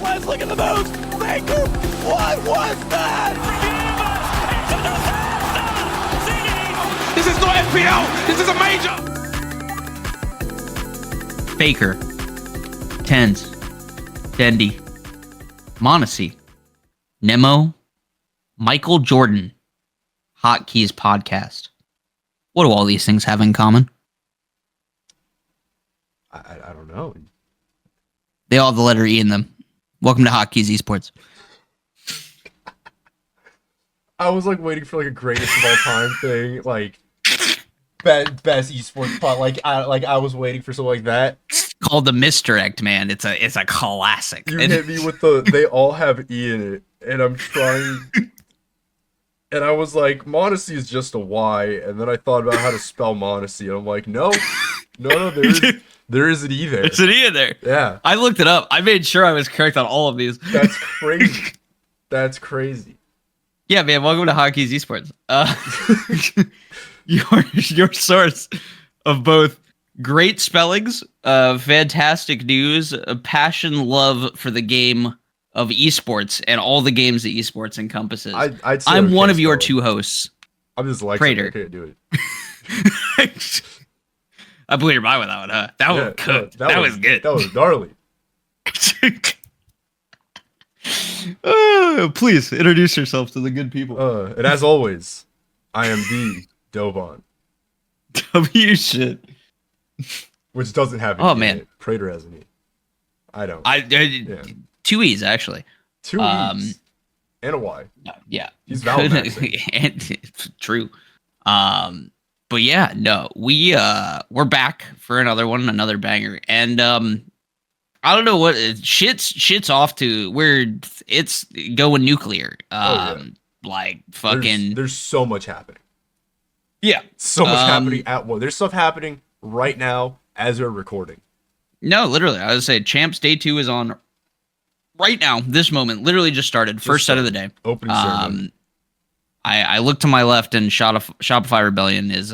Let's look at the moves. Faker, what was that? This is not FPL. This is a major. Faker, Tens, Dendi, Monacy, Nemo, Michael Jordan, Hotkeys Podcast. What do all these things have in common? I don't know. They all have the letter E in them. Welcome to Hotkeys Esports. I was like waiting for like a greatest of all time thing, like best esports pod. Like I was waiting for something like that. It's called the Misdirect, man. It's a classic. You hit me with they all have E in it, and I'm trying. And I was like, Monacy is just a Y, and then I thought about how to spell Monacy, and I'm like, no, there is an E there. There's an E in there. Yeah. I looked it up. I made sure I was correct on all of these. That's crazy. That's crazy. Yeah, man. Welcome to Hotkeys Esports. Your source of both great spellings, fantastic news, a passion, love for the game of esports and all the games that esports encompasses. I'm one of your two hosts. I'm just like Preyter. I can't do it. I blew your mind with that one, huh? That was good. That was good. That was gnarly. Please introduce yourself to the good people. And as always, I am the Dovon. W shit. Which doesn't have an E in it. Preyter has an E. I don't. Yeah. Two E's actually. Two E's. And a Y. Yeah. He's Valorant. True. But yeah, no, we're back for another banger. And I don't know what shit's off to where it's going nuclear. Like fucking there's so much happening. Yeah. So much happening at once. There's stuff happening right now as we're recording. No, literally. I would say Champs Day 2 is on right now, this moment. Literally just started. First set of the day. Opening ceremony. I look to my left and Shopify Rebellion is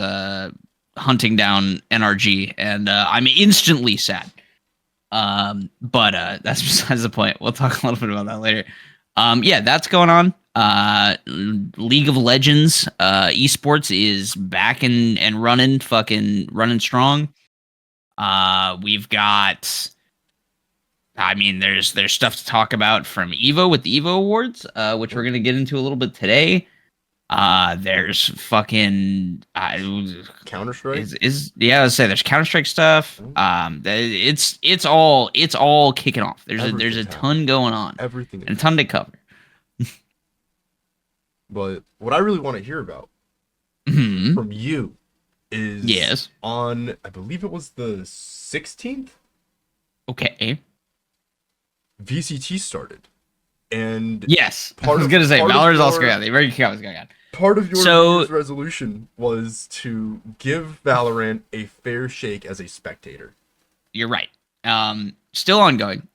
hunting down NRG, and I'm instantly sad. But that's besides the point. We'll talk a little bit about that later. Yeah, that's going on. League of Legends esports is back and running strong. We've got, I mean, there's stuff to talk about from Evo with the Evo Awards, which we're going to get into a little bit today. There's fucking Counter-Strike. Yeah, I would say there's Counter-Strike stuff. It's all kicking off. There's a ton going on. Everything. And a ton to cover. But what I really want to hear about from you is on, I believe it was the 16th. Okay. VCT started. And yes, I was gonna say Valorant is also going on. The American Cup is going on. Part of your New Year's resolution was to give Valorant a fair shake as a spectator. You're right. Still ongoing.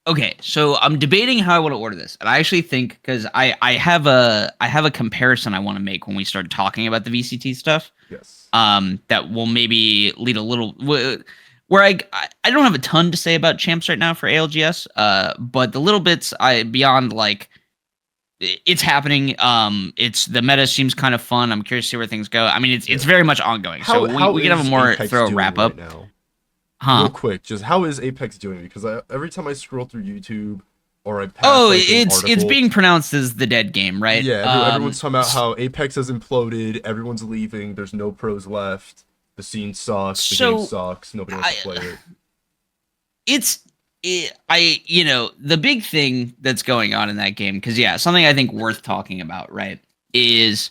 Okay, so I'm debating how I want to order this, and I actually think because I have a comparison I want to make when we start talking about the VCT stuff. Yes. That will maybe lead a little. Where I don't have a ton to say about champs right now for ALGS, but the little bits beyond like it's happening. It's the meta seems kind of fun. I'm curious to see where things go. I mean, it's very much ongoing. So we can have a more thorough wrap up. Right now? Real quick, just how is Apex doing? Because every time I scroll through YouTube or I pass, it's being pronounced as the dead game, right? Yeah, everyone's talking about how Apex has imploded. Everyone's leaving. There's no pros left. The scene sucks. The game sucks. Nobody wants to play it. The big thing that's going on in that game, because something I think worth talking about, right, is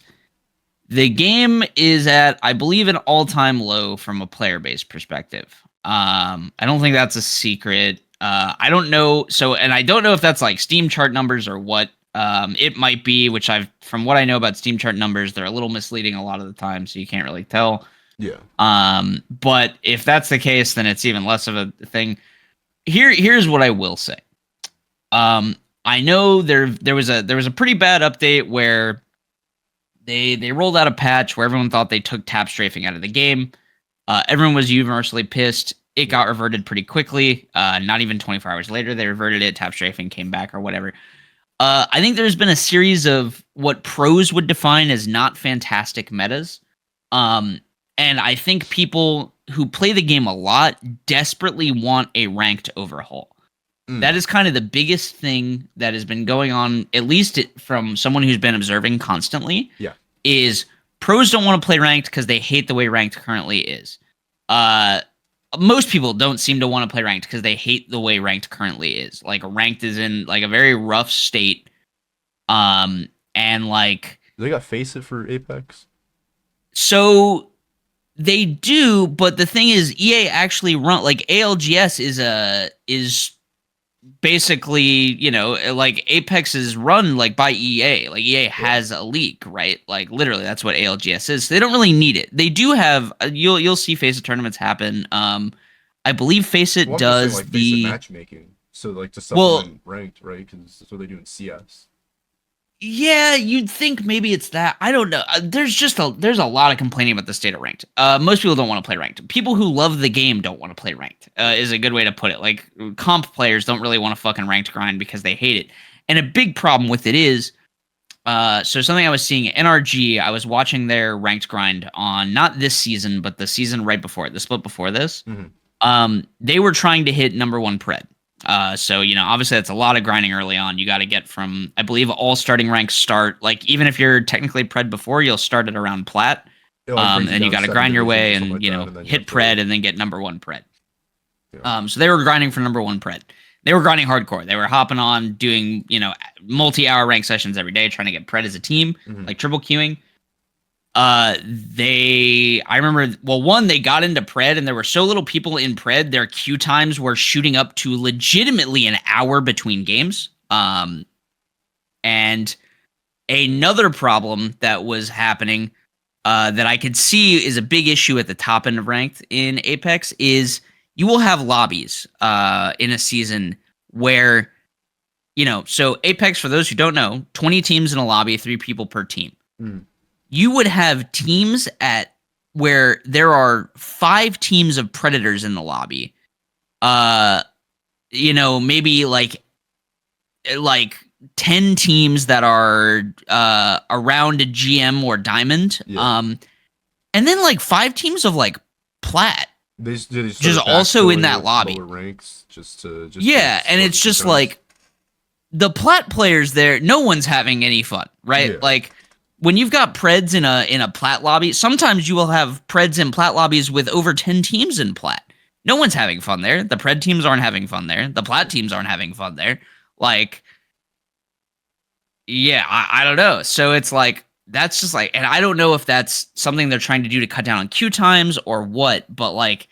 the game is at, I believe, an all-time low from a player-based perspective. I don't think that's a secret. I don't know. And I don't know if that's like Steam chart numbers or what. It might be, from what I know about Steam chart numbers, they're a little misleading a lot of the time, so you can't really tell. Yeah. But if that's the case, then it's even less of a thing. Here's what I will say. I know there was a pretty bad update where they rolled out a patch where everyone thought they took tap strafing out of the game. Everyone was universally pissed. it got reverted pretty quickly. Not even 24 hours later, they reverted it. Tap strafing came back or whatever. I think there's been a series of what pros would define as not fantastic metas. And I think people who play the game a lot desperately want a ranked overhaul. That is kind of the biggest thing that has been going on, at least from someone who's been observing constantly. Yeah. Is pros don't want to play ranked because they hate the way ranked currently is. Most people don't seem to want to play ranked because they hate the way ranked currently is. Like, ranked is in like a very rough state. And like they got Face It for Apex. So they do, but the thing is, EA actually run like ALGS is basically, you know, like Apex is run like by EA. Like EA has a league, right? Like literally, that's what ALGS is. So they don't really need it. They do have you'll see Face It tournaments happen. I believe Face It does saying, like, the Face It matchmaking. So like to supplement ranked, right? Because that's what they do in CS. Yeah, you'd think maybe it's that. I don't know. There's a lot of complaining about the state of ranked. Most people don't want to play ranked. People who love the game don't want to play ranked. Is a good way to put it. Like, comp players don't really want to fucking ranked grind because they hate it. And a big problem with it is, so something I was seeing at NRG, I was watching their ranked grind on not this season, but the season right before it, the split before this. Mm-hmm. They were trying to hit #1 pred. So, you know, obviously that's a lot of grinding early on. You got to get from, I believe, all starting ranks start, like, even if you're technically pred before, you'll start at around plat. And you got to grind your way and, you know, and hit pred and then get #1 pred. Yeah. So they were grinding for #1 pred. They were grinding hardcore. They were hopping on, doing, you know, multi-hour rank sessions every day, trying to get pred as a team, like triple queuing. I remember, well, one, they got into pred and there were so little people in pred, their queue times were shooting up to legitimately an hour between games. And another problem that was happening, that I could see is a big issue at the top end of ranked in Apex is you will have lobbies, in a season where, you know, so Apex, for those who don't know, 20 teams in a lobby, 3 people per team. You would have teams at where there are 5 teams of Predators in the lobby. You know, maybe like 10 teams that are around a GM or Diamond. Yeah. And then like 5 teams of like Plat. Just also in that lobby. Ranks and it's just like the Plat players there, no one's having any fun, right? Yeah. Like, when you've got Preds in a Plat lobby, sometimes you will have Preds in Plat lobbies with over 10 teams in Plat. No one's having fun there. The Pred teams aren't having fun there. The Plat teams aren't having fun there. Like, yeah, I don't know. So it's like, that's just like, and I don't know if that's something they're trying to do to cut down on queue times or what, but like,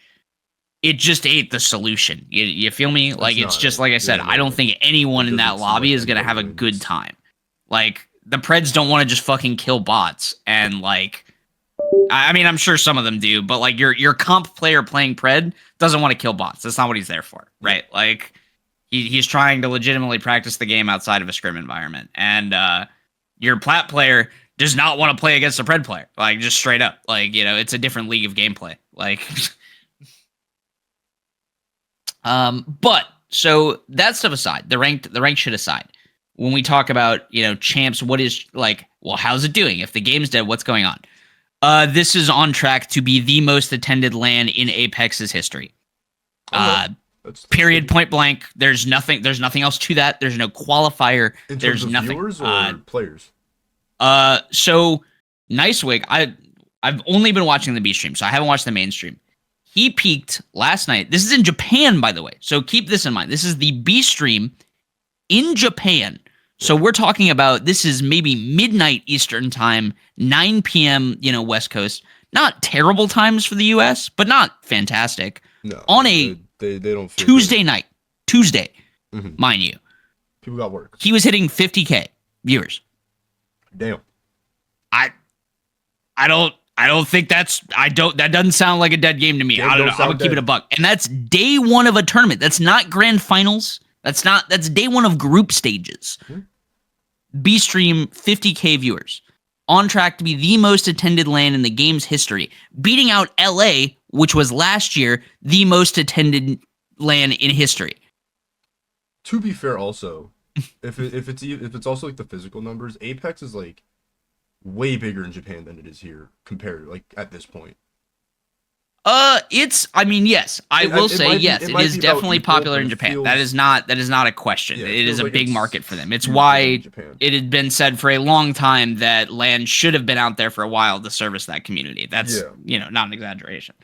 it just ain't the solution. You feel me? Like, it's just like I said, I don't think anyone in that lobby is going to have a good time. Like, the Preds don't want to just fucking kill bots, and like, I mean, I'm sure some of them do, but like your comp player playing Pred doesn't want to kill bots. That's not what he's there for, right? Like, he's trying to legitimately practice the game outside of a scrim environment, and your Plat player does not want to play against a Pred player, like, just straight up. Like, you know, it's a different league of gameplay. Like, but so that stuff aside, the ranked shit aside. When we talk about, you know, champs, what is, like, well, how's it doing? If the game's dead, what's going on? This is on track to be the most attended LAN in Apex's history. Period, point blank. There's nothing else to that. There's no qualifier. In terms There's of nothing. Viewers or players? So Nicewig, I've only been watching the B stream, so I haven't watched the main stream. He peaked last night. This is in Japan, by the way. So keep this in mind. This is the B stream in Japan. So we're talking about, this is maybe midnight Eastern time, 9 p.m., you know, West Coast. Not terrible times for the U.S., but not fantastic. No. On a they don't feel Tuesday good. night. Tuesday, mind you. People got work. He was hitting 50K viewers. Damn. I don't think that doesn't sound like a dead game to me. I don't know. I'm gonna keep it a buck. And that's day 1 of a tournament. That's not grand finals. That's day 1 of group stages. B stream, 50K viewers. On track to be the most attended LAN in the game's history. Beating out LA, which was last year the most attended LAN in history. To be fair, also, if it's also like the physical numbers, Apex is like way bigger in Japan than it is here compared like at this point. I mean, yes, I will say yes. It is definitely popular in Japan. Feels, that is not a question. Yeah, it is a like big market for them. It's huge why in Japan. it had been said for a long time that LAN should have been out there for a while to service that community. That's not an exaggeration.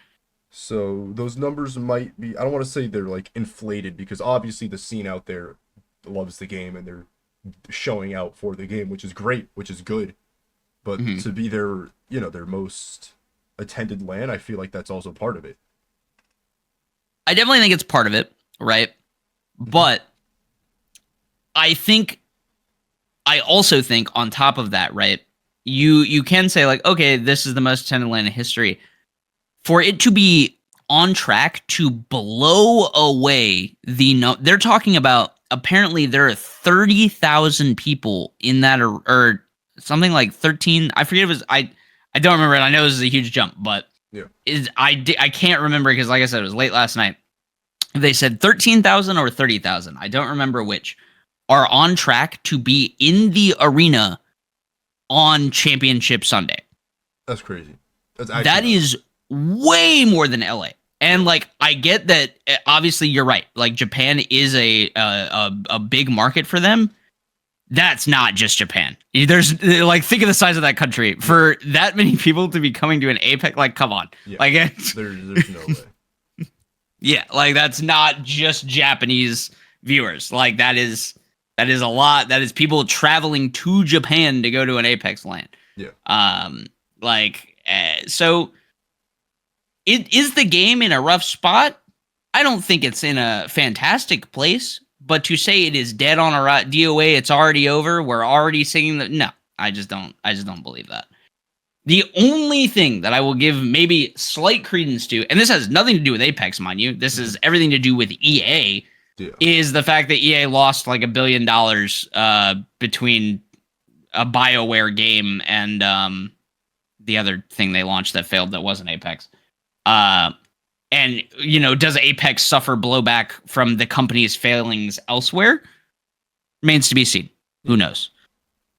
So those numbers might be, I don't want to say they're like inflated, because obviously the scene out there loves the game and they're showing out for the game, which is great, which is good. But to be their most attended LAN, I feel like that's also part of it. I definitely think it's part of it, right? But I also think on top of that, right, you can say like, okay, this is the most attended LAN in history. For it to be on track to blow away they're talking about, apparently there are 30,000 people in that, or something like 13. I forget, it was, I don't remember it. I know this is a huge jump, but I can't remember, because like I said, it was late last night. They said 13,000 or 30,000. I don't remember which are on track to be in the arena on Championship Sunday. That's crazy. That is way more than LA. And like, I get that obviously you're right. Like, Japan is a big market for them. That's not just Japan. There's like, think of the size of that country for that many people to be coming to an Apex. Like, come on. Yeah, like, there's no way. Yeah, like, that's not just Japanese viewers. Like, that is a lot. That is people traveling to Japan to go to an Apex LAN. Yeah. So is the game in a rough spot? I don't think it's in a fantastic place, but to say it is dead on a DOA, it's already over, we're already singing that. No, I just don't believe that. The only thing that I will give maybe slight credence to, and this has nothing to do with Apex, mind you, this is everything to do with EA, is the fact that EA lost like $1 billion between a BioWare game and the other thing they launched that failed that wasn't Apex. And, does Apex suffer blowback from the company's failings elsewhere? Remains to be seen. Who knows?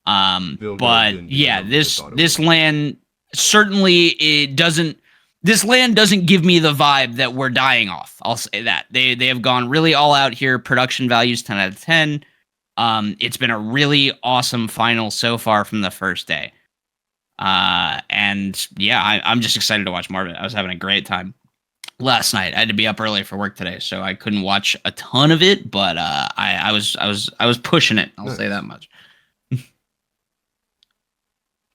But yeah, this LAN certainly this LAN doesn't give me the vibe that we're dying off. I'll say that. They have gone really all out here. Production values 10 out of 10. It's been a really awesome final so far from the first day. And yeah, I'm just excited to watch more of it. I was having a great time last night. I had to be up early for work today, so I couldn't watch a ton of it, but I was pushing it. I'll say that much.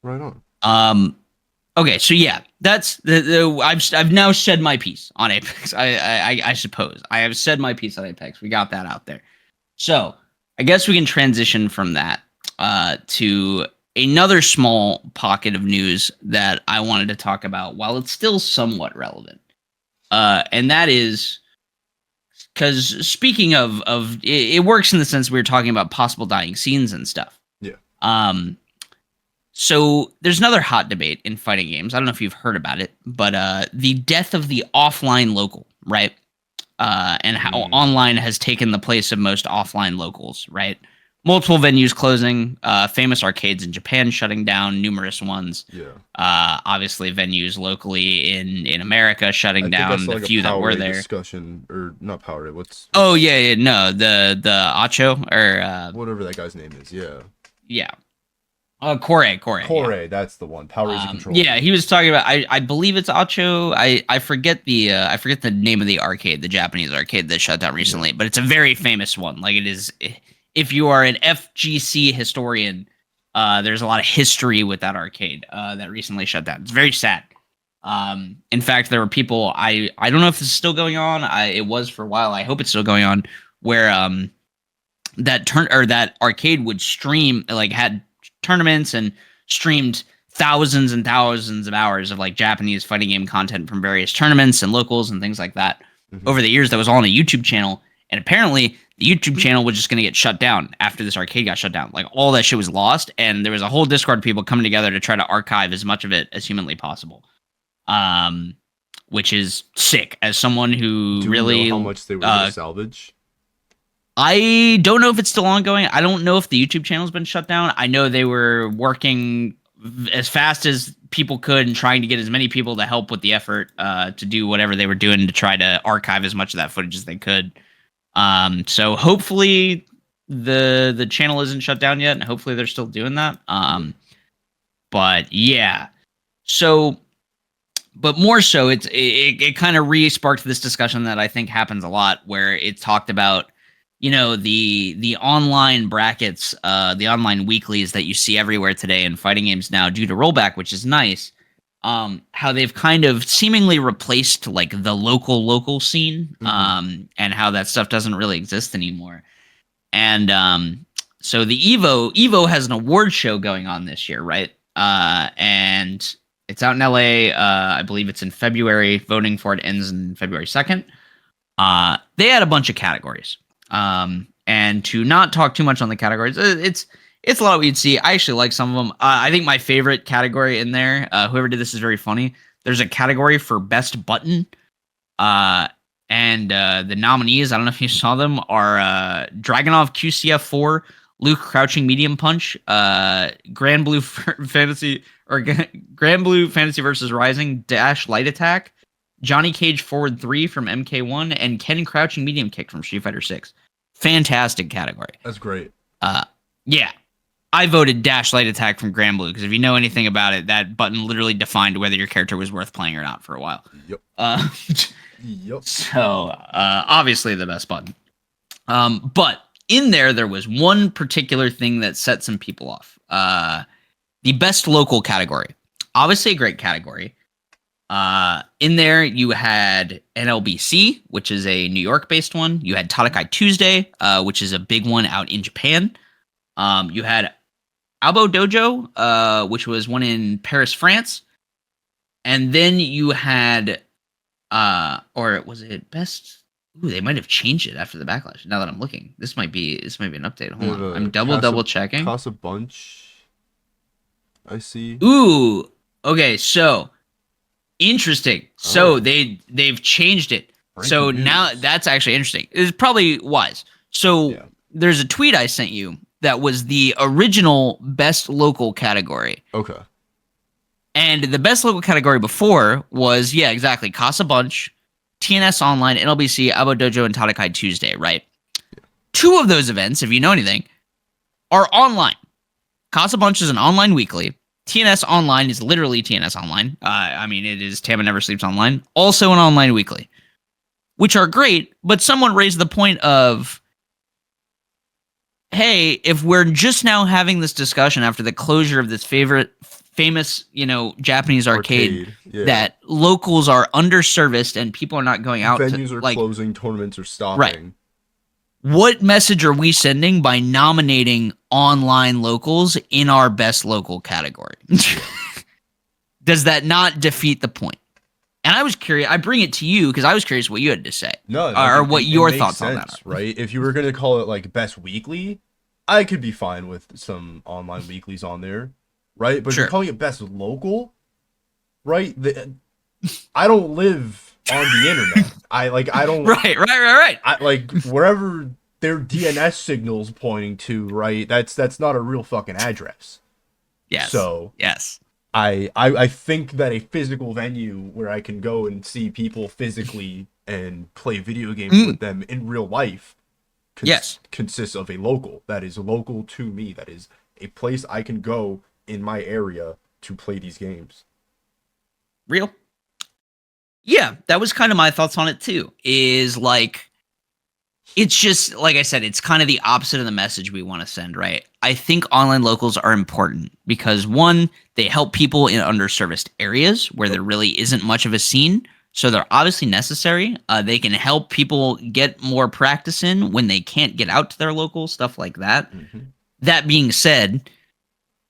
Right on. Okay, so yeah, that's I've now said my piece on Apex. I suppose I have said my piece on Apex. We got that out there. So I guess we can transition from that to another small pocket of news that I wanted to talk about while it's still somewhat relevant. And that is, because speaking of it works in the sense we were talking about possible dying scenes and stuff. Yeah. So there's another hot debate in fighting games. I don't know if you've heard about it, but the death of the offline local, right? And how online has taken the place of most offline locals, right? Multiple venues closing, famous arcades in Japan shutting down, numerous ones. Yeah. Obviously, venues locally in America shutting down. The few that were there. Discussion, or not Power. What's? Oh yeah, no, the Acho or whatever that guy's name is. Yeah. Yeah. Corey. Yeah. That's the one. Power Easy Control. Yeah, he was talking about. I believe it's Acho. I forget the name of the arcade, the Japanese arcade that shut down recently, but it's a very famous one. Like, it is. If you are an FGC historian, there's a lot of history with that arcade that recently shut down. It's very sad. In fact, there were people. I don't know if this is still going on. It was for a while. I hope it's still going on. Where that arcade would stream, like, had tournaments and streamed thousands and thousands of hours of like Japanese fighting game content from various tournaments and locals and things like that. Over the years, that was all on a YouTube channel, and apparently the YouTube channel was just going to get shut down after this arcade got shut down. Like, all that shit was lost, and there was a whole Discord of people coming together to try to archive as much of it as humanly possible. which is sick. As someone who Do really you know how much they were gonna salvage? I don't know if it's still ongoing. I don't know if the YouTube channel's been shut down. I know they were working as fast as people could and trying to get as many people to help with the effort to do whatever they were doing to try to archive as much of that footage as they could. So hopefully the channel isn't shut down yet, and hopefully they're still doing that. But yeah, so, but more so, it kind of re-sparked this discussion that I think happens a lot, where it talked about, you know, the online brackets, the online weeklies that you see everywhere today in fighting games now due to rollback, which is nice. How they've kind of seemingly replaced like the local scene, and how that stuff doesn't really exist anymore. And so the Evo has an award show going on this year, right? And it's out in LA. I believe it's in February. Voting for it ends in February 2nd. They had a bunch of categories. And to not talk too much on the categories, it's a lot of what you'd see. I actually like some of them. I think my favorite category in there, whoever did this is very funny. There's a category for best button. And the nominees, I don't know if you saw them, are Dragonov QCF4, Luke Crouching Medium Punch, Grand Blue Fantasy versus Rising Dash Light Attack, Johnny Cage Forward 3 from MK1, and Ken Crouching Medium Kick from Street Fighter 6. Fantastic category. That's great. Yeah. I voted Dash Light Attack from Grand Blue, because if you know anything about it, that button literally defined whether your character was worth playing or not for a while. Yep. Yep. So, obviously the best button. But in there was one particular thing that set some people off. The best local category. Obviously a great category. In there, you had NLBC, which is a New York-based one. You had Tadakai Tuesday, which is a big one out in Japan. You had Albo Dojo, which was one in Paris, France. And then you had, or was it best? Ooh, they might have changed it after the backlash. Now that I'm looking, this might be an update. Hold on, I'm double checking. Casa Bunch, I see. Ooh, okay, so interesting. So they've changed it. So now that's actually interesting. It's probably wise. So there's a tweet I sent you that was the original best local category. Okay. And the best local category before was, yeah, exactly, Casa Bunch, TNS Online, NLBC, Abo Dojo, and Tadakai Tuesday, right? Yeah. Two of those events, if you know anything, are online. Casa Bunch is an online weekly. TNS Online is literally TNS Online. I mean, it is Tama Never Sleeps Online. Also an online weekly. Which are great, but someone raised the point of, hey, if we're just now having this discussion after the closure of this famous, you know, Japanese arcade that locals are underserviced and people are not going out. Venues are closing, tournaments are stopping. Right. What message are we sending by nominating online locals in our best local category? Does that not defeat the point? And I was curious. I bring it to you because I was curious what you had to say. No, or what your thoughts on that are. Right? If you were going to call it like best weekly, I could be fine with some online weeklies on there, right? But if you're calling it best local, right? I don't live on the internet. I don't. Right. I like wherever their DNS signal's pointing to, right? That's not a real fucking address. Yes. So yes. I think that a physical venue where I can go and see people physically and play video games with them in real life consists of a local. That is local to me. That is a place I can go in my area to play these games. Real? Yeah, that was kind of my thoughts on it too. Is like, it's just, like I said, it's kind of the opposite of the message we want to send, right? I think online locals are important because, one, they help people in underserviced areas where there really isn't much of a scene. So they're obviously necessary. They can help people get more practice in when they can't get out to their local, stuff like that. Mm-hmm. That being said,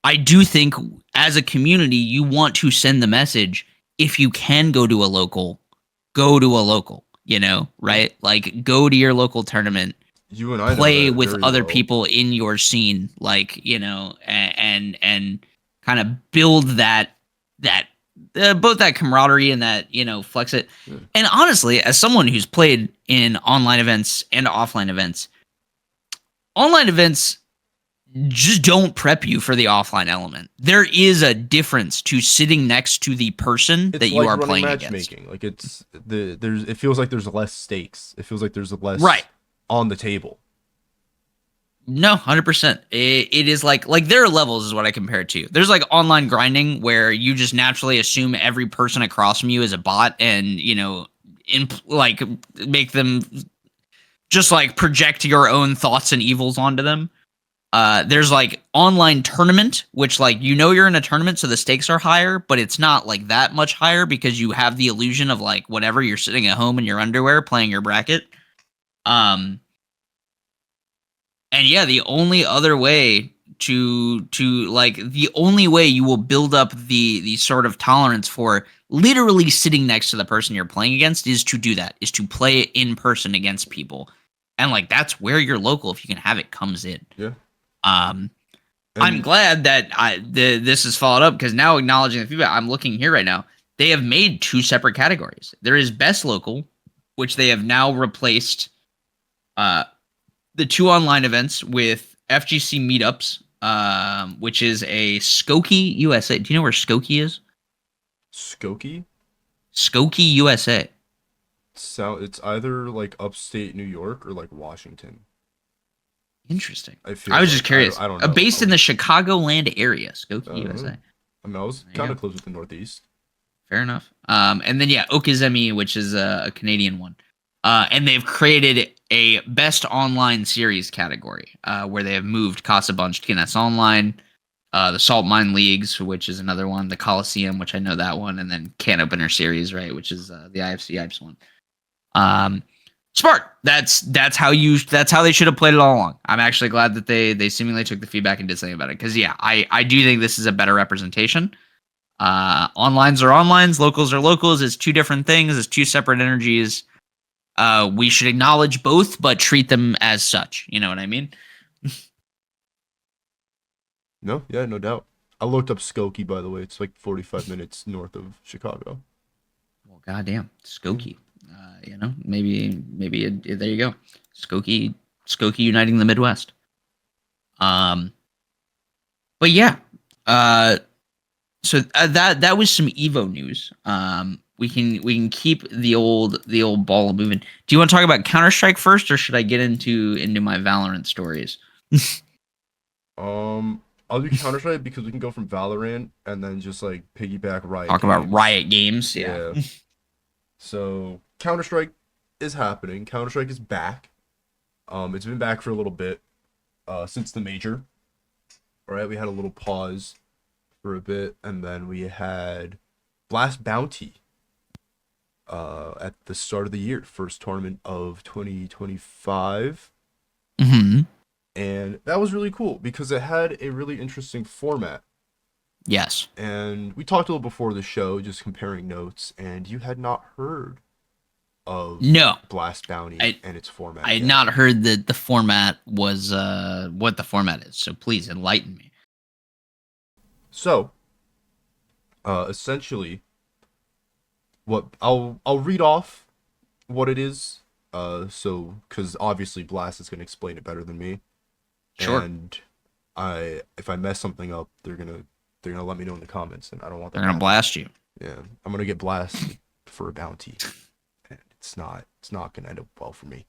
I do think as a community, you want to send the message, if you can go to a local, you know, right? Like, go to your local tournament. You and I play with other people in your scene, like, you know, and kind of build that both that camaraderie and that, you know, flex it. Yeah. And honestly, as someone who's played in online events and offline events, online events just don't prep you for the offline element. There is a difference to sitting next to the person It's that you like are running playing matchmaking. against. Like it feels like there's less stakes. It feels like there's less Right. on the table. No, 100%. It is like there are levels is what I compare it to. There's like online grinding where you just naturally assume every person across from you is a bot and, you know, like make them just like project your own thoughts and evils onto them. There's like online tournament, which like, you know, you're in a tournament, so the stakes are higher, but it's not like that much higher because you have the illusion of like whatever, you're sitting at home in your underwear playing your bracket. And yeah, the only other way to like the only way you will build up the sort of tolerance for literally sitting next to the person you're playing against is to do that, is to play it in person against people. And like that's where your local, if you can have it, comes in. Yeah. I'm glad that this is followed up, because now acknowledging the feedback, I'm looking here right now. They have made 2 separate categories. There is best local, which they have now replaced the 2 online events with FGC meetups, which is a Skokie USA. Do you know where Skokie is? Skokie? Skokie USA. So it's either like upstate New York or like Washington. Interesting. I was just curious. I don't know. Based in the Chicagoland area, Skokie USA. I mean, I was kind of close with the Northeast. Fair enough. And then yeah, Okizemi, which is a Canadian one. And they've created a best online series category, where they have moved Casa Bunch to Guinness Online, the Salt Mine Leagues, which is another one, the Coliseum, which I know that one, and then Can Opener Series, right, which is the IFC IPS one. Smart. That's how they should have played it all along. I'm actually glad that they seemingly took the feedback and did something about it, because yeah, I do think this is a better representation. Onlines are onlines, locals are locals. It's 2 different things. It's 2 separate energies. We should acknowledge both, but treat them as such. You know what I mean? No, yeah, no doubt. I looked up Skokie, by the way. It's like 45 minutes north of Chicago. Well, goddamn, Skokie. You know, maybe there you go. Skokie uniting the Midwest. But yeah. So that was some Evo news. We can keep the old ball moving. Do you want to talk about Counter-Strike first, or should I get into my Valorant stories? I'll do Counter-Strike because we can go from Valorant and then just like piggyback Riot. Talk about Riot Games, yeah. So Counter-Strike is happening. Counter-Strike is back. It's been back for a little bit, since the major. All right, we had a little pause for a bit, and then we had Blast Bounty at the start of the year, first tournament of 2025. Mm-hmm. And that was really cool because it had a really interesting format. Yes. And we talked a little before the show, just comparing notes, and you had not heard of Blast Bounty and its format. I had not heard that the format was what the format is, so please enlighten me. So, essentially, what I'll read off what it is, so because obviously Blast is going to explain it better than me. Sure. And if I mess something up, they're gonna let me know in the comments, and I don't want that. They're gonna blast you. Yeah, I'm gonna get blasted for a bounty, and it's not gonna end up well for me.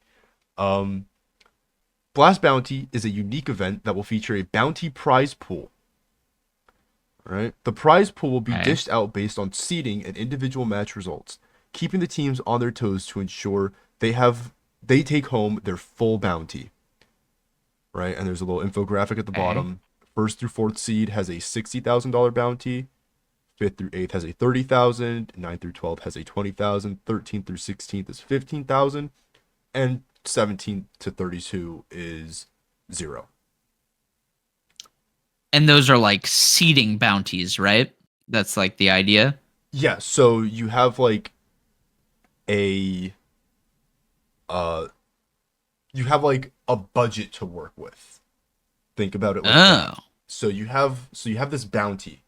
Blast Bounty is a unique event that will feature a bounty prize pool. All right, the prize pool will be dished out based on seeding and individual match results, keeping the teams on their toes to ensure they take home their full bounty. Right, and there's a little infographic at the bottom. 1st through 4th seed has a $60,000 bounty. 5th through 8th has a $30,000. 9th through 12th has a $20,000. 13th through 16th is $15,000, and 17 to 32 is 0. And those are like seeding bounties, right? That's like the idea. Yeah. So you have like a budget to work with. Think about it like that. So you have this bounty.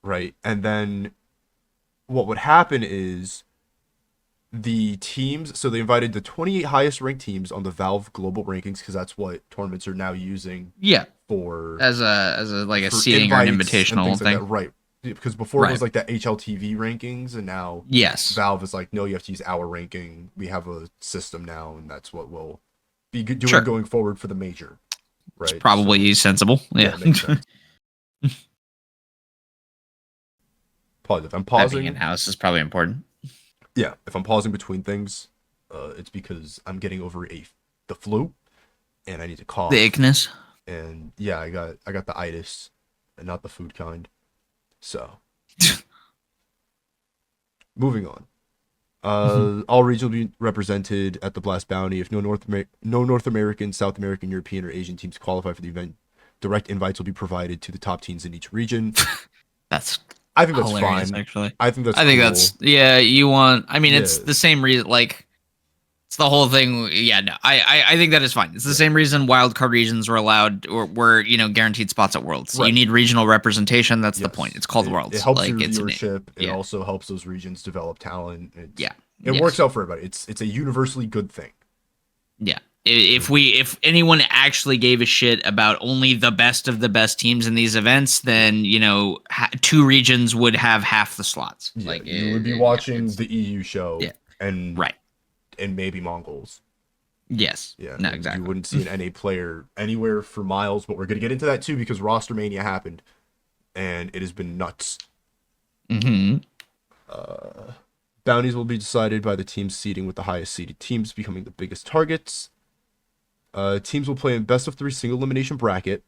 right? And then what would happen is the teams, so they invited the 28 highest ranked teams on the Valve global rankings, because that's what tournaments are now using Yeah. for As a like a for seeding or an invites and invitational things thing. like that, right? Because before it Right. was like the HLTV rankings, and now Yes. Valve is like, no, you have to use our ranking. We have a system now, and that's what we'll be doing Sure. going forward for the major, right? It's probably sensible. Yeah. it makes sense. Pause. If I'm Having pausing, in-house is probably important. yeah, if I'm pausing between things, it's because I'm getting over the flu, and I need to cough. The ickness. And yeah, I got the itis, and not the food kind. So, moving on. All regions will be represented at the Blast Bounty. If no North American, South American, European, or Asian teams qualify for the event, direct invites will be provided to the top teams in each region. I think that's hilarious, fine. Actually, I think cool. that's you want. I mean, it's Yeah. the same reason. Like, it's the whole thing. Yeah, no, I think that is fine. It's the same reason wildcard regions were allowed or were guaranteed spots at Worlds. Right. You need regional representation. That's the Yes. point. It's called Worlds. It helps like, your it's viewership. It yeah. also helps those regions develop talent. It Yes. works out for everybody. It's a universally good thing. Yeah. If anyone actually gave a shit about only the best of the best teams in these events, then two regions would have half the slots. Yeah, Like you would be watching the EU show, and right, and maybe Mongols. Yes. Yeah. No, exactly. You wouldn't see an NA player anywhere for miles, but we're gonna get into that too because roster mania happened, and it has been nuts. Mm-hmm. Bounties will be decided by the teams seeding, with the highest seeded teams becoming the biggest targets. Teams will play in best of 3 single elimination bracket,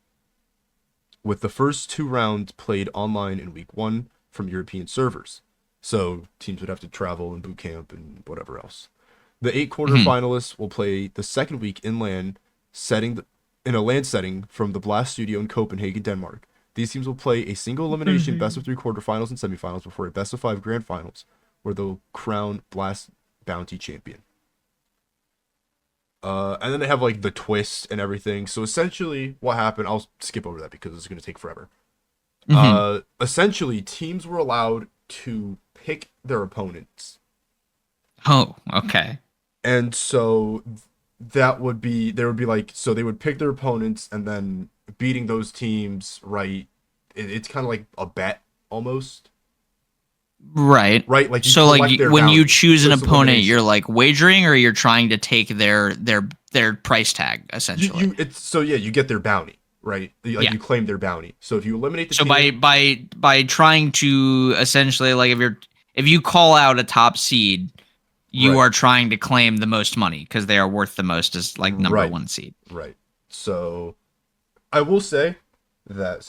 with the first 2 rounds played online in week 1 from European servers. So teams would have to travel and boot camp and whatever else. The 8 quarterfinalists will play the second week in a LAN setting from the Blast Studio in Copenhagen, Denmark. These teams will play a single elimination best of 3 quarterfinals and semifinals before a best of 5 grand finals, where they'll crown Blast Bounty champion. And then they have like the twist and everything. So essentially what happened, I'll skip over that because it's going to take forever. Essentially teams were allowed to pick their opponents. Oh, okay. And so there would be like, so they would pick their opponents, and then beating those teams, right? It's kind of like a bet almost. Right. Like, so like when you choose an opponent, elimination. you're like wagering, or you're trying to take their price tag essentially. You get their bounty, right? Like you claim their bounty. So if you eliminate the team, by trying to essentially, like, if you call out a top seed, you are trying to claim the most money because they are worth the most as like number 1 seed. Right. So I will say that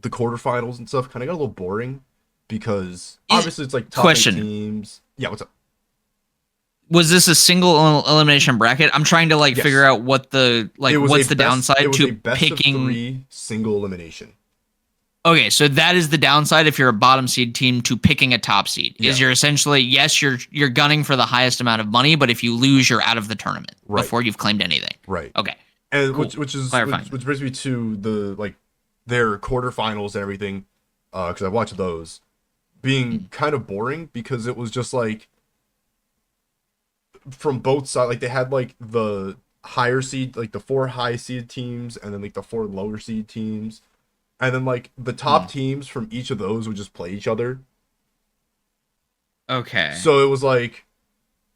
the quarterfinals and stuff kind of got a little boring because obviously it's like top 8 teams. Yeah, what's up? Was this a single elimination bracket? I'm trying to figure out what the what's the downside to picking of 3 single elimination. Okay, so that is the downside if you're a bottom seed team to picking a top seed. Is you're essentially you're gunning for the highest amount of money, but if you lose, you're out of the tournament before you've claimed anything. Right. Okay. And cool. which brings me to the their quarterfinals and everything, because I watched those being kind of boring because it was just like from both sides. Like they had like the higher seed, like the 4 high seed teams, and then like the 4 lower seed teams, and then like the top teams from each of those would just play each other. Okay. So it was like,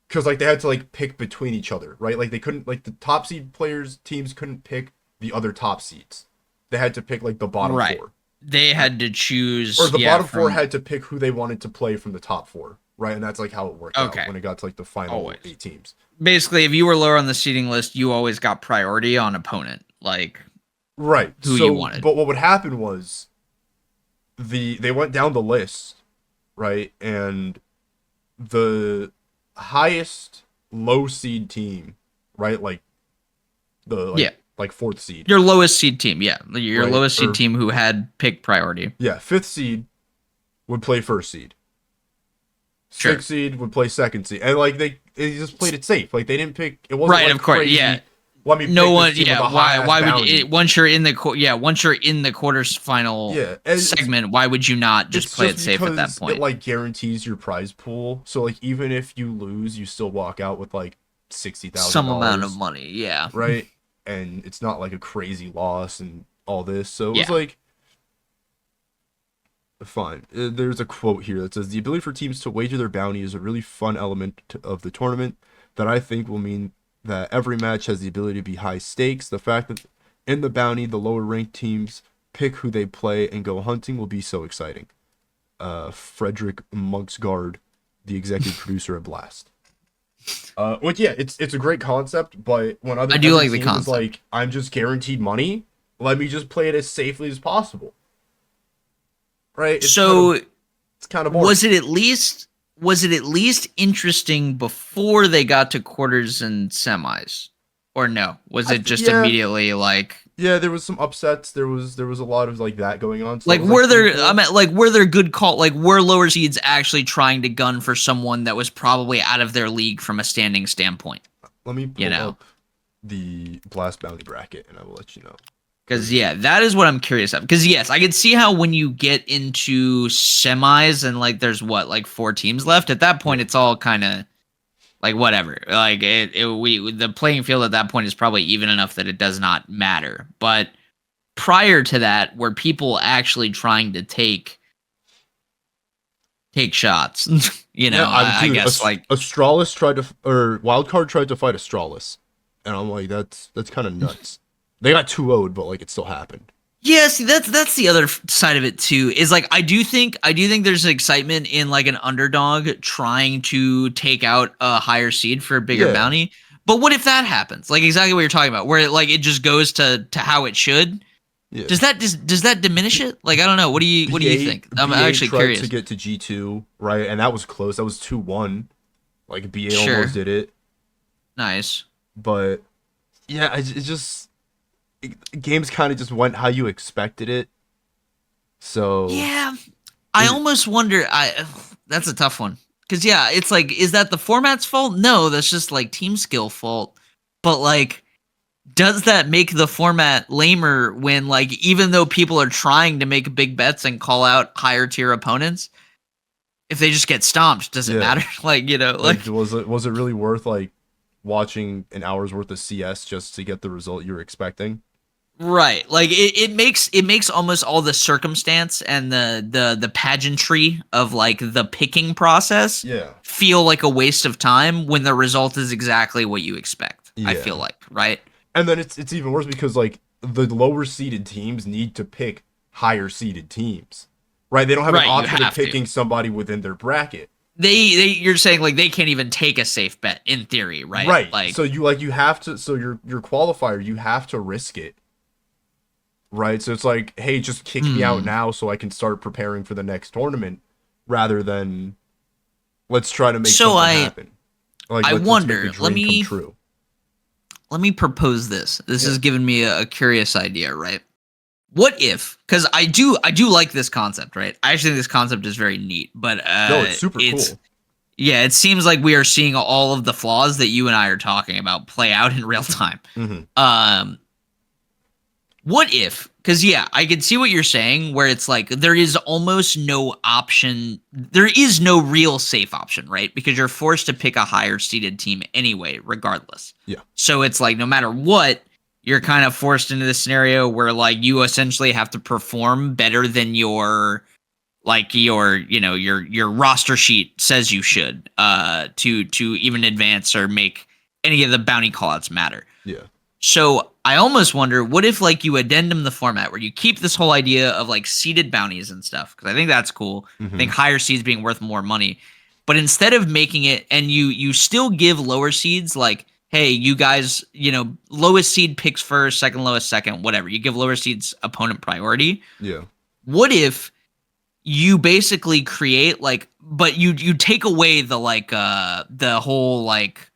because like they had to like pick between each other, right? Like they couldn't, like the top seed teams couldn't pick the other top seeds. They had to pick like the bottom 4. They had to choose, or the bottom 4 had to pick who they wanted to play from the top 4, right? And that's like how it worked out when it got to like the final 8 teams. Basically, if you were lower on the seeding list, you always got priority on opponent, like who you wanted. But what would happen was they went down the list, right? And the highest low seed team, right? Like the like 4th seed. Your lowest seed team, your lowest seed team who had pick priority. Yeah, 5th seed would play 1st seed. 6th seed would play 2nd seed, and like they just played it safe. Like they didn't pick. It wasn't of course, crazy. let me pick no this one, team with yeah. a high-ass Why would bounty. once you're in the once you're in the quarters final and segment, why would you not just it's play just it safe at that because point? it like guarantees your prize pool. So like even if you lose, you still walk out with like $60,000, Some amount of money, yeah. right? And it's not like a crazy loss and all this. So it was Yeah. like fine. There's a quote here that says the ability for teams to wager their bounty is a really fun element of the tournament that I think will mean that every match has the ability to be high stakes. The fact that in the bounty, the lower ranked teams pick who they play and go hunting will be so exciting. Frederick Monksgaard, the executive producer of Blast. Which yeah, it's a great concept, but when I do like the team is concept. like, I'm just guaranteed money, let me just play it as safely as possible. Right? It's kind of boring. was it at least interesting before they got to quarters and semis, or no? Was it just immediately like? Yeah, there was some upsets. There was a lot of like that going on. So Like it was, were there? cool. I mean, like were there good call? Like were lower seeds actually trying to gun for someone that was probably out of their league from a standing standpoint? Let me pull up the Blast Bounty bracket, and I will let you know. Because yeah, that is what I'm curious of. Because yes, I can see how when you get into semis and like there's like 4 teams left. At that point, it's all kind of like whatever. Like the playing field at that point is probably even enough that it does not matter. But prior to that, were people actually trying to take shots? I guess like Astralis tried to, or Wildcard tried to fight Astralis, and I'm like, that's kind of nuts. They got 2-0'd, but like it still happened. Yeah, see that's the other side of it too. Is like I do think there's excitement in like an underdog trying to take out a higher seed for a bigger bounty. But what if that happens? Like exactly what you're talking about, where like it just goes to how it should. Yeah. Does that diminish it? Like I don't know. What do you think? I'm BA actually tried curious. To get to G2, right, and that was close. That was 2-1. Like BA almost did it. Nice. But yeah, games kind of just went how you expected it. So yeah, I almost wonder. That's a tough one because yeah, it's like, is that the format's fault? No, that's just like team skill fault. But like, does that make the format lamer when like even though people are trying to make big bets and call out higher tier opponents, if they just get stomped, does it matter? Like was it really worth like watching an hour's worth of CS just to get the result you were expecting? Right. Like it makes almost all the circumstance and the pageantry of like the picking process feel like a waste of time when the result is exactly what you expect. I feel like, right? And then it's even worse because like the lower seeded teams need to pick higher seeded teams. Right? They don't have an option of picking somebody within their bracket. You're saying like they can't even take a safe bet in theory, right? Right. Like so you have to, so your qualifier, you have to risk it. Right, so it's like, hey, just kick me out now so I can start preparing for the next tournament, rather than let's try to make something happen. Like, I wonder. Let me propose this. This has given me a curious idea, right? What if? Because I do like this concept, right? I actually think this concept is very neat, but it's super cool. Yeah, it seems like we are seeing all of the flaws that you and I are talking about play out in real time. Mm-hmm. What if, because yeah, I can see what you're saying, where it's like there is almost no option. There is no real safe option, right? Because you're forced to pick a higher seeded team anyway, regardless. Yeah. So it's like no matter what, you're kind of forced into this scenario where like you essentially have to perform better than your roster sheet says you should to even advance or make any of the bounty callouts matter. Yeah. So I almost wonder, what if like you addendum the format where you keep this whole idea of like seeded bounties and stuff, because I think that's cool. I think higher seeds being worth more money, but instead of making it, and you still give lower seeds like, hey, you guys, lowest seed picks first, second lowest second, whatever. You give lower seeds opponent priority. Yeah. What if you basically create like, but you take away the like the whole like,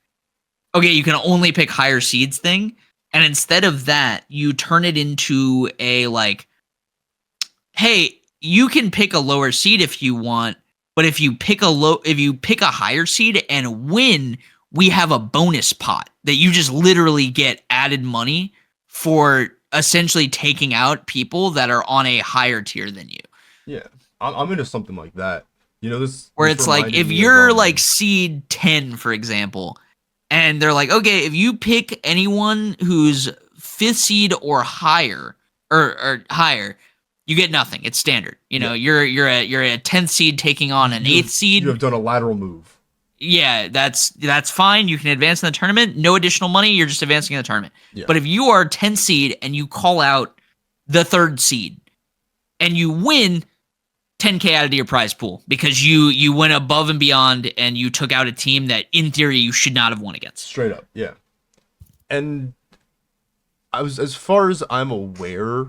okay, you can only pick higher seeds thing. And instead of that, you turn it into a like, hey, you can pick a lower seed if you want, but if you pick a higher seed and win, we have a bonus pot that you just literally get added money for essentially taking out people that are on a higher tier than you. Yeah, I'm into something like that. You know, Where this it's like, reminded if me you're of, like seed 10, for example, and they're like, okay, if you pick anyone who's 5th seed or higher, or higher, you get nothing. It's standard. You know, you're a 10th seed taking on an 8th seed. You have done a lateral move. Yeah, that's fine. You can advance in the tournament. No additional money. You're just advancing in the tournament. Yeah. But if you are 10th seed and you call out the 3rd seed and you win, 10K out of your prize pool because you went above and beyond and you took out a team that in theory you should not have won against. Straight up, yeah. And as far as I'm aware,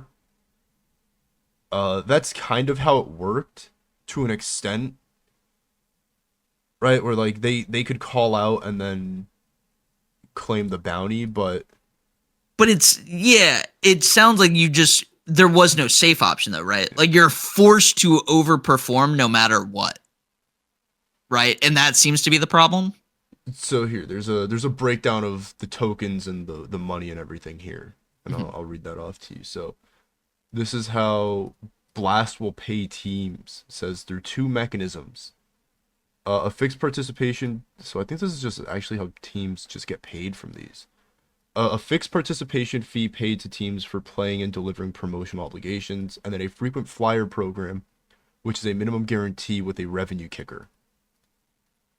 that's kind of how it worked to an extent. Right, where like they could call out and then claim the bounty, but it sounds like there was no safe option though, right? Like you're forced to overperform no matter what. Right? And that seems to be the problem. So here, there's a breakdown of the tokens and the money and everything here. And I'll read that off to you. So this is how Blast will pay teams. It says through 2 mechanisms. A fixed participation, so I think this is just actually how teams just get paid from these. A fixed participation fee paid to teams for playing and delivering promotional obligations, and then a frequent flyer program, which is a minimum guarantee with a revenue kicker.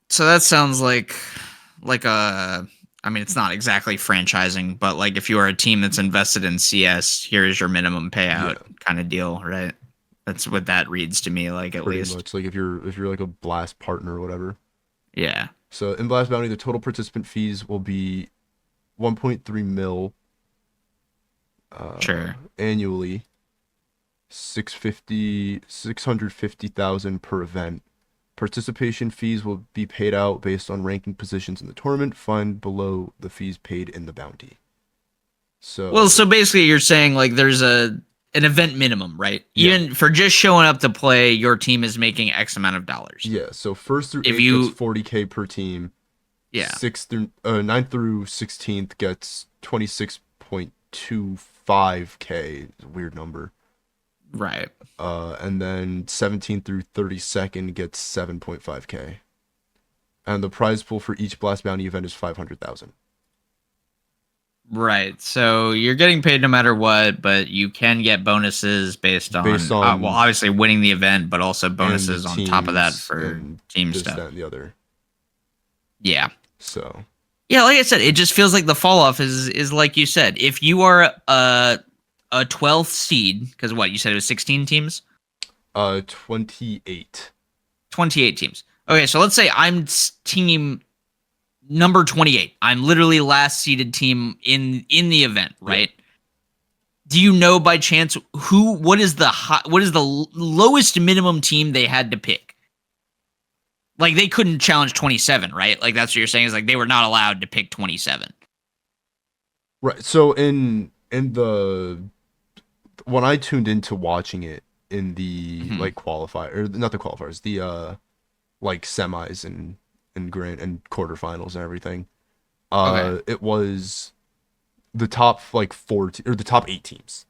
So that sounds like a, I mean, it's not exactly franchising, but like if you are a team that's invested in CS, here's your minimum payout kind of deal, right? That's what that reads to me like, at Pretty least. much, like if you're like a Blast partner or whatever. Yeah. So in Blast Bounty, the total participant fees will be 1.3 mil. Sure. Annually. 650,000 per event. Participation fees will be paid out based on ranking positions in the tournament, find below the fees paid in the bounty. So basically you're saying like there's an event minimum, right? Yeah. Even for just showing up to play, your team is making X amount of dollars. Yeah, so 1st through 8th gets 40K per team. Yeah. 9th through 16th gets 26.25K. Weird number. Right. And then 17th through 32nd gets 7.5K. And the prize pool for each Blast Bounty event is 500,000. Right. So you're getting paid no matter what, but you can get bonuses based on well, obviously winning the event, but also bonuses on top of that for team stuff. That and the other. Yeah. So. Yeah, like I said, it just feels like the fall off is like you said. If you are a 12th seed, because what you said it was 16 teams. 28. 28 teams. Okay, so let's say I'm team number 28. I'm literally last seeded team in the event, right? Yeah. Do you know by chance what is the lowest minimum team they had to pick? Like they couldn't challenge 27, right? Like that's what you're saying is like they were not allowed to pick 27. Right. So in the when I tuned into watching it in the like qualifier, or not the qualifiers, the like semis and grand and quarterfinals and everything. Okay. It was the top like 4 or the top 8 teams.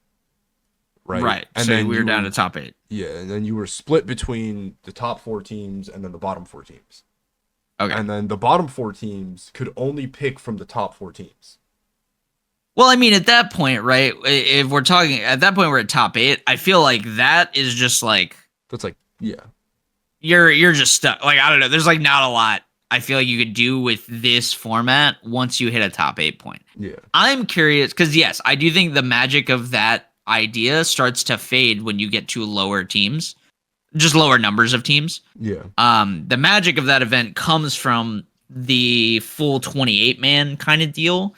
Right. Right. And so then we were down to top 8. Yeah, and then you were split between the top 4 teams and then the bottom 4 teams. Okay. And then the bottom 4 teams could only pick from the top 4 teams. Well, I mean, at that point, right? If we're talking at that point, we're at top 8. I feel like that is just like that's like you're just stuck. Like I don't know. There's like not a lot I feel like you could do with this format once you hit a top 8 point. Yeah. I'm curious because yes, I do think the magic of that idea starts to fade when you get to lower teams, just lower numbers of teams. Yeah. The magic of that event comes from the full 28 man kind of deal,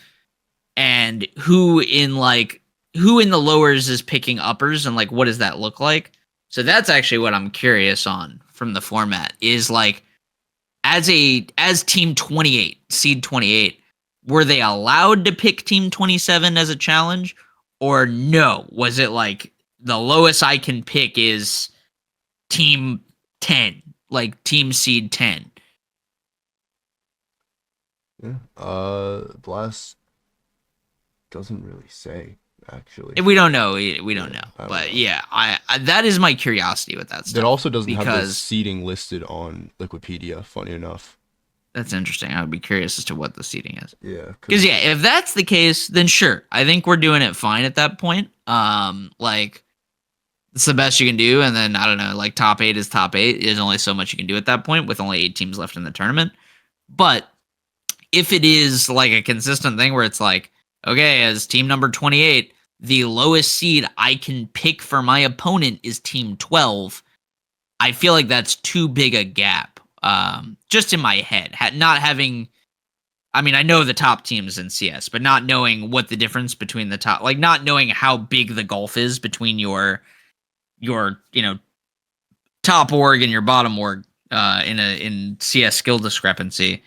and who in the lowers is picking uppers, and like what does that look like? So that's actually what I'm curious on from the format is like as team 28, seed 28, were they allowed to pick team 27 as a challenge? Or no, was it like the lowest I can pick is team 10, like team seed 10? Yeah. Blast doesn't really say, actually. We don't know. We don't know. I don't But know. yeah, I that is my curiosity with that stuff. It also doesn't have the because seating listed on Wikipedia, funny enough. that's interesting. I would be curious as to what the seating is. Yeah. Because yeah, if that's the case, then sure, I think we're doing it fine at that point. Like it's the best you can do, and then I don't know, like top 8 is top 8. There's only so much you can do at that point with only 8 teams left in the tournament. But if it is like a consistent thing where it's like, okay, as team number 28, the lowest seed I can pick for my opponent is team 12. I feel like that's too big a gap. Just in my head, not having. I mean, I know the top teams in CS, but not knowing what the difference between the top, like not knowing how big the gulf is between your top org and your bottom org in CS skill discrepancy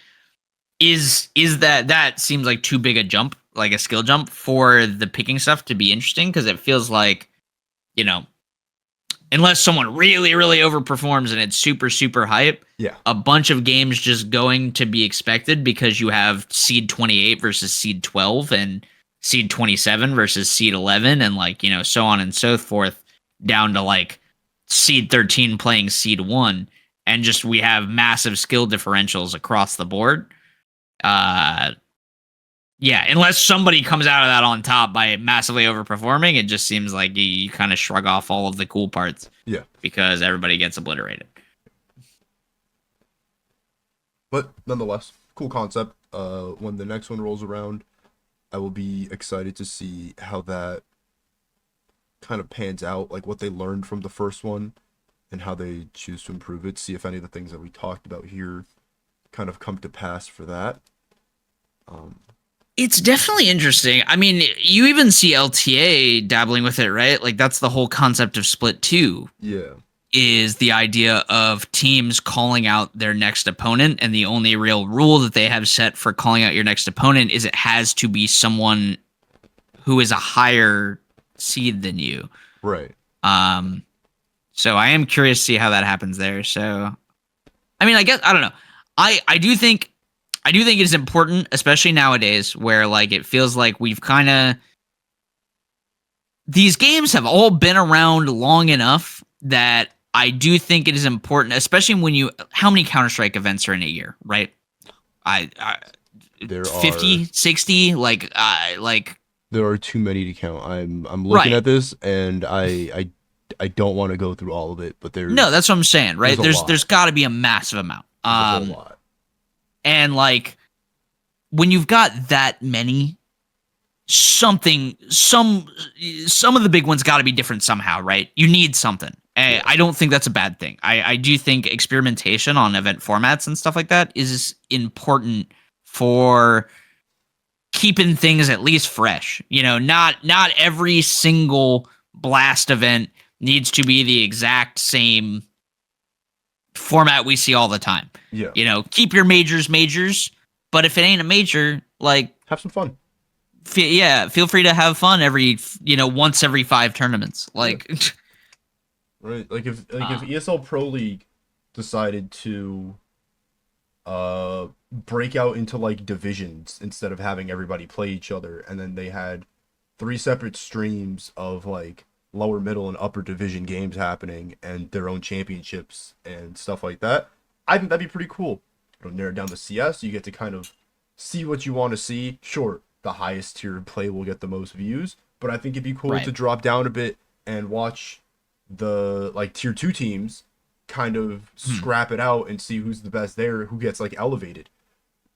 is that seems like too big a jump, like a skill jump for the picking stuff to be interesting, because it feels like, unless someone really, really overperforms and it's super, super hype, Yeah. a bunch of games just going to be expected because you have seed 28 versus seed 12 and seed 27 versus seed 11 and so on and so forth down to like seed 13 playing seed 1, and just we have massive skill differentials across the board. Yeah, unless somebody comes out of that on top by massively overperforming, it just seems like you kind of shrug off all of the cool parts. Yeah. Because everybody gets obliterated. But nonetheless, cool concept. When the next one rolls around, I will be excited to see how that kind of pans out, like what they learned from the first one and how they choose to improve it. See if any of the things that we talked about here kind of come to pass for that. It's definitely interesting. I mean, you even see LTA dabbling with it, right? Like that's the whole concept of Split 2. Yeah. Is the idea of teams calling out their next opponent, and the only real rule that they have set for calling out your next opponent is it has to be someone who is a higher seed than you. Right. So I am curious to see how that happens there. So, I mean, I guess I don't know. I do think it is important, especially nowadays, where like it feels like we've kind of these games have all been around long enough that I do think it is important, especially when how many Counter-Strike events are in a year, right? There 50, are 60, like there are too many to count. I'm looking Right. at this and I don't want to go through all of it, but no, that's what I'm saying, right? there's a lot. There's got to be a massive amount. There's a whole lot. And like when you've got that many, some of the big ones got to be different somehow, right? You need something. Yeah. I don't think that's a bad thing. I do think experimentation on event formats and stuff like that is important for keeping things at least fresh. Not every single blast event needs to be the exact same format we see all the time. Yeah. Keep your majors, but if it ain't a major, like Have some fun. feel free to have fun once every 5 tournaments. Like Right. Like if ESL Pro League decided to break out into like divisions instead of having everybody play each other, and then they had 3 separate streams of like lower, middle, and upper division games happening and their own championships and stuff like that, I think that'd be pretty cool. It'll narrow down the CS. You get to kind of see what you want to see. Sure, the highest tier of play will get the most views, but I think it'd be cool Right. to drop down a bit and watch the like tier 2 teams kind of scrap it out and see who's the best there, who gets like elevated.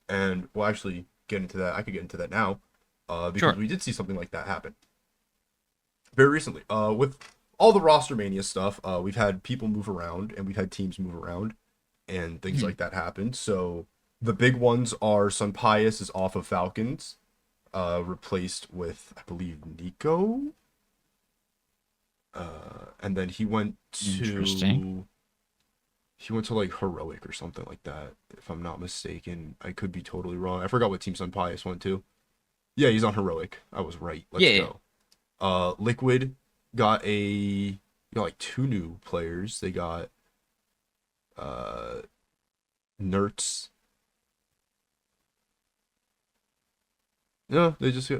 And we'll actually get into that. I could get into that now because Sure. we did see something like that happen very recently. With all the roster mania stuff, we've had people move around and we've had teams move around and things like that happen. So the big ones are Sun Pius is off of Falcons, replaced with, I believe, Nico. And then he went Interesting. to like Heroic or something like that, if I'm not mistaken. I could be totally wrong. I forgot what team Sun Pius went to. Yeah, he's on Heroic. I was right. Let's go. Liquid got like 2 new players. They got Nertz No, they just got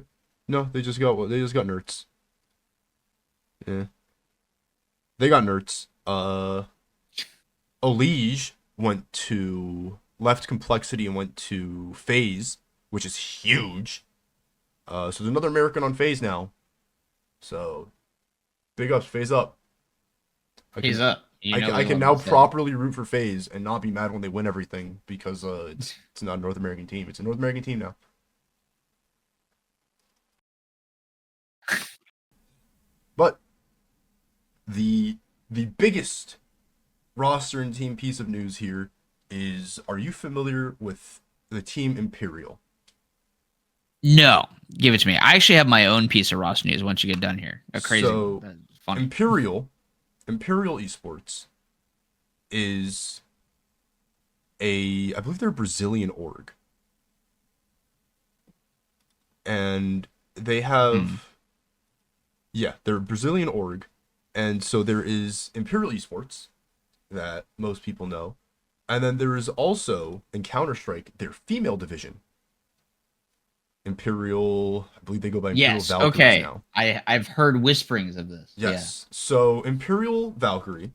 nerds. Yeah, they got nerds. Elige left Complexity and went to FaZe, which is huge. So there's another American on FaZe now. So big ups, FaZe up. He's up. I can now properly root for FaZe and not be mad when they win everything because it's not a North American team. It's a North American team now. But the biggest roster and team piece of news here is: are you familiar with the team Imperial? No, give it to me. I actually have my own piece of roster news once you get done here. Crazy, So, funny. Imperial Esports is I believe they're a Brazilian org. And they have they're a Brazilian org. And so there is Imperial Esports that most people know. And then there is also in Counter-Strike their female division. Imperial, I believe they go by Imperial Valkyries now. I've heard whisperings of this. Yes. Yeah. So Imperial Valkyrie,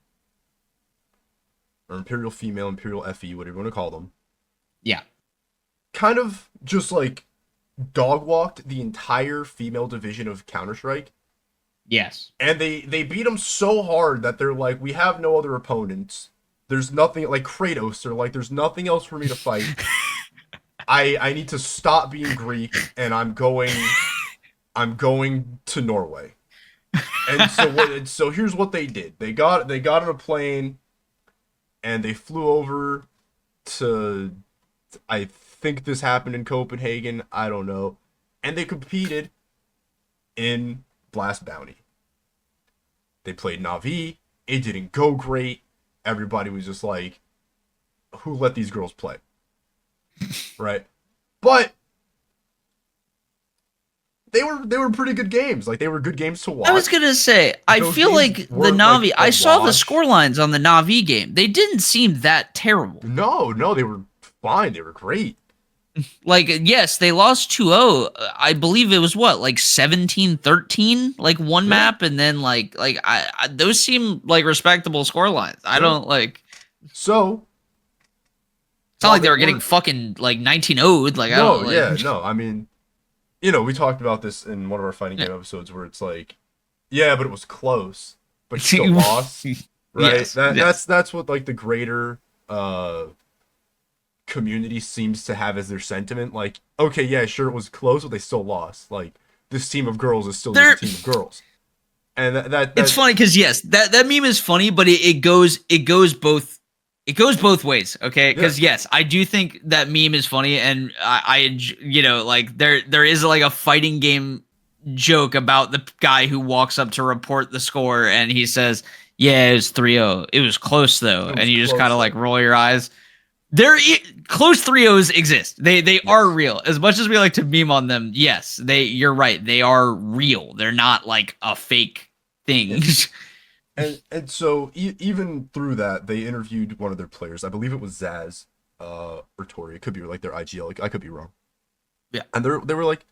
or Imperial Female, Imperial FE, whatever you want to call them. Yeah. Kind of just like dog walked the entire female division of Counter-Strike. Yes. And they beat them so hard that they're like, we have no other opponents. There's nothing, like Kratos, they're like, there's nothing else for me to fight. I need to stop being Greek, and I'm going to Norway. And so here's what they did. They got on a plane, and they flew over to, I think this happened in Copenhagen, I don't know, and they competed in Blast Bounty. They played Na'Vi. It didn't go great. Everybody was just like, who let these girls play? Right? But they were pretty good games. Like, they were good games to watch. I was gonna say, I feel like the Na'Vi. I saw the score lines on the Na'Vi game. They didn't seem that terrible. No, they were fine. They were great. Like, yes, they lost 2-0. I believe it was what, like 17-13, like one map, and then like I those seem like respectable score lines. I don't like. So it's not like they were getting fucking like 19-0'd. Like, I mean, we talked about this in one of our fighting game episodes where it's like, yeah, but it was close, but you still lost, right? Yes, that's what like the greater community seems to have as their sentiment. Like, okay, yeah, sure, it was close, but they still lost. Like, this team of girls is still just a team of girls. And that it's funny because yes, that meme is funny, but it goes both. It goes both ways, okay? Because yes, I do think that meme is funny, and I like there is like a fighting game joke about the guy who walks up to report the score, and he says, "Yeah, it was 3-0. It was close though," and you just kind of like roll your eyes. Close 3-0s exist. They are real. As much as we like to meme on them, yes, you're right. They are real. They're not like a fake thing. And so even through that, they interviewed one of their players. I believe it was Zaz, or Tori. It could be like their IGL. Like, I could be wrong. Yeah. And they were like,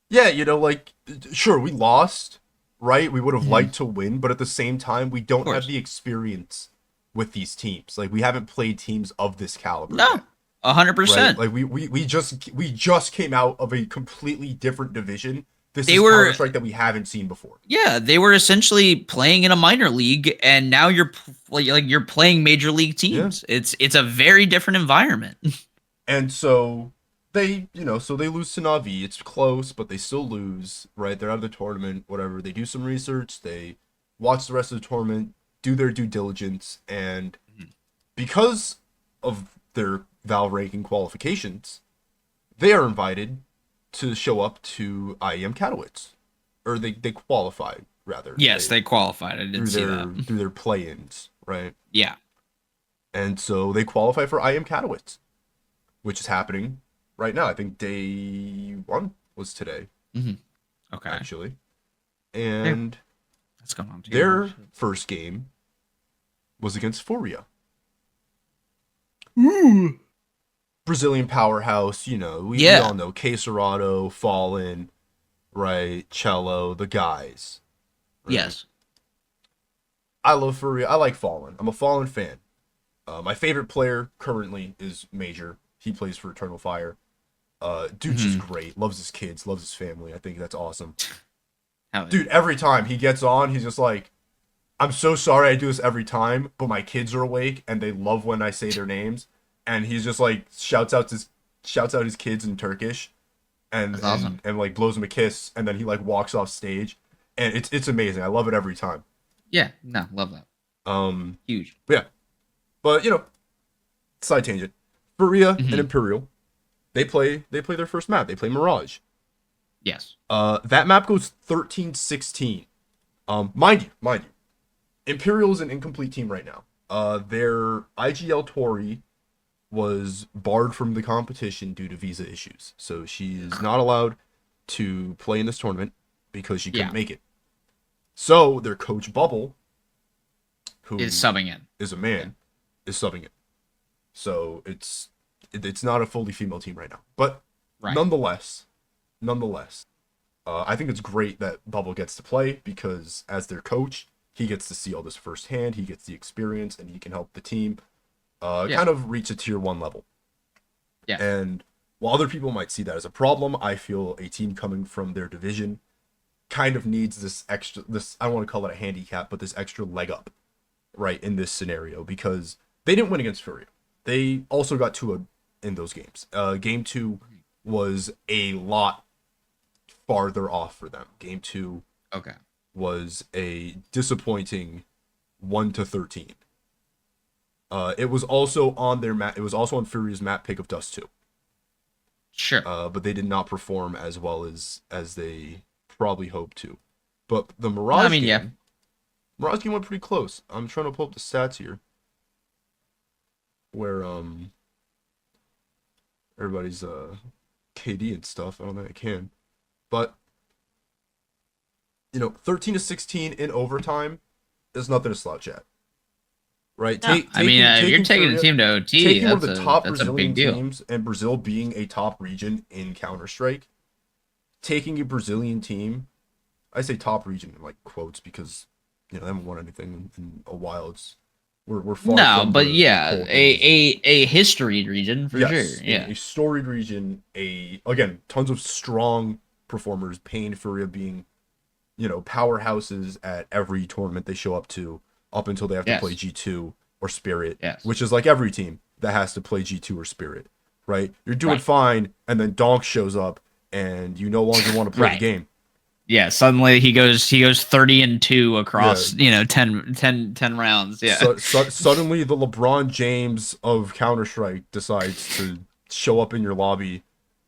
yeah, like, sure, we lost, right? We would have liked to win, but at the same time, we don't have the experience with these teams. Like, we haven't played teams of this caliber. No, 100%. Like, we just came out of a completely different division. This is Counter-Strike that we haven't seen before. Yeah, they were essentially playing in a minor league, and now you're playing major league teams. Yeah. It's a very different environment. And so they lose to Na'Vi. It's close, but they still lose. Right? They're out of the tournament. Whatever. They do some research. They watch the rest of the tournament, do their due diligence, and because of their Val ranking qualifications, they are invited to show up to IEM Katowice, or they qualified rather. Yes, they qualified. I didn't see that through their play-ins, right? Yeah, and so they qualify for IEM Katowice, which is happening right now. I think day 1 was today. Mm-hmm. Okay, actually, and that's going on too. Their first game was against Furia. Ooh. Brazilian powerhouse. You know, we Yeah. all know Queserado, Fallen, right? Cello, the guys. Right? Yes. I love Furia. I like Fallen. I'm a Fallen fan. My favorite player currently is Major. He plays for Eternal Fire. Dude's just great. Loves his kids. Loves his family. I think that's awesome. Dude, every time he gets on, he's just like, I'm so sorry I do this every time, but my kids are awake and they love when I say their names. And he's just like shouts out his kids in Turkish and That's awesome. and like blows them a kiss, and then he like walks off stage. And it's amazing. I love it every time. Yeah. No, love that. Huge. Yeah. But side tangent. Furia and Imperial, they play their first map. They play Mirage. Yes. That map goes 13-16. Mind you, Imperial is an incomplete team right now. Their IGL Tori was barred from the competition due to visa issues. So she is not allowed to play in this tournament because she couldn't make it. So their coach Bubble, who Is subbing in. is a man, is subbing it. So it's not a fully female team right now. But nonetheless, I think it's great that Bubble gets to play, because as their coach, he gets to see all this firsthand. He gets the experience, and he can help the team kind of reach a tier 1 level. Yeah. And while other people might see that as a problem, I feel a team coming from their division kind of needs this I don't want to call it a handicap, but this extra leg up, right, in this scenario, because they didn't win against Furia. They also got 2 in those games. Game 2 was a lot farther off for them. Game 2 was a disappointing 1-13. It was also on their map. It was also on Furia's map pick of Dust 2. Sure. But they did not perform as well as they probably hoped to. But the Mirage game, Mirage game went pretty close. I'm trying to pull up the stats here, where everybody's KD and stuff. I don't think I can, but 13-16 in overtime is nothing to slouch at, right? No, if you're taking a team to OT, taking one of that's the top a Brazilian big deal. teams, and Brazil being a top region in Counter-Strike, taking a Brazilian team, I say top region in like quotes because they haven't won anything in a while. We're far No, from but the whole a history region for sure. Yeah, a storied region. Again, tons of strong performers. Pain, Furia being, powerhouses at every tournament they show up to, up until they have to play G2 or Spirit, which is like every team that has to play G2 or Spirit, right? You're doing fine, and then Donk shows up, and you no longer want to play the game. Yeah, suddenly he goes 30-2 across 10 rounds. Yeah. Suddenly the LeBron James of Counter-Strike decides to show up in your lobby,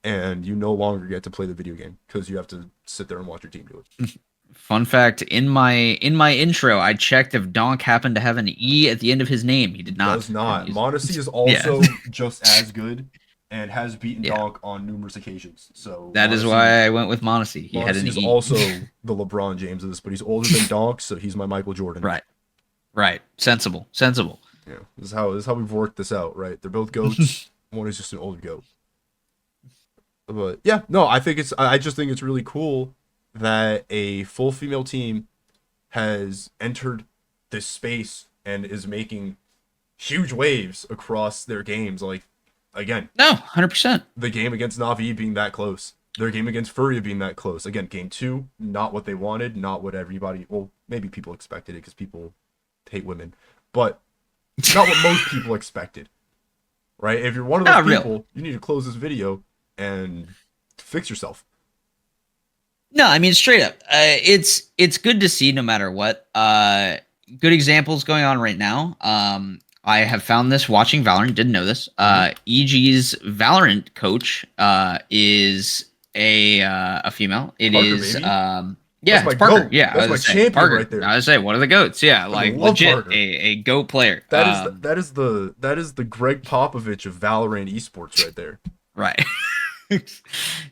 and you no longer get to play the video game because you have to sit there and watch your team do it. Fun fact, in my intro, I checked if Donk happened to have an E at the end of his name. He did not. Does not. Modesty is also just as good and has beaten Donk on numerous occasions. So that is why I went with Modesty. He had an E. He's also the LeBron James of this, but he's older than Donk, so he's my Michael Jordan. Right. Sensible. Yeah. This is how we've worked this out, right? They're both goats. One is just an older goat. But yeah, no, I just think it's really cool that a full female team has entered this space and is making huge waves across their games. Like, again, 100%. The game against Na'Vi being that close, their game against Furia being that close. Again, game 2, not what they wanted, not what everybody, well, maybe people expected it because people hate women, but not what most people expected, right? If you're one of those people, you need to close this video and fix yourself. No, I mean, straight up, it's good to see no matter what. Good examples going on right now. I have found this watching Valorant. Didn't know this. EG's Valorant coach is a female. It Parker, is baby. it's Parker. Goat. Yeah, that's my champion Parker. right there. I was say one of the goats. Yeah, like legit a goat player. That is the Greg Popovich of Valorant esports right there. Right.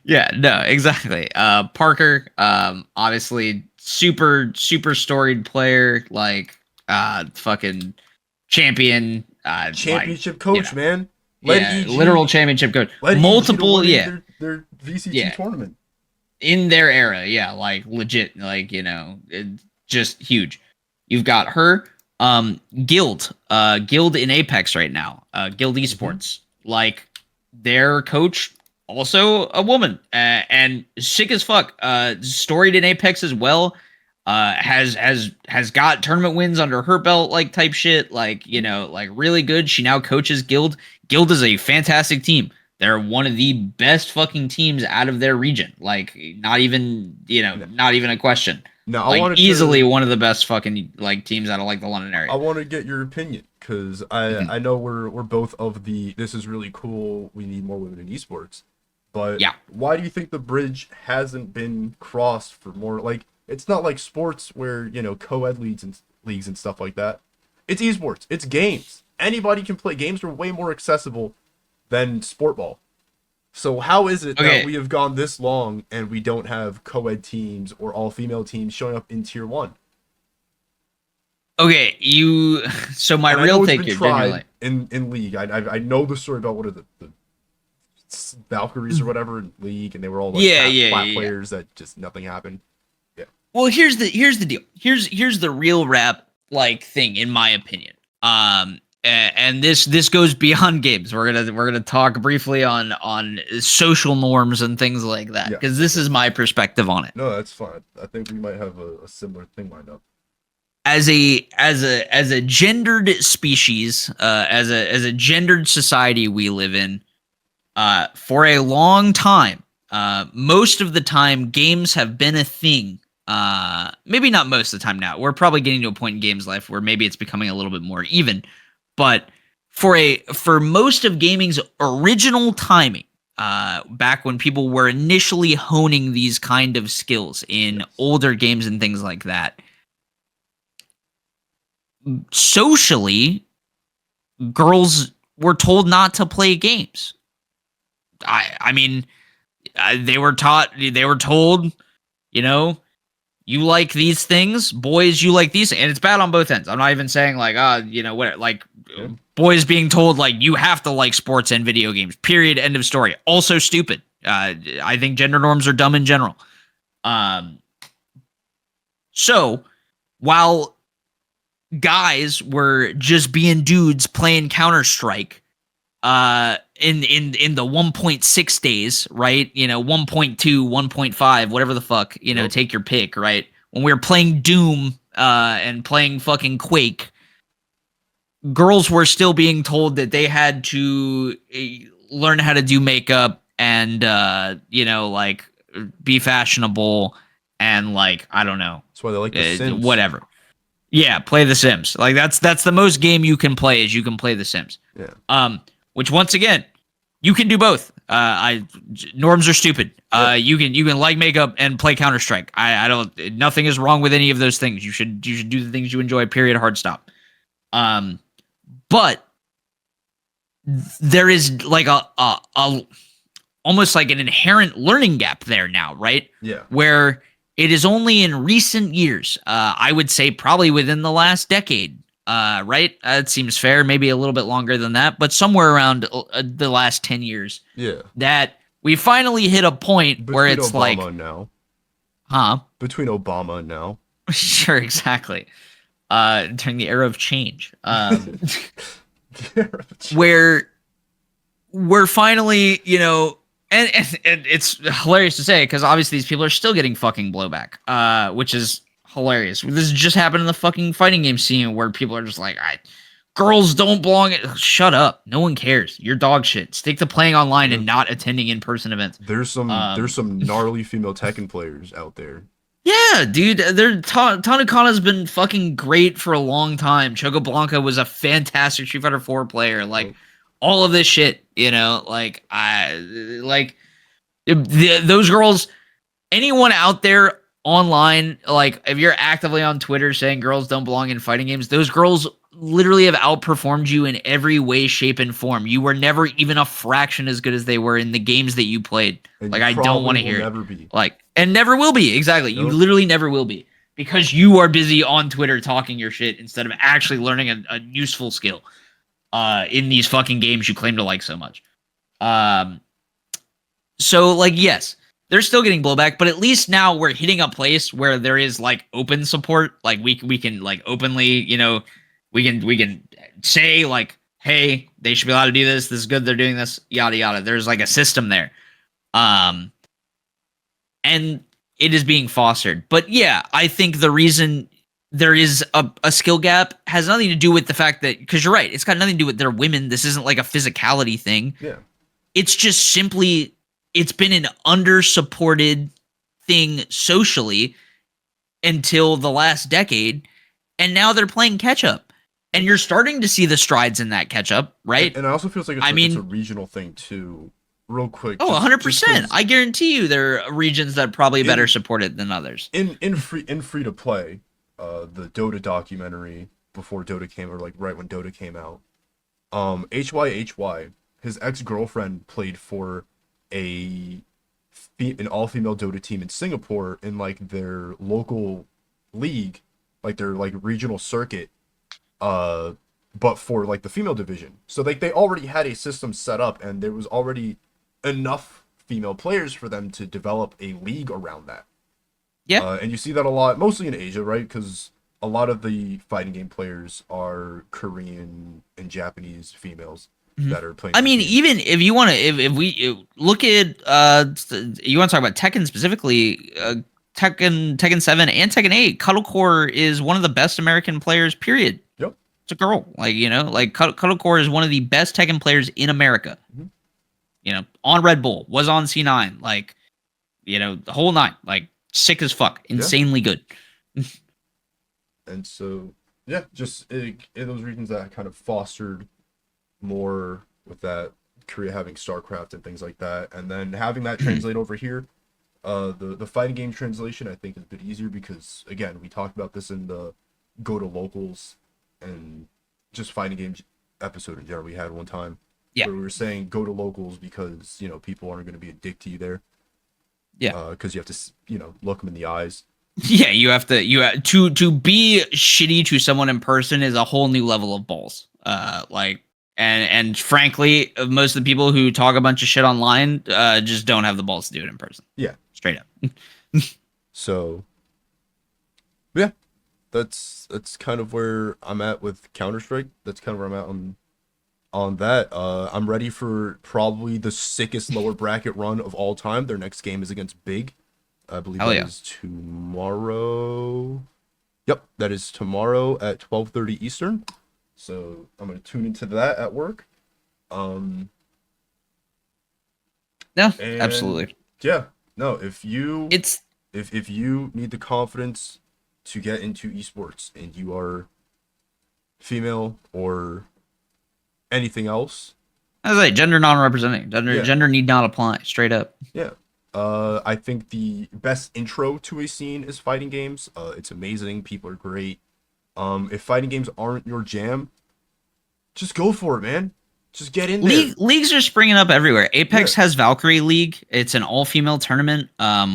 Yeah, no, exactly. Parker, obviously super storied player, like fucking champion, championship coach, man. literal championship coach. Let Multiple, their VCT tournament. In their era, like legit, like, just huge. You've got her, Guild in Apex right now, Guild Esports, like their coach, also a woman, and sick as fuck, storied in Apex as well, has got tournament wins under her belt, like type shit, like, like really good. She now coaches Guild. Guild is a fantastic team. They're one of the best fucking teams out of their region. Like, not even a question. No, like, I wanted easily one of the best fucking like teams out of like the London area. I want to get your opinion because I know we're both of the this is really cool. We need more women in esports, but why do you think the bridge hasn't been crossed for more? Like, it's not like sports where co-ed leagues and stuff like that. It's esports. It's games. Anybody can play. Games are way more accessible than sport ball. So how is it that we have gone this long and we don't have co-ed teams or all-female teams showing up in Tier 1? Okay, so my real take here, genuinely. In League. I know the story about what are the Valkyries or whatever in League, and they were all like flat players that just nothing happened. Yeah. Well, here's the deal. Here's the real rap like thing, in my opinion. And this goes beyond games. We're gonna talk briefly on social norms and things like that, because this is my perspective on it. No, that's fine. I think we might have a similar thing lined up. As a gendered species, as a gendered society we live in, for a long time, most of the time games have been a thing. Maybe not most of the time now. We're probably getting to a point in games life where maybe it's becoming a little bit more even. But for most of gaming's original timing, back when people were initially honing these kind of skills in older games and things like that, socially, girls were told not to play games. I mean, they were told, you like these things, boys, you like these, and it's bad on both ends. I'm not even saying like, boys being told like you have to like sports and video games, period, end of story. Also stupid. I think gender norms are dumb in general. So while guys were just being dudes playing Counter-Strike, in the 1.6 days, right? 1.2, 1.5, whatever the fuck, take your pick, right? When we were playing Doom, and playing fucking Quake, girls were still being told that they had to learn how to do makeup and, like be fashionable and like, I don't know. That's why they like the Sims. Whatever. Yeah, play The Sims. Like that's the most game you can play is you can play The Sims. Yeah. Which once again, you can do both. Norms are stupid. You can like makeup and play Counter-Strike. I don't. Nothing is wrong with any of those things. You should do the things you enjoy. Period. Hard stop. But there is like a almost like an inherent learning gap there now, right? Yeah. Where it is only in recent years, I would say probably within the last decade. Right? It seems fair. Maybe a little bit longer than that, but somewhere around the last 10 years. Yeah. That we finally hit a point where it's Obama like, now. Huh? Between Obama and now. Sure, exactly. During the era of change. Where we're finally, and it's hilarious to say because obviously these people are still getting fucking blowback, which is hilarious. This just happened in the fucking fighting game scene where people are just like, girls don't belong. Shut up. No one cares. You're dog shit. Stick to playing online and not attending in-person events. There's some gnarly female Tekken players out there. Yeah, dude. Tanukana's been fucking great for a long time. Choco Blanca was a fantastic Street Fighter 4 player. Like, all of this shit, those girls, anyone out there online, like if you're actively on Twitter saying girls don't belong in fighting games, those girls literally have outperformed you in every way, shape, and form. You were never even a fraction as good as they were in the games that you played. And like, you I don't want to hear never it. Be. Like, and never will be. Exactly. Nope. You literally never will be because you are busy on Twitter talking your shit instead of actually learning a useful skill. in these fucking games you claim to like so much. So like, yes, they're still getting blowback, but at least now we're hitting a place where there is like open support. Like we can like openly, you know, we can say like, hey, they should be allowed to do this. This is good. They're doing this. Yada yada. There's like a system there, and it is being fostered. But yeah, I think the reason there is a skill gap has nothing to do with the fact that, because you're right, it's got nothing to do with they're women. This isn't like a physicality thing. Yeah. It's just simply, it's been an under-supported thing socially until the last decade, and now they're playing catch-up. And you're starting to see the strides in that catch-up, right? And it also feels like it's a regional thing, too. Real quick. Oh, 100%. I guarantee you there are regions that are probably better supported than others. In free-to-play, the Dota documentary before Dota came, or like right when Dota came out, HYHY, his ex-girlfriend played for an all-female Dota team in Singapore in like their local league, like their like regional circuit, but for like the female division. So like they already had a system set up, and there was already enough female players for them to develop a league around that. Yeah. And you see that a lot, mostly in Asia, right? Because a lot of the fighting game players are Korean and Japanese females that are playing. I mean, even if you want to, if we look at, you want to talk about Tekken specifically, Tekken 7 and Tekken 8, Cuddlecore is one of the best American players, period. Yep. It's a girl. Like, you know, like Cuddlecore is one of the best Tekken players in America. Mm-hmm. You know, on Red Bull, was on C9, like, you know, the whole nine, like, sick as fuck, insanely good. And so, yeah, just in those regions that kind of fostered more with that, Korea having StarCraft and things like that, and then having that translate over here. The fighting game translation, I think, is a bit easier because, again, we talked about this in the Go to Locals and just fighting games episode in general we had one time. Yeah. Where we were saying go to locals because, you know, people aren't going to be a dick to you there. Yeah. Because you have to, you know, look them in the eyes. Yeah, you have to to be shitty to someone in person is a whole new level of balls. And frankly, most of the people who talk a bunch of shit online just don't have the balls to do it in person. Yeah. Straight up. So, yeah, that's kind of where I'm at with Counter-Strike. That's kind of where I'm at on that. I'm ready for probably the sickest lower bracket run of all time. Their next game is against Big. I believe is tomorrow. Yep, that is tomorrow at 12:30 Eastern. So I'm gonna tune into that at work. No, absolutely. Yeah, no. If you It's if you need the confidence to get into esports and you are female or anything else, I was like, gender non-representing. Gender need not apply. Straight up. yeah. I think the best intro to a scene is fighting games. It's amazing. People are great. If fighting games aren't your jam, just go for it, man. Just get in there. Leagues are springing up everywhere. Apex has Valkyrie League. It's an all-female tournament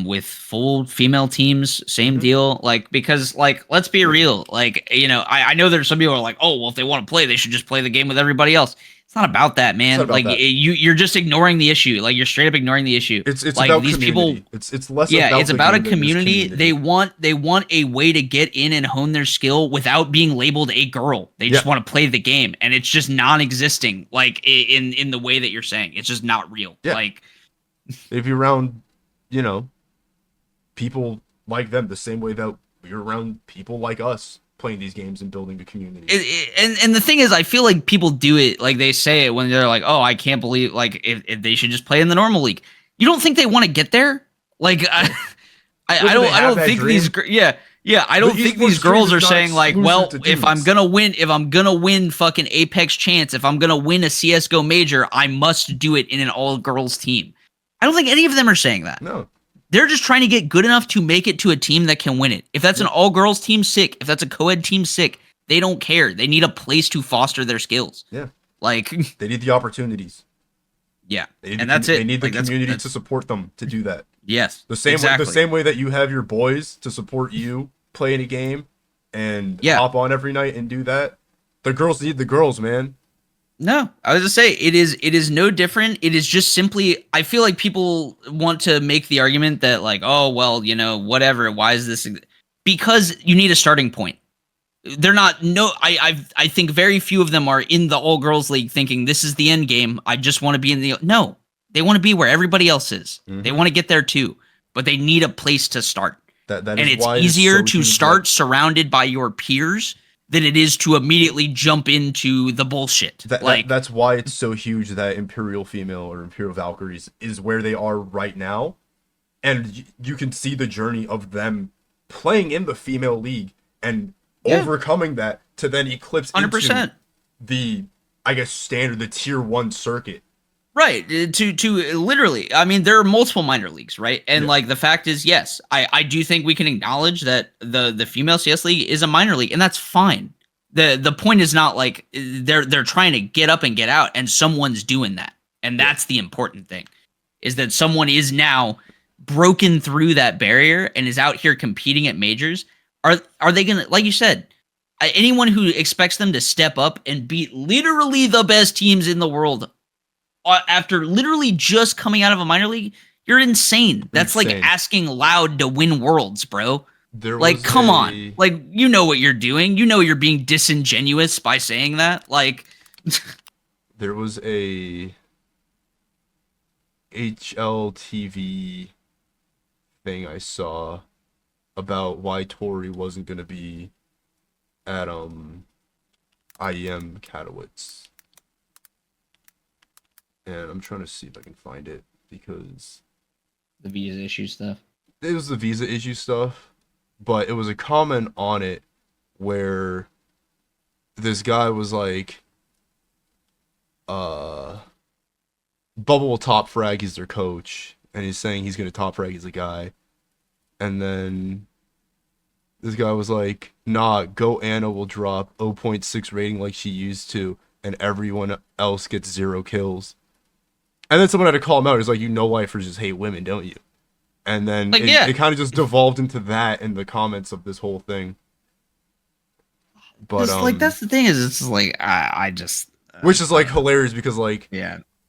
with full female teams. Same deal. Like, because, like, let's be real. Like, you know, I know there's some people who are like, oh, well, if they want to play, they should just play the game with everybody else. It's not about that, man. Like, you're just ignoring the issue. Like, you're straight up ignoring the issue. It's like, about these community. people. It's less. Yeah, about it's the about a game than just community. They want a way to get in and hone their skill without being labeled a girl. They just want to play the game, and it's just non-existing. Like in the way that you're saying, it's just not real. Yeah. Like, if you're around, you know, people like them the same way that you're around people like us playing these games and building a community. And the thing is, I feel like people do it, like they say it when they're like, oh, I can't believe, like, if they should just play in the normal league. You don't think they want to get there? Like, I don't think these, I don't think these girls are saying like, well, if I'm gonna win fucking Apex Chance, if I'm gonna win a CS:GO major, I must do it in an all girls team. I don't think any of them are saying that. No. They're just trying to get good enough to make it to a team that can win it. If that's an all-girls team, sick. If that's a co-ed team, sick. They don't care. They need a place to foster their skills. Yeah. Like, they need the opportunities. Yeah. And that's it. They need the community to support them to do that. Yes. The same way that you have your boys to support you playing a game and hop on every night and do that. The girls need the girls, man. No, I was just say it is no different. It is just simply I feel like people want to make the argument that like, oh well, whatever, why is this because you need a starting point. They're not no I think very few of them are in the all girls league thinking this is the end game. I just want to be in the no. They want to be where everybody else is. Mm-hmm. They want to get there too, but they need a place to start. That and it's easier to start surrounded by your peers than it is to immediately jump into the bullshit. That's why it's so huge that Imperial female or Imperial Valkyries is where they are right now. And you can see the journey of them playing in the female league and overcoming that to then eclipse 100%. Into the, I guess, the tier 1 circuit. Right. To literally, I mean, there are multiple minor leagues, right? And like the fact is, yes, I do think we can acknowledge that the female CS league is a minor league, and that's fine. The point is not like they're trying to get up and get out, and someone's doing that. And that's the important thing, is that someone is now broken through that barrier and is out here competing at majors. Are they gonna, like you said, anyone who expects them to step up and beat literally the best teams in the world after literally just coming out of a minor league, you're insane. That's like asking Loud to win worlds, bro. Like, come on. Like, you know what you're doing. You know you're being disingenuous by saying that. Like, there was a HLTV thing I saw about why Tori wasn't going to be at IEM Katowice. And I'm trying to see if I can find it because the visa issue stuff. It was the visa issue stuff, but it was a comment on it where this guy was like, Bubble will top frag, he's their coach, and he's saying he's gonna top frag as a guy. And then this guy was like, nah, Go Anna will drop 0.6 rating like she used to, and everyone else gets 0 kills. And then someone had to call him out. He's like, lifers just hate women, don't you? And then like, it kind of just devolved into that in the comments of this whole thing. But like, that's the thing is, it's like I just which is like hilarious because like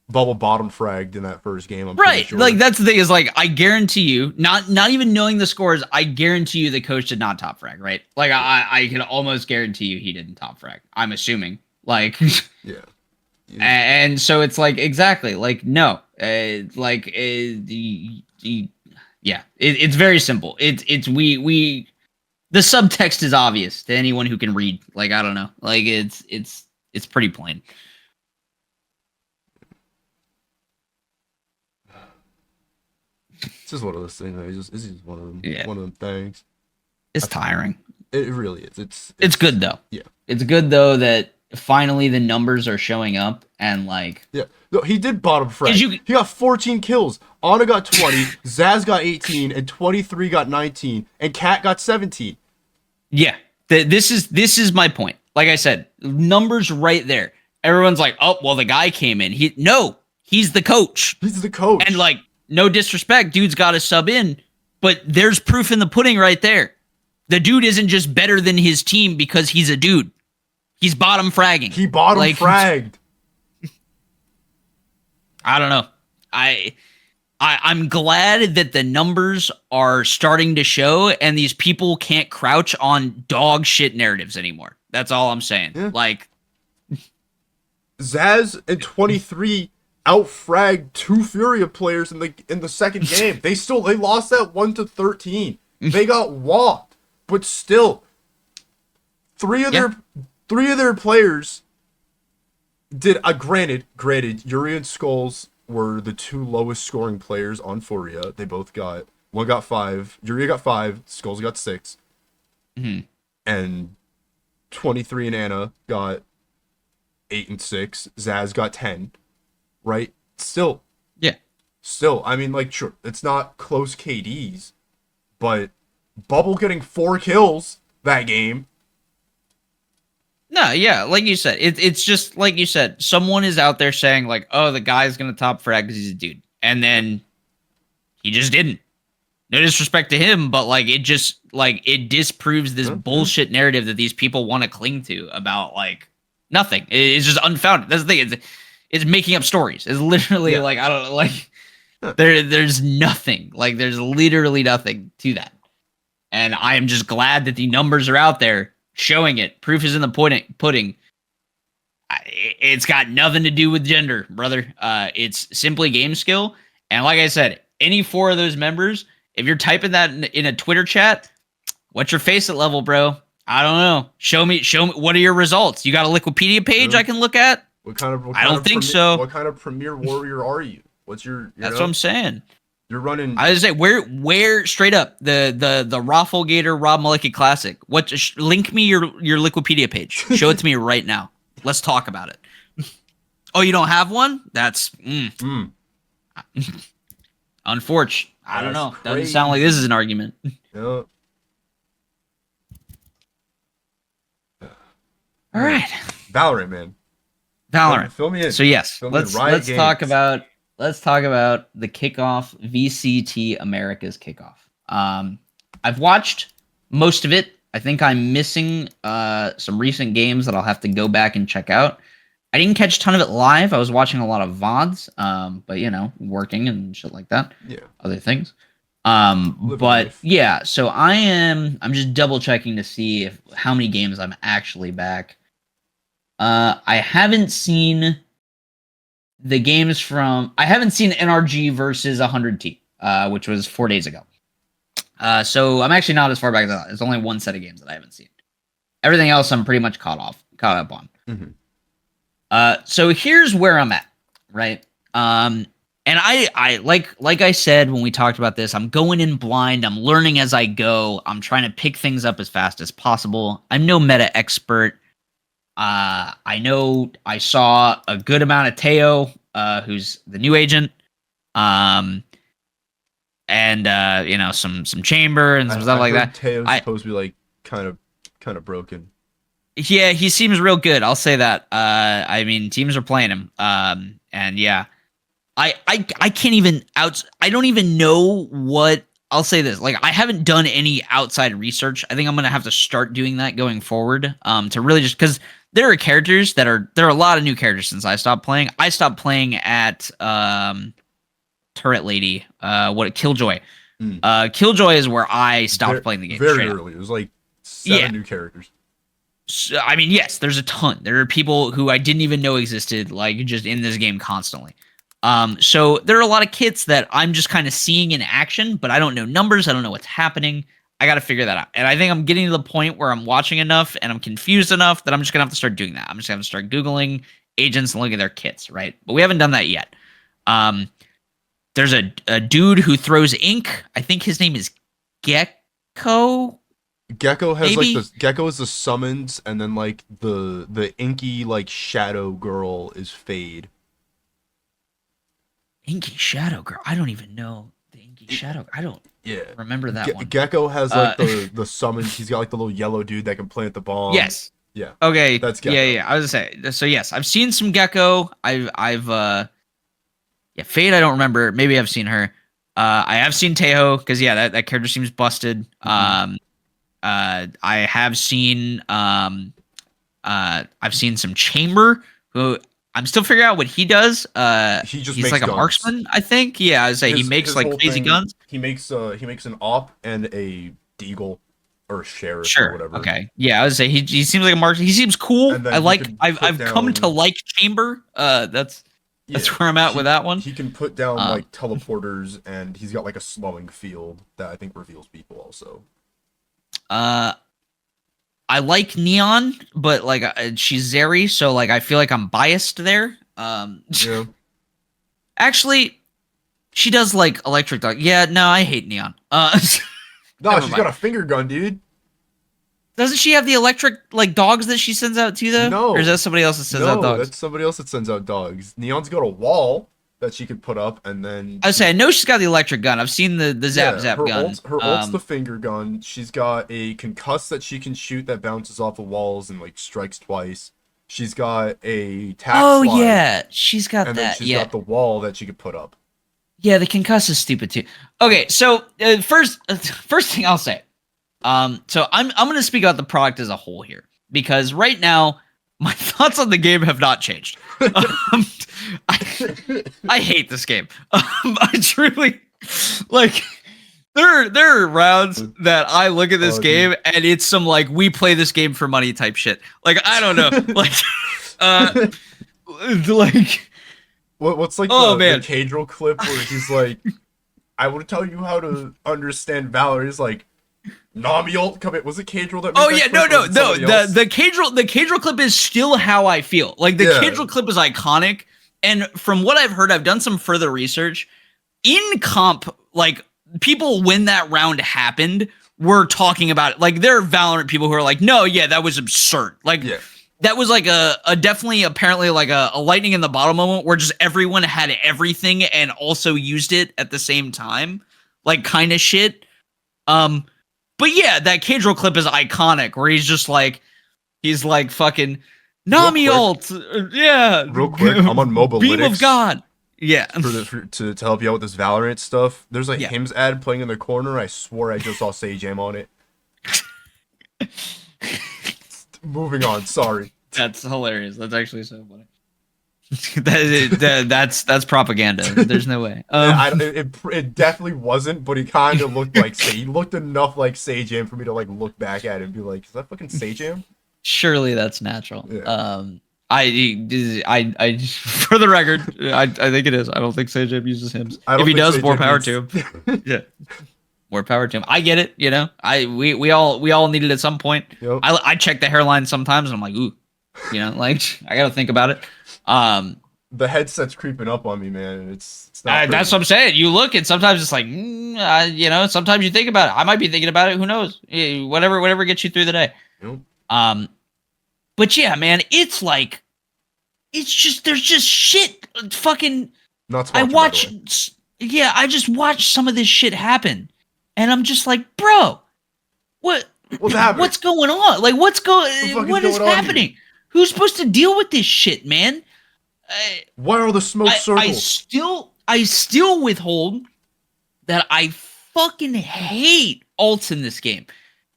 Bubble bottom fragged in that first game. I'm right. sure. Like that's the thing is like I guarantee you, not even knowing the scores, I guarantee you the coach did not top frag, right? Like I can almost guarantee you he didn't top frag. I'm assuming. Like yeah. And so it's like exactly like no, it's very simple. It's we the subtext is obvious to anyone who can read. Like I don't know, like it's pretty plain. It's just one of those things. It's just one of them. Yeah. One of them things. It's tiring. It really is. It's good though. Yeah. It's good though that finally the numbers are showing up and like no, he did bottom frag. He got 14 kills. Ana got 20, Zaz got 18, and 23 got 19, and Kat got 17. Yeah. This is my point. Like I said, numbers right there. Everyone's like, oh well, the guy came in. He's the coach. He's the coach. And like, no disrespect, dude's got to sub in, but there's proof in the pudding right there. The dude isn't just better than his team because he's a dude. He's bottom fragging. He bottom fragged. I don't know. I'm glad that the numbers are starting to show and these people can't crouch on dog shit narratives anymore. That's all I'm saying. Yeah. Like Zaz and 23 outfragged 2 Furia players in the second game. They lost that 1-13. They got whopped, but still, three of their players did. Granted, Yuri and Skulls were the 2 lowest scoring players on Furia. They both got one got 5. Yuri got 5. Skulls got 6. Mm-hmm. And 23 and Ana got 8 and 6. Zaz got 10. Right? Still. Yeah. Still, I mean, like, sure, it's not close KDs, but Bubble getting 4 kills that game. No, yeah, like you said, it's just like you said, someone is out there saying like, oh, the guy's gonna top frag because he's a dude, and then he just didn't. No disrespect to him, but like it just like it disproves this bullshit narrative that these people want to cling to about like Nothing. It's just unfounded. That's the thing. It's making up stories. It's literally like, I don't know, like there's nothing. Like there's literally nothing to that. And I am just glad that the numbers are out there showing it. Proof is in the pudding. It's got nothing to do with gender, brother. It's simply game skill. And like I said, any 4 of those members, if you're typing that in a Twitter chat, what's your face at level, bro? I don't know. Show me. What are your results? You got a Wikipedia page I can look at? I don't think so. What kind of premier warrior are you? What's your? That's what I'm saying. You're running. I was say where straight up the Rafflegator Rob Maliki Classic. Link me your Wikipedia page. Show it to me right now. Let's talk about it. Oh, you don't have one? That's unfortunate. I don't know. Doesn't sound like this is an argument. Yep. All right. Valorant, man. Valorant. Fill me in. So yes, let's talk Games. about the kickoff, VCT America's kickoff. I've watched most of it. I think I'm missing some recent games that I'll have to go back and check out. I didn't catch a ton of it live. I was watching a lot of VODs, but you know, working and shit like that. Yeah. Other things. But yeah, so I'm just double checking to see how many games I'm actually back. I haven't seen the games I haven't seen NRG versus 100T, which was 4 days ago. So I'm actually not as far back as that. There's only one set of games that I haven't seen. Everything else I'm pretty much caught up on. Mm-hmm. So here's where I'm at, right? And I like I said when we talked about this, I'm going in blind. I'm learning as I go. I'm trying to pick things up as fast as possible. I'm no meta expert. I know I saw a good amount of Teo, who's the new agent. And you know, some chamber and some stuff like that. Teo's supposed to be like kind of broken. Yeah, he seems real good. I'll say that. I mean, teams are playing him. And yeah, I can't even I don't even know what. I'll say this. Like, I haven't done any outside research. I think I'm gonna have to start doing that going forward. To really just because there are characters there are a lot of new characters since I stopped playing. I stopped playing at Turret Lady. Killjoy. Killjoy is where I stopped playing the game. Very early. It was like 7 new characters. So, I mean, yes, there's a ton. There are people who I didn't even know existed, like, just in this game constantly. So there are a lot of kits that I'm just kind of seeing in action, but I don't know numbers. I don't know what's happening. I got to figure that out. And I think I'm getting to the point where I'm watching enough and I'm confused enough that I'm just going to have to start doing that. I'm just going to start Googling agents and looking at their kits, right? But we haven't done that yet. There's a dude who throws ink. I think his name is Gecko. Gecko has Maybe? like Gecko is the summons, and then like the inky like shadow girl is Fade. Inky Shadow Girl. I don't even know the Inky Shadow. I don't remember that one. Gecko has like the summons. He's got like the little yellow dude that can plant the bomb. Yes. Yeah. Okay. That's Gecko. Yeah. I was gonna say. So yes, I've seen some Gecko. Fade. I don't remember. Maybe I've seen her. I have seen Tejo because that character seems busted. Mm-hmm. I have seen. I've seen some Chamber who. I'm still figuring out what he does. He's like guns. a marksman, I think. Yeah, I would say he makes like crazy guns. He makes an op and a deagle or a sheriff Sure. or whatever. Okay. Yeah, I would say he seems like a marksman. He seems cool. And then I've come to like Chamber. That's where I'm at with that one. He can put down like teleporters, and he's got like a slowing field that I think reveals people also. I like Neon, but like she's Zeri, so like I feel like I'm biased there. Yeah. Actually, she does like electric dog. Yeah, no, I hate Neon. No, she's got a finger gun, dude. Doesn't she have the electric like dogs that she sends out too, though? No. Or is that somebody else that sends out dogs? That's somebody else that sends out dogs. Neon's got a wall that she could put up, and then I would say I know she's got the electric gun. I've seen the zap her gun. Her ult's the finger gun. She's got a concuss that she can shoot that bounces off the walls and like strikes twice. She's got a tack slide, yeah, she's got and that. then she's got the wall that she could put up. Yeah, the concuss is stupid too. Okay, so first thing I'll say. So I'm going to speak about the product as a whole here because right now my thoughts on the game have not changed. I hate this game. I truly like. There are rounds that I look at this game and it's some like we play this game for money type shit. Like I don't know, like like what's like the Cadril clip where he's like, I will tell you how to understand Valor. He's like, Nami ult, come in. Was it Cadril that? Oh yeah, no. The Cadril clip is still how I feel. Like the Cadril clip is iconic, and from what I've heard, I've done some further research. In comp, like people when that round happened were talking about it. Like there are Valorant people who are like, no, yeah, that was absurd. Like that was like a definitely apparently like a lightning in the bottle moment where just everyone had everything and also used it at the same time, like kind of shit. But yeah, that Cadril clip is iconic where he's like fucking Nami ult. Yeah. Real quick, I'm on mobile. Beam of God. Yeah. To help you out with this Valorant stuff, there's like Hims ad playing in the corner. I swore I just saw Sage Am on it. Moving on, sorry. That's hilarious. That's actually so funny. That's propaganda. There's no way. It definitely wasn't, but he kind of looked like he looked enough like Sage Am for me to like look back at it and be like, is that fucking Sage Am? Surely that's natural. Yeah. I for the record, I think it is. I don't think Sage Am uses Hims. If he does, more power to him. Yeah. More power to him. I get it, you know. We all need it at some point. Yep. I check the hairline sometimes and I'm like, ooh, you know, like I gotta think about it. The headset's creeping up on me, man. It's not that's what I'm saying. You look and sometimes it's like, you know, sometimes you think about it. I might be thinking about it. Who knows? Whatever gets you through the day. Yep. But yeah, man, it's like, it's just there's just shit. Fucking. Not sponsored, I just watch some of this shit happen, and I'm just like, bro, what's happening? What's going on? Like, what is happening? Who's supposed to deal with this shit, man? What are the smoke circles? I still withhold that I fucking hate ults in this game.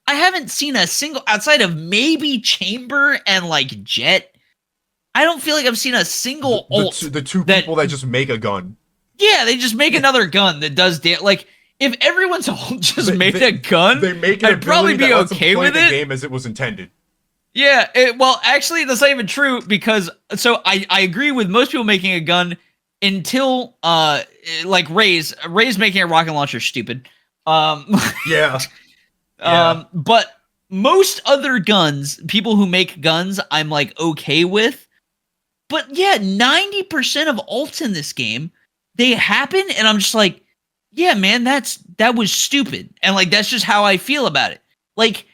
I haven't seen a single, outside of maybe Chamber and like Jet, I don't feel like I've seen a single ult. The two people that just make a gun. Yeah, they just make another gun that does like if everyone's ult just made a gun, I'd probably be okay with it. The game as it was intended. Yeah, well, actually, that's not even true because so I agree with most people making a gun until like Ray's making a rocket launcher stupid. Yeah. But most other guns, people who make guns, I'm like okay with. But yeah, 90% of ults in this game, they happen, and I'm just like, yeah, man, that was stupid, and like that's just how I feel about it. Like,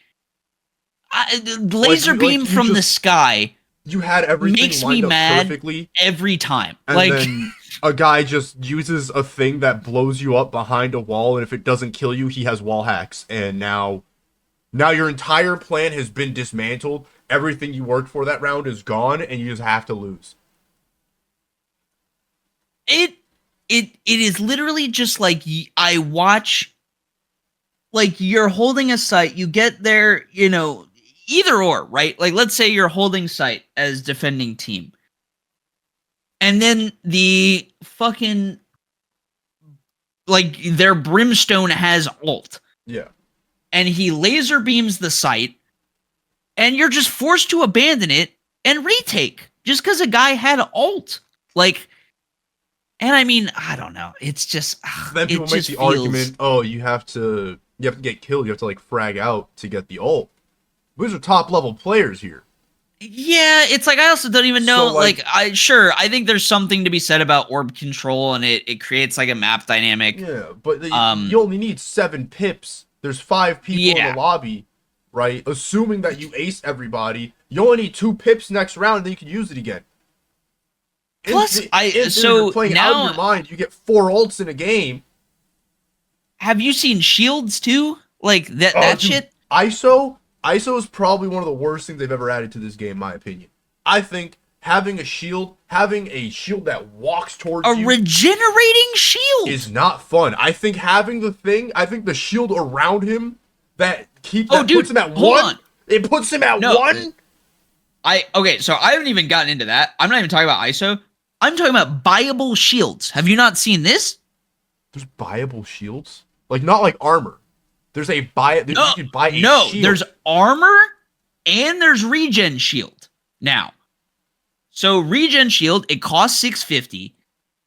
laser beam from the sky. You had everything makes lined me up mad perfectly every time. And like then a guy just uses a thing that blows you up behind a wall, and if it doesn't kill you, he has wall hacks, and now your entire plan has been dismantled. Everything you worked for that round is gone, and you just have to lose. It is literally just like I watch, like you're holding a site, you get there, you know, either or, right? Like let's say you're holding site as defending team, and then the fucking like their Brimstone has ult. Yeah. And he laser beams the site, and you're just forced to abandon it and retake just because a guy had ult. Like, and I mean, I don't know. It's just then people make the argument, oh, you have to get killed. You have to like frag out to get the ult. These are top level players here. Yeah, it's like I also don't even know. So, I think there's something to be said about orb control, and it creates like a map dynamic. Yeah, but you only need 7 pips. There's 5 people in the lobby, right? Assuming that you ace everybody, you only need 2 pips next round, then you can use it again. Plus, you're playing out of your mind, you get 4 ults in a game. Have you seen shields too? Like that shit. ISO is probably one of the worst things they've ever added to this game, in my opinion. I think having a shield that walks towards you, a regenerating shield, is not fun. I think having the shield around him that puts him at 1. It puts him at 1. So I haven't even gotten into that. I'm not even talking about ISO. I'm talking about buyable shields. Have you not seen this? There's buyable shields? Like, not like armor. There's a buy. You can buy a shield. There's armor and there's regen shield. Now, so regen shield, it costs 650.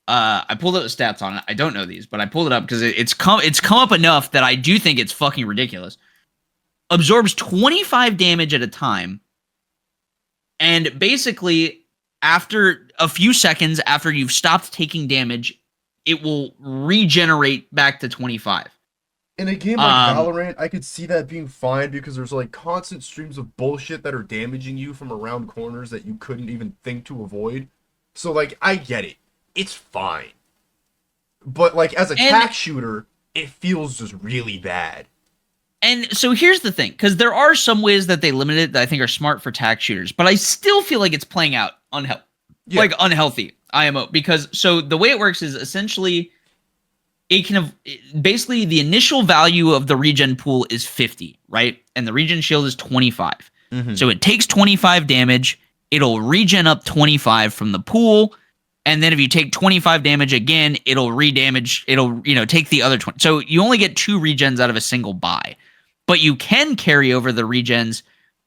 I pulled up the stats on it. I don't know these, but I pulled it up because it's come up enough that I do think it's fucking ridiculous. Absorbs 25 damage at a time. And basically, after a few seconds after you've stopped taking damage, it will regenerate back to 25. In a game like Valorant, I could see that being fine because there's like constant streams of bullshit that are damaging you from around corners that you couldn't even think to avoid. So like, I get it. It's fine. But like, as a tac shooter, it feels just really bad. And so here's the thing, because there are some ways that they limit it that I think are smart for tac shooters, but I still feel like it's playing out unhealthy IMO. Because so the way it works is essentially it can have basically the initial value of the regen pool is 50, right? And the regen shield is 25. Mm-hmm. So it takes 25 damage. It'll regen up 25 from the pool. And then if you take 25 damage again, it'll redamage. It'll, take the other 20. So you only get 2 regens out of a single buy. But you can carry over the regens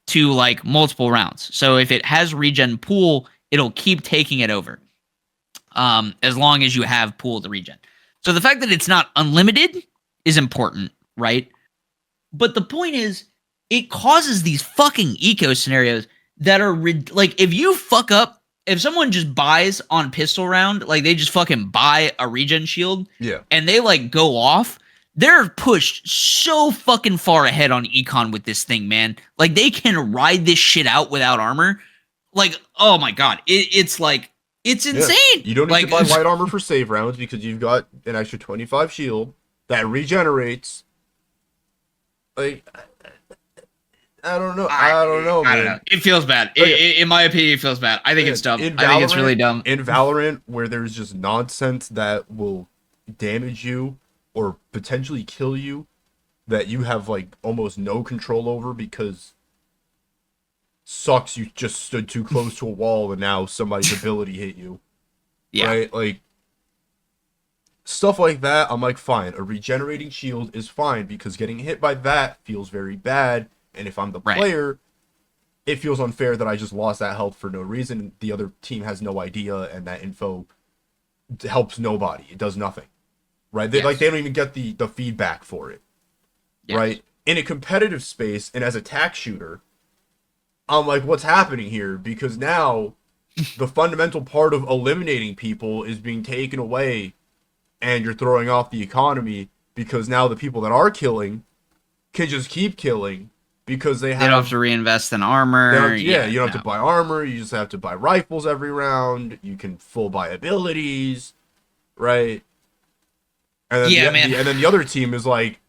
to like multiple rounds. So if it has regen pool, it'll keep taking it over. As long as you have pool to regen. So the fact that it's not unlimited is important, right? But the point is, it causes these fucking eco scenarios that are like, if you fuck up, if someone just buys on pistol round, like they just fucking buy a regen shield, and they like go off, they're pushed so fucking far ahead on econ with this thing, man. Like they can ride this shit out without armor. Like, oh my god, it's like, it's insane. You don't need to buy light armor for save rounds because you've got an extra 25 shield that regenerates. Like, I don't know. I don't know. It feels bad. In my opinion, it feels bad. I think it's dumb. I think it's really dumb. In Valorant, where there's just nonsense that will damage you or potentially kill you, that you have like almost no control over because sucks you just stood too close to a wall and now somebody's ability hit you. Yeah. Right? Like, stuff like that, I'm like, fine. A regenerating shield is fine because getting hit by that feels very bad. And if I'm the player, it feels unfair that I just lost that health for no reason. The other team has no idea, and that info helps nobody. It does nothing. Right? They they don't even get the feedback for it. Yes. Right? In a competitive space, and as a tac shooter, I'm like, what's happening here? Because now the fundamental part of eliminating people is being taken away, and you're throwing off the economy because now the people that are killing can just keep killing because they don't have to reinvest in armor. You don't have to buy armor. You just have to buy rifles every round. You can full buy abilities, right? And then and then the other team is like,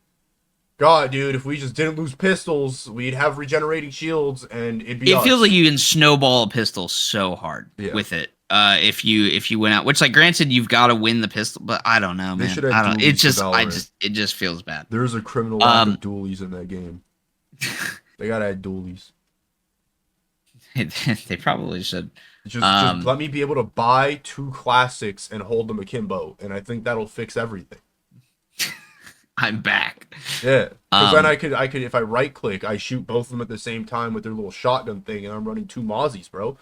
God, dude, if we just didn't lose pistols, we'd have regenerating shields, and it'd be. It feels like you can snowball a pistol so hard with it. If you went out, which, like, granted, you've got to win the pistol, but I don't know, man. It just feels bad. There's a criminal lack of dualies in that game. They gotta add dualies. They probably should. Just let me be able to buy 2 classics and hold them akimbo, and I think that'll fix everything. I'm back. Yeah, because then I could if I right click, I shoot both of them at the same time with their little shotgun thing, and I'm running 2 Mozzies, bro.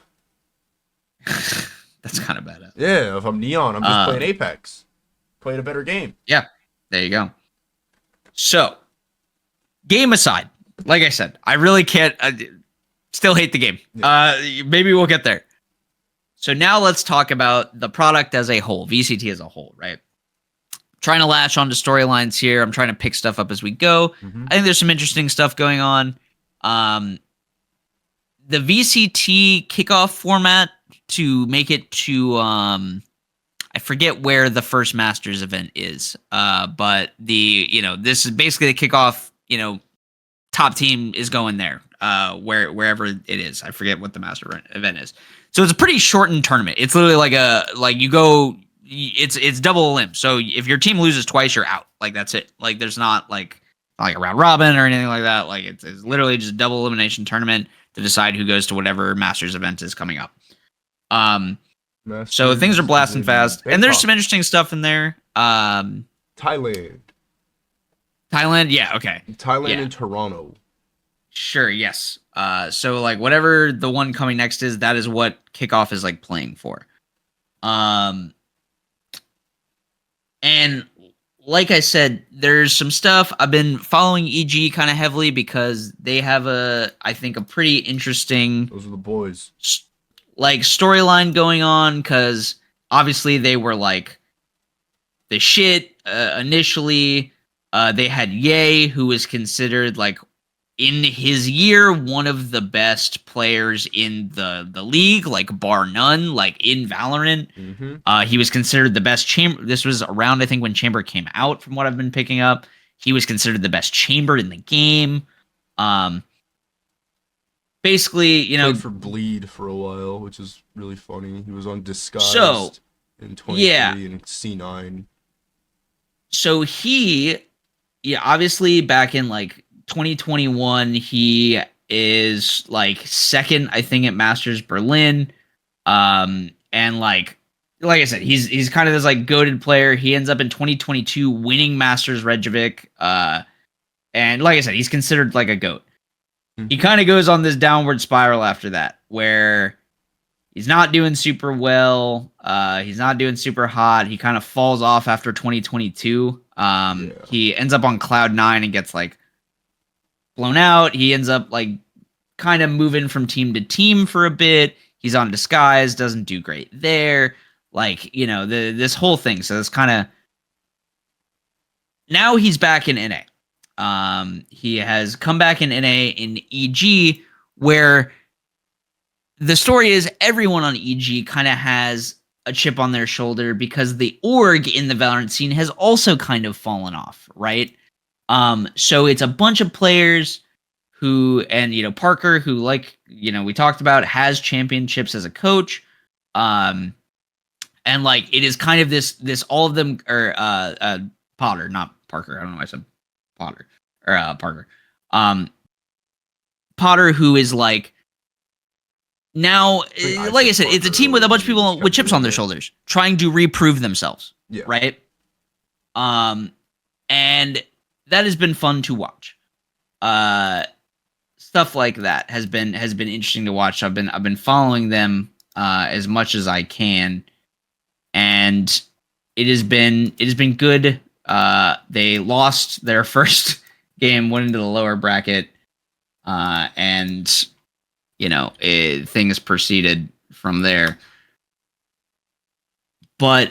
That's kind of badass. Yeah, if I'm Neon, I'm just playing Apex, playing a better game. Yeah, there you go. So, game aside, like I said, I really can't. Still hate the game. Yeah. Maybe we'll get there. So now let's talk about the product as a whole, VCT as a whole, right? Trying to latch onto storylines here. I'm trying to pick stuff up as we go. Mm-hmm. I think there's some interesting stuff going on. The VCT kickoff format to make it to I forget where the first Masters event is. But this is basically the kickoff, top team is going there. Wherever it is. I forget what the Master event is. So it's a pretty shortened tournament. It's literally it's double a limb. So if your team loses twice, you're out. Like, that's it. Like, there's not like a round robin or anything like that. Like, it's literally just a double elimination tournament. to decide who goes to whatever Masters event is coming up. So Masters things are blasting in fast, and there's Bangkok. some interesting stuff in there. Thailand. Thailand, yeah, okay. Thailand Yeah. and Toronto. Sure, yes. So like whatever the one coming next is, that is what Kickoff is like playing for. And like I said, there's some stuff I've been following EG kind of heavily because they have I think a pretty interesting Those are the boys. like storyline going on, because obviously they were like the shit initially. They had Ye, who was considered like in his year one of the best players in the league, like bar none, like in Valorant. Mm-hmm. He was considered the best chamber. This was around, I think, when Chamber came out, from what I've been picking up. He was considered the best chamber in the game. Basically, you know, Played for Bleed for a while, which is really funny. He was on Disguised So, in 23 yeah. and C9. So obviously back in like 2021, he is like second, I think, at Masters Berlin. And like I said, he's kind of this like goated player. He ends up in 2022 winning Masters Reykjavik. And like I said, he's considered like a goat. He kind of goes on this downward spiral after that, where he's not doing super well. He's not doing super hot. He kind of falls off after 2022. He ends up on cloud 9 and gets like blown out. He ends up like kind of moving from team to team for a bit. He's on Disguise, doesn't do great there. Like, you know, this whole thing. So it's kind of, now he's back in NA. He has come back in NA in EG, where the story is everyone on EG kind of has a chip on their shoulder because the org in the Valorant scene has also kind of fallen off, right? So it's a bunch of players who, and, you know, Parker, who, like, you know, we talked about, has championships as a coach. And like, it is kind of this all of them are Potter, not Parker. I don't know why I said Potter or Parker. Potter, who is like, now, like I said, it's a team with a bunch of people with chips on their shoulders trying to reprove themselves. Yeah. Right. And that has been fun to watch. Stuff like that has been interesting to watch. I've been following them as much as I can, and it has been good. They lost their first game, went into the lower bracket, and you know, things proceeded from there. But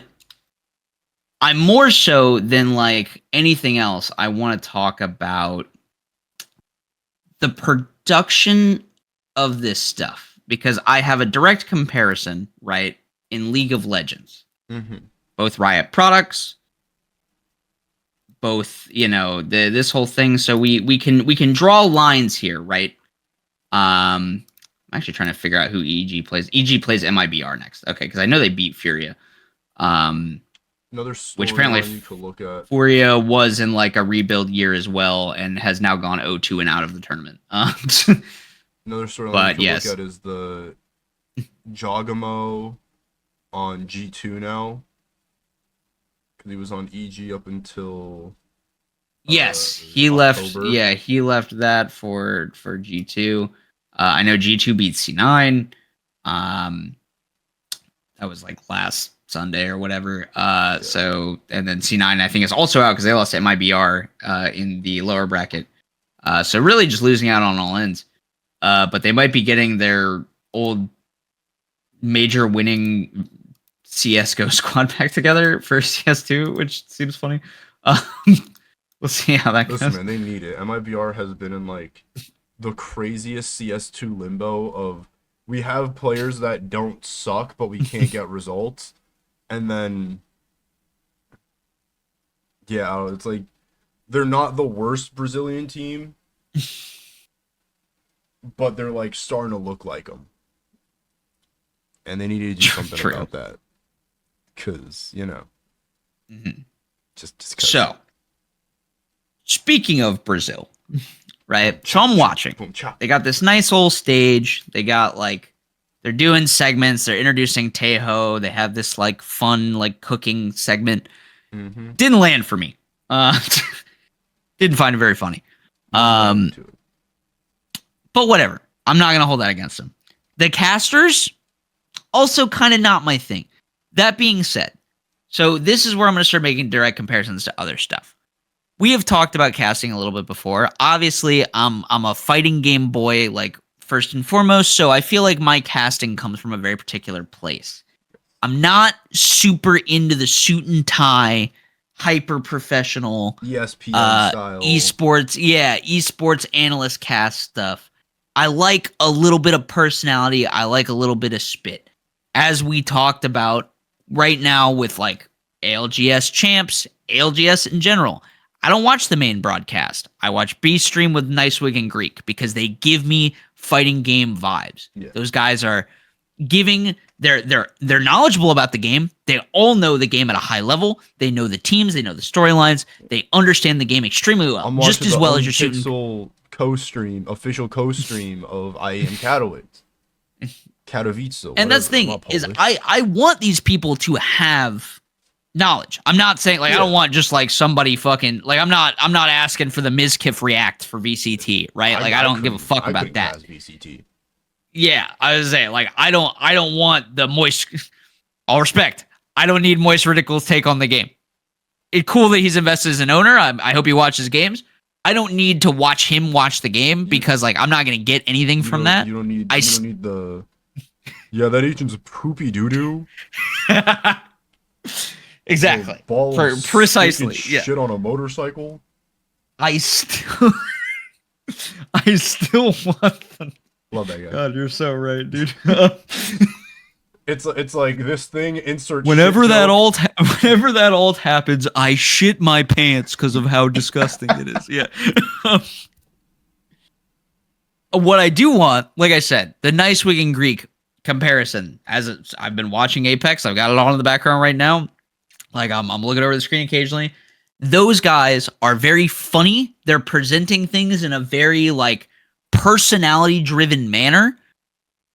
I'm more so than like anything else, I want to talk about the production of this stuff, because I have a direct comparison, right, in League of Legends. Mm-hmm. Both Riot products, both, you know, this whole thing. So we can draw lines here, right? I'm actually trying to figure out who EG plays. EG plays MIBR next. Okay, because I know they beat Furia. Another Which apparently storyline you could look at. Furia was in like a rebuild year as well, and has now gone 0-2 and out of the tournament. Another storyline But you could yes. look at is the Jogamo on G2 now. Because he was on EG up until Yes, he left. October. Yeah, he left that for G2. I know G2 beat C9. That was like last Sunday or whatever. So, and then C9 I think is also out because they lost to MIBR in the lower bracket. So really just losing out on all ends. But they might be getting their old major winning CS:GO squad back together for CS2, which seems funny. We'll see how that Listen, goes. man, they need it. MIBR has been in like the craziest CS2 limbo of we have players that don't suck, but we can't get results. And then, yeah, it's like they're not the worst Brazilian team, but they're like starting to look like them. And they need to do something True. about that. Because, you know, Mhm. just 'cause. So, speaking of Brazil, right? So I'm watching. Boom, chop. They got this nice old stage. They got like, they're doing segments. They're introducing Tejo. They have this like fun like cooking segment. Mm-hmm. Didn't land for me. Didn't find it very funny. But whatever. I'm not gonna hold that against them. The casters, also kind of not my thing. That being said, so this is where I'm gonna start making direct comparisons to other stuff. We have talked about casting a little bit before. Obviously, I'm a fighting game boy, like first and foremost, so I feel like my casting comes from a very particular place. I'm not super into the suit and tie, hyper professional ESPN style. esports analyst cast stuff. I like a little bit of personality. I like a little bit of spit. As we talked about right now with like ALGS champs, ALGS in general. I don't watch the main broadcast. I watch B stream with Nicewig and Greek because they give me fighting game vibes. Yeah. Those guys are giving they're knowledgeable about the game. They all know the game at a high level. They know the teams, they know the storylines. They understand the game extremely well, I'm just watching as well as you're shooting. Official co-stream of IAM Katowice. And that's the thing is I want these people to have knowledge. I'm not saying like I don't want just like somebody fucking like I'm not asking for the Mizkif React for VCT, right? Like I don't give a fuck about that. VCT. Yeah, I was saying like I don't want the moist. All respect, I don't need Moist Ridicule's take on the game. It's cool that he's invested as an owner. I hope he watches games. I don't need to watch him watch the game because like I'm not gonna get anything from that. You don't need the. Yeah, that agent's a poopy doo doo. Exactly. For precisely. Yeah. Shit on a motorcycle. I still want them. Love that guy. God, you're so right, dude. It's like this thing insert. Whenever that alt happens, I shit my pants because of how disgusting it is. Yeah. What I do want, like I said, the Nicewig and Greek comparison. I've been watching Apex, I've got it on in the background right now. Like I'm looking over the screen occasionally. Those guys are very funny. They're presenting things in a very like personality-driven manner,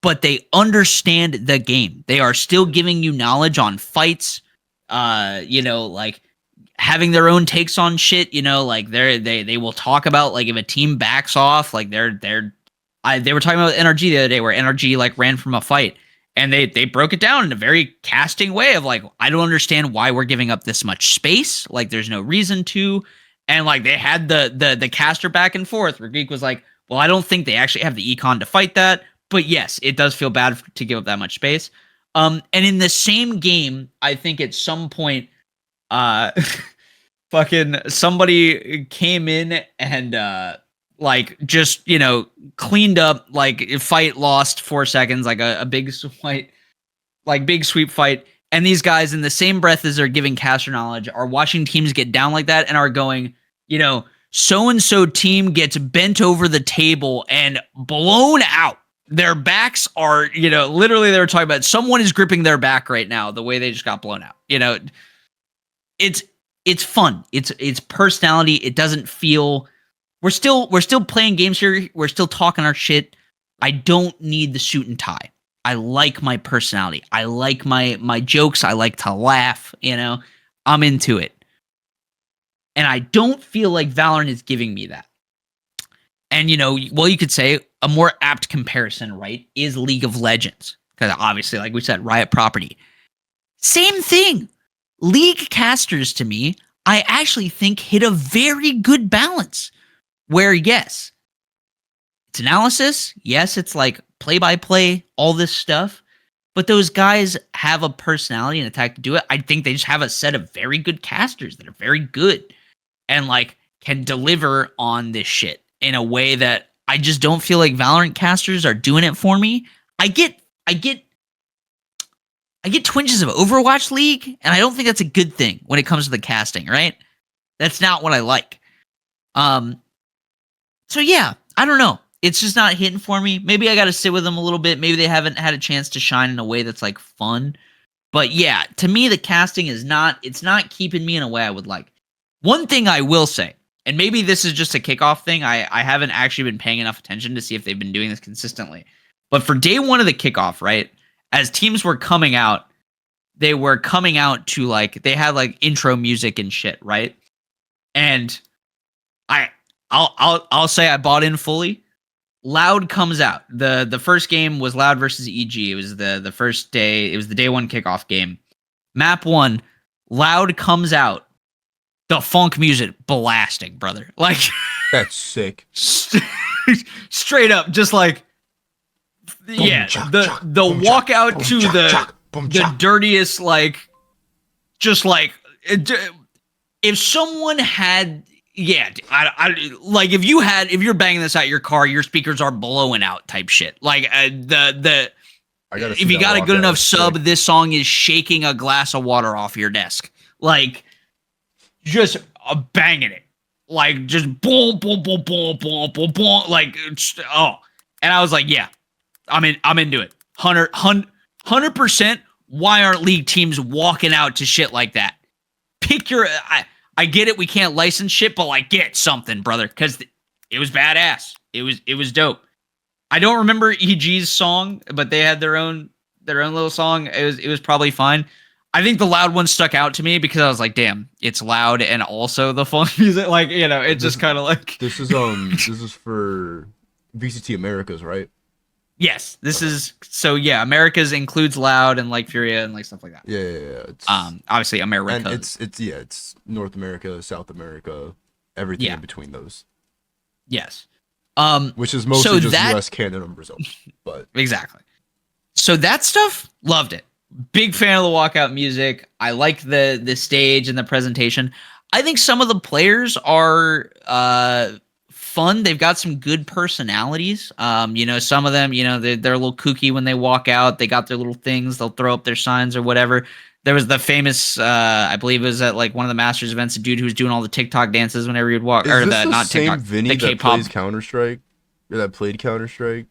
but they understand the game. They are still giving you knowledge on fights. Like having their own takes on shit. Like they will talk about like if a team backs off, like they were talking about NRG the other day where NRG like ran from a fight. And they broke it down in a very casting way of like, I don't understand why we're giving up this much space. Like, there's no reason to. And like, they had the caster back and forth where Greek was like, well, I don't think they actually have the econ to fight that. But yes, it does feel bad to give up that much space. And in the same game, I think at some point, fucking somebody came in and like just cleaned up, like fight lost 4 seconds, like a big sweep fight, and these guys in the same breath as they're giving caster knowledge are watching teams get down like that and are going, so and so team gets bent over the table and blown out. Their backs are, literally they were talking about someone is gripping their back right now the way they just got blown out. It's fun. It's personality. It doesn't feel. We're still playing games here. We're still talking our shit. I don't need the suit and tie. I like my personality. I like my jokes. I like to laugh. I'm into it. And I don't feel like Valorant is giving me that. And, you could say a more apt comparison, right, is League of Legends. Because obviously, like we said, Riot property. Same thing. League casters, to me, I actually think hit a very good balance. Where, yes, it's analysis. Yes, it's like play-by-play, all this stuff. But those guys have a personality and a tactic to do it. I think they just have a set of very good casters that are very good and, like, can deliver on this shit in a way that I just don't feel like Valorant casters are doing it for me. I get twinges of Overwatch League, and I don't think that's a good thing when it comes to the casting, right? That's not what I like. So yeah, I don't know. It's just not hitting for me. Maybe I got to sit with them a little bit. Maybe they haven't had a chance to shine in a way that's like fun. But yeah, to me, the casting it's not keeping me in a way I would like. One thing I will say, and maybe this is just a kickoff thing. I haven't actually been paying enough attention to see if they've been doing this consistently. But for day one of the kickoff, right, as teams were coming out, they were coming out to like they had like intro music and shit, right? And I'll say I bought in fully. Loud comes out. The first game was Loud versus EG. It was the first day. It was the day one kickoff game. Map 1, Loud comes out. The funk music blasting, brother. Like That's sick. Straight up, just like yeah. The walkout to the dirtiest, like just like if someone had. Yeah, I like if you're banging this out your car, your speakers are blowing out type shit. Like if you got a good enough sub, this song is shaking a glass of water off your desk. Like just banging it, like just boom, boom, boom, boom, boom, boom, boom. Like oh, and I was like, yeah, I'm into it. 100%. Why aren't league teams walking out to shit like that? Pick your. I get it. We can't license shit, but like, get something, brother, because it was badass. It was dope. I don't remember EG's song, but they had their own little song. It was probably fine. I think the Loud one stuck out to me because I was like, damn, it's loud and also the funk music. Like, you know, it just kind of like this is for VCT Americas, right? Yes, this is so yeah. Americas includes Loud and like Furia and like stuff like that. Yeah. It's, obviously America. And it's North America, South America, everything in between those. Yes. Which is mostly just US, Canada, and Brazil. But exactly. So that stuff, loved it. Big fan of the walkout music. I like the stage and the presentation. I think some of the players are fun. They've got some good personalities. You know, some of them, you know, they're a little kooky when they walk out. They got their little things. They'll throw up their signs or whatever. There was the famous, I believe it was at like one of the Masters events, a dude who was doing all the TikTok dances whenever he'd walk. Is or this the not same TikTok, Vinny the that K-pop. plays Counter-Strike? Or that played Counter-Strike?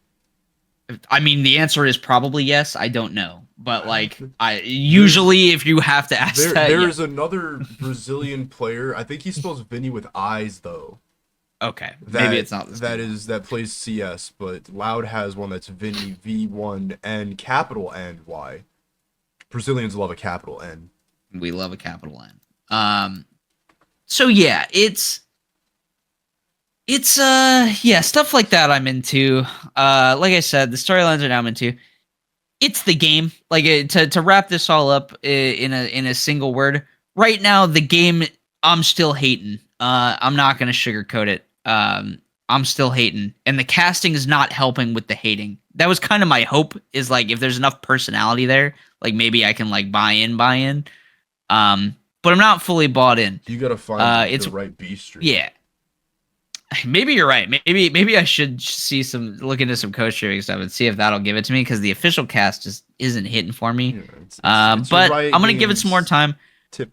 I mean, the answer is probably yes. I don't know. But like, usually if you have to ask there's another Brazilian player. I think he spells Vinny with eyes though. Okay, maybe it's not this that plays CS, but Loud has one that's Vinny V1N capital N Y. Brazilians love a capital N. We love a capital N. So yeah, it's stuff like that I'm into. Like I said, the storylines are now I'm into. It's the game. Like to wrap this all up in a single word. Right now, the game I'm still hating. I'm not gonna sugarcoat it. I'm still hating, and the casting is not helping with the hating. That was kind of my hope. Is like if there's enough personality there, like maybe I can like buy in. But I'm not fully bought in. You gotta find the right B stream. Yeah. Maybe you're right. Maybe I should look into some co-streaming stuff and see if that'll give it to me because the official cast just isn't hitting for me. Yeah, but I'm gonna give it some more time.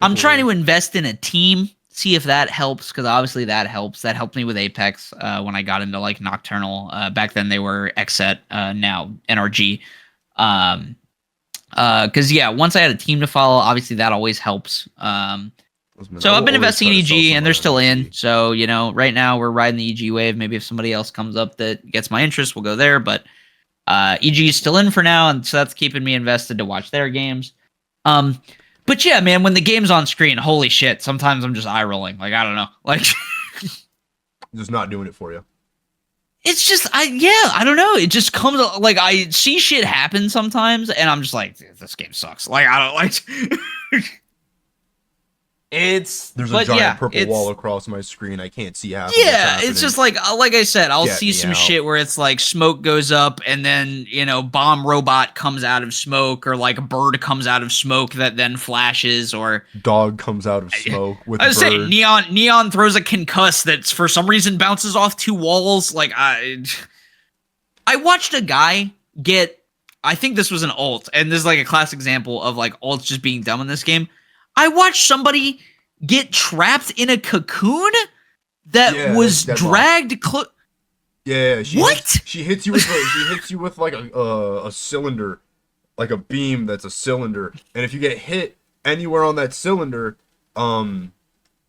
I'm trying to invest in a team, see if that helps because obviously that helps. That helped me with Apex when I got into like Nocturnal. Back then they were XSET, now NRG. Because yeah, once I had a team to follow, obviously that always helps. So I've been investing in EG, and they're still in. So, you know, right now we're riding the EG wave. Maybe if somebody else comes up that gets my interest, we'll go there. But EG is still in for now, and so that's keeping me invested to watch their games. But yeah, man, when the game's on screen, holy shit, sometimes I'm just eye rolling. Like, I don't know. Like, just not doing it for you. It's just, I don't know. It just comes, like, I see shit happen sometimes, and I'm just like, this game sucks. Like, I don't like... There's a giant purple wall across my screen. I can't see half. Yeah, it's just like I said, I'll see some shit where it's like smoke goes up and then, you know, bomb robot comes out of smoke or like a bird comes out of smoke that then flashes or dog comes out of smoke with I was saying neon throws a concuss that for some reason bounces off two walls. Like I watched a guy get, I think this was an ult, and this is like a classic example of like ults just being dumb in this game. I watched somebody get trapped in a cocoon that was dragged. She hits you with like a cylinder, like a beam that's a cylinder, and if you get hit anywhere on that cylinder,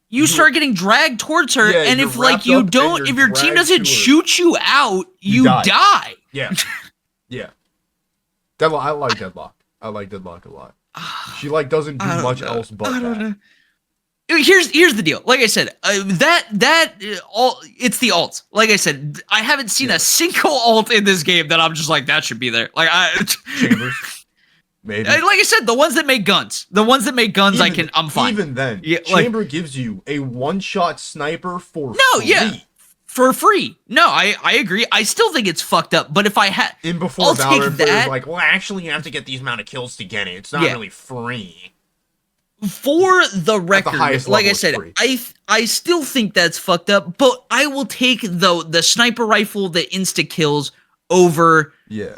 you start getting dragged towards her, Yeah, and you're if like wrapped you up and don't, you're if your team dragged doesn't to her. shoot you out, you die. Yeah. Yeah. Deadlock. I like Deadlock. I like Deadlock a lot. She like doesn't do much else but that. Here's the deal. Like I said, it's the alts. Like I said, I haven't seen a single alt in this game that I'm just like that should be there. Like Chambers. Maybe. Like I said, the ones that make guns. I'm fine. Even then, Yeah, Chamber gives you a one-shot sniper for free. For free. No, I agree. I still think it's fucked up. But if I had, In before I'll Valorant take players that. like, well, actually, you have to get these amount of kills to get it. It's not really free. For the record, highest like level, I it's said, free. I still think that's fucked up. But I will take the sniper rifle that insta kills over Yeah.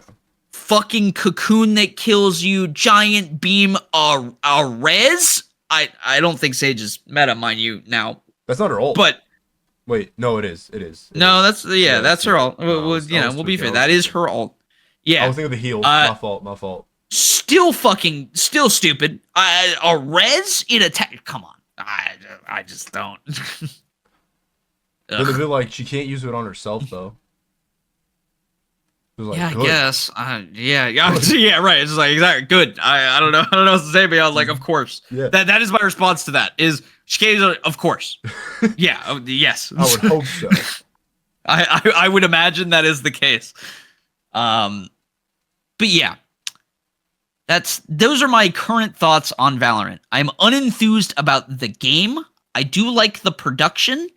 fucking cocoon that kills you, giant beam, a res. I don't think Sage is meta, mind you, now. That's not her ult. But wait, no, it is. It is. no, that's that's her ult. was We'll be fair. tweaking. That is her ult. Yeah. I was thinking of the heal. My fault. Still stupid. A res in attack. Come on. I just don't. But they're like, she can't use it on herself though. It was like, Yeah, good. I guess. Yeah, right. It's like exactly good. I don't know. I don't know what to say, but I was like, of course. Yeah. That is my response to that. Is she can't use it? Of course. Yeah. Yes. I would hope so. I would imagine that is the case. But yeah. Those are my current thoughts on Valorant. I'm unenthused about the game. I do like the production.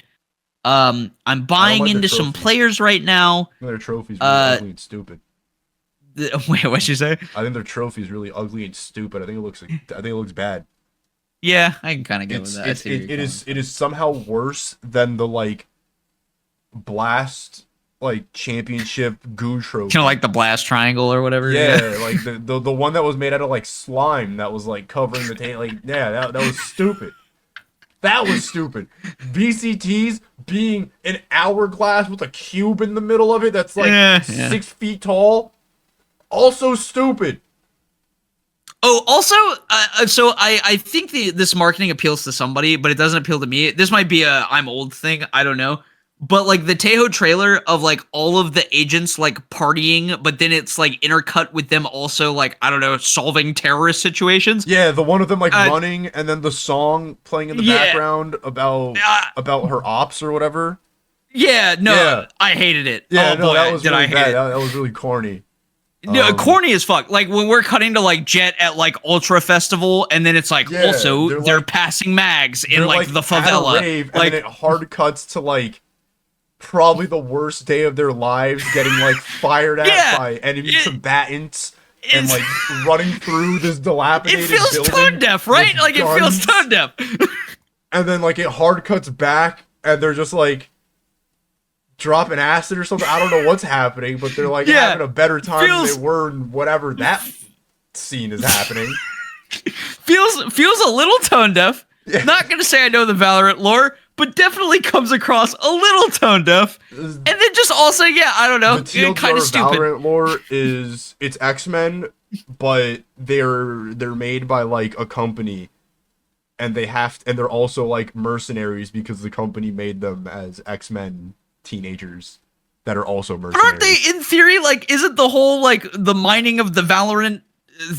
I'm buying like the into some trophies. players right now. Their trophies really ugly and stupid. Wait, what'd you say? I think their trophy's really ugly and stupid. I think it looks bad. Yeah, I can kind of get with that. I see where you're going. It is somehow worse than the like Blast like championship goo trophy. Kind of like the blast triangle or whatever. Yeah, like the one that was made out of like slime that was like covering the tail. Like that was stupid. That was stupid. VCTs being an hourglass with a cube in the middle of it that's like 6 feet tall. Also stupid. Oh, also, so I think this marketing appeals to somebody, but it doesn't appeal to me. This might be a I'm old thing. I don't know. But like the Tejo trailer of like all of the agents like partying, but then it's like intercut with them also like, I don't know, solving terrorist situations. Yeah, the one of them like running and then the song playing in the background about her ops or whatever. Yeah, no, Yeah. I hated it. Yeah, oh, no, boy, that was did really I hate bad. it. That was really corny. No, corny as fuck. Like when we're cutting to like Jet at like Ultra Festival, and then it's like Yeah, also they're like- passing mags in They're, like the at a favela. rave, Like and then it hard cuts to like probably the worst day of their lives, getting like fired at Yeah, by enemy combatants and it's- like running through this dilapidated it feels building tone deaf, right? with Like it feels guns. tone deaf. And then like it hard cuts back, and they're just like dropping acid or something. I don't know what's happening, but they're like Yeah, having a better time than feels- they were in whatever that scene is happening. feels a little tone deaf. Yeah. Not gonna say I know the Valorant lore, but definitely comes across a little tone deaf. And then just also, yeah, I don't know, The TLDR kind of stupid. Valorant lore is it's X-Men, but they're made by like a company, and they're also like mercenaries because the company made them as X-Men teenagers that are also mercenaries. Aren't they in theory like? Isn't the whole like the mining of the Valorant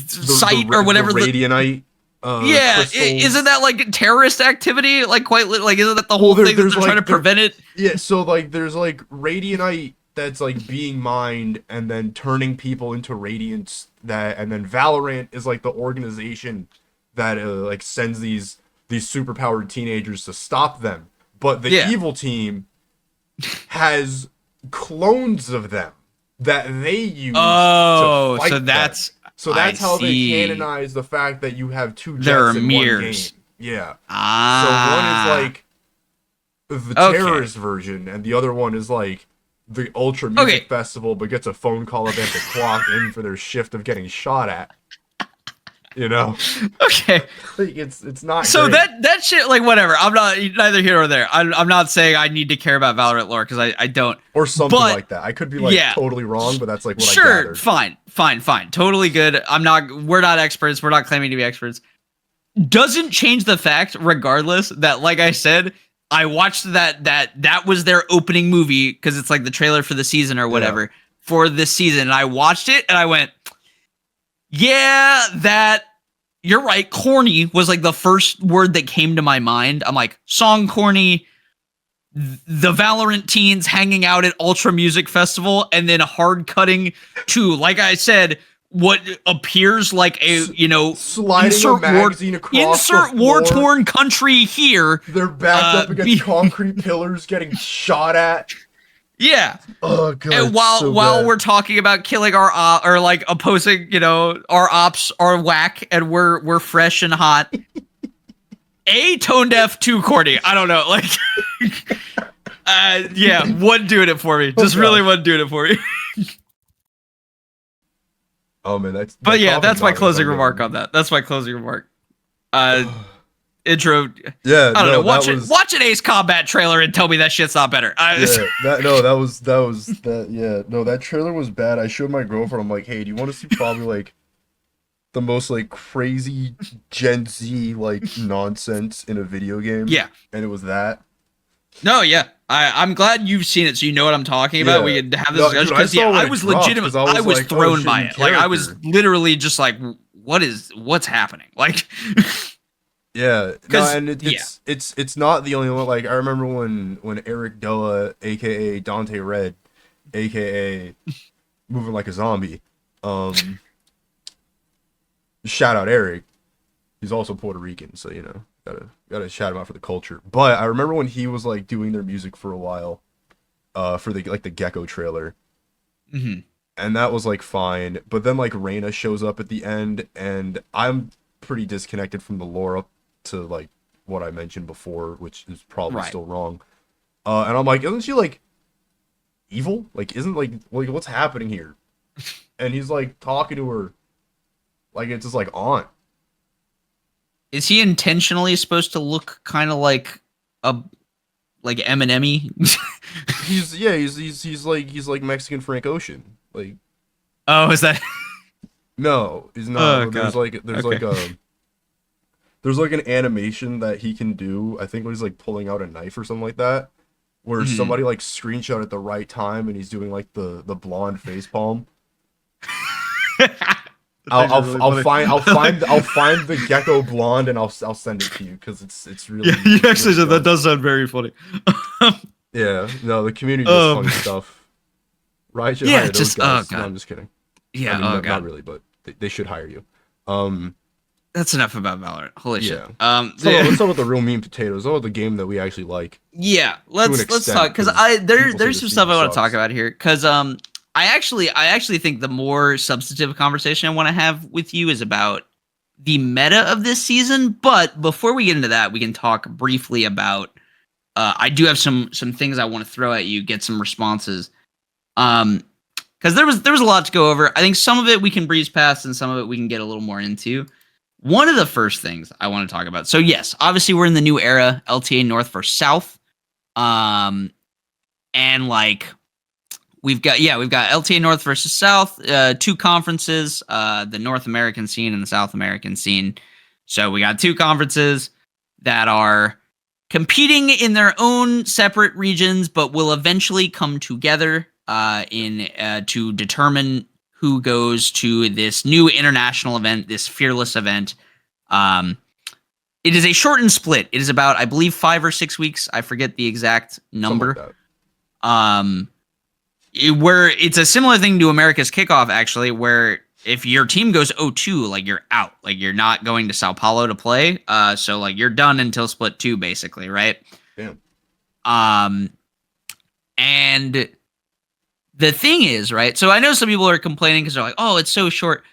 site or whatever? The Radianite. Yeah, crystals. isn't that like terrorist activity? Like quite like isn't that the whole thing that they're trying to prevent it? Yeah, so like there's like Radianite that's like being mined and then turning people into Radiants, and then Valorant is like the organization that like sends these superpowered teenagers to stop them. But the evil team has clones of them that they use to fight so them. that's So that's I how see. they canonize the fact that you have two There Jets are in mirrors. one game. Yeah. ah. So one is like the Okay. terrorist version, and the other one is like the Ultra Music Festival, but gets a phone call if they have to clock in for their shift of getting shot at. You know, Okay. like it's not. So great. that shit, like whatever. I'm not neither here nor there. I'm not saying I need to care about Valorant lore because I don't. or something but- like that. I could be like yeah. totally wrong, but that's like what I Sure, gathered. fine. Totally good. We're not experts. We're not claiming to be experts. doesn't change the fact, regardless, that like I said, I watched that was their opening movie because it's like the trailer for the season or whatever for this season. And I watched it and I went, yeah, that you're right. Corny was like the first word that came to my mind. I'm like, song corny, the Valorant teens hanging out at Ultra Music Festival, and then hard cutting to, like I said, what appears like a, sliding insert a magazine across the war-torn country here. They're backed up against concrete pillars getting shot at. Yeah. Oh god. And while we're talking about killing our or like opposing, our ops are whack and we're fresh and hot. A, tone deaf, too corny. I don't know. Like yeah, wasn't doing it for me. Just really wasn't doing it for me. Oh man, that's my closing remark on that. That's my closing remark. Intro. Yeah, I don't know. Watch an Ace Combat trailer and tell me that shit's not better. That trailer was bad. I showed my girlfriend. I'm like, hey, do you want to see probably like the most like crazy Gen Z like nonsense in a video game? Yeah, and it was that. No, yeah. I'm glad you've seen it, so you know what I'm talking about. Yeah. We could have this discussion because I was legitimate. I was like, thrown by it. Like I was literally just like, what's happening? Like, yeah, no, and it's not the only one. Like I remember when Eric Doa, aka Dante Red, aka Moving Like a Zombie, shout out Eric. He's also Puerto Rican, so gotta shout him out for the culture. But I remember when he was like doing their music for a while, for the Gecko trailer, and that was like fine. But then like Reyna shows up at the end, and I'm pretty disconnected from the lore up to like what I mentioned before, which is probably still wrong. And I'm like, isn't she like evil? Like, isn't like what's happening here? And he's like talking to her like it's just like aunt. Is he intentionally supposed to look kind of like Eminem-y? he's like Mexican Frank Ocean. Like, oh, is that? No, he's not. Oh, there's like an animation that he can do. I think when he's like pulling out a knife or something like that, where somebody like screenshot at the right time, and he's doing like the blonde face palm. I'll find the Gecko blonde and I'll send it to you because it's really. Yeah, you actually said that does sound very funny. Yeah, no, the community does funny stuff. Right? Should hire those guys. God. No, I'm just kidding. Yeah, I mean, not really, but they should hire you. That's enough about Valorant. Holy shit. Let's talk about the real meat and potatoes. Let's talk about the game that we actually like. Yeah, let's talk because there's some stuff I want to talk about here because I actually think the more substantive conversation I want to have with you is about the meta of this season. But before we get into that, we can talk briefly about. I do have some things I want to throw at you, get some responses. Because there was a lot to go over. I think some of it we can breeze past, and some of it we can get a little more into. One of the first things I want to talk about. So yes, obviously we're in the new era, LTA North versus South, and like. We've got LTA North versus South, two conferences, the North American scene and the South American scene. So we got two conferences that are competing in their own separate regions, but will eventually come together to determine who goes to this new international event, this Fearless event. It is a shortened split. It is about, I believe, 5 or 6 weeks. I forget the exact number. Where it's a similar thing to America's Kickoff, actually, where if your team goes 0-2, like you're out, like you're not going to Sao Paulo to play. So like you're done until split 2, basically, right? Yeah. And the thing is, right? So I know some people are complaining because they're like, "Oh, it's so short."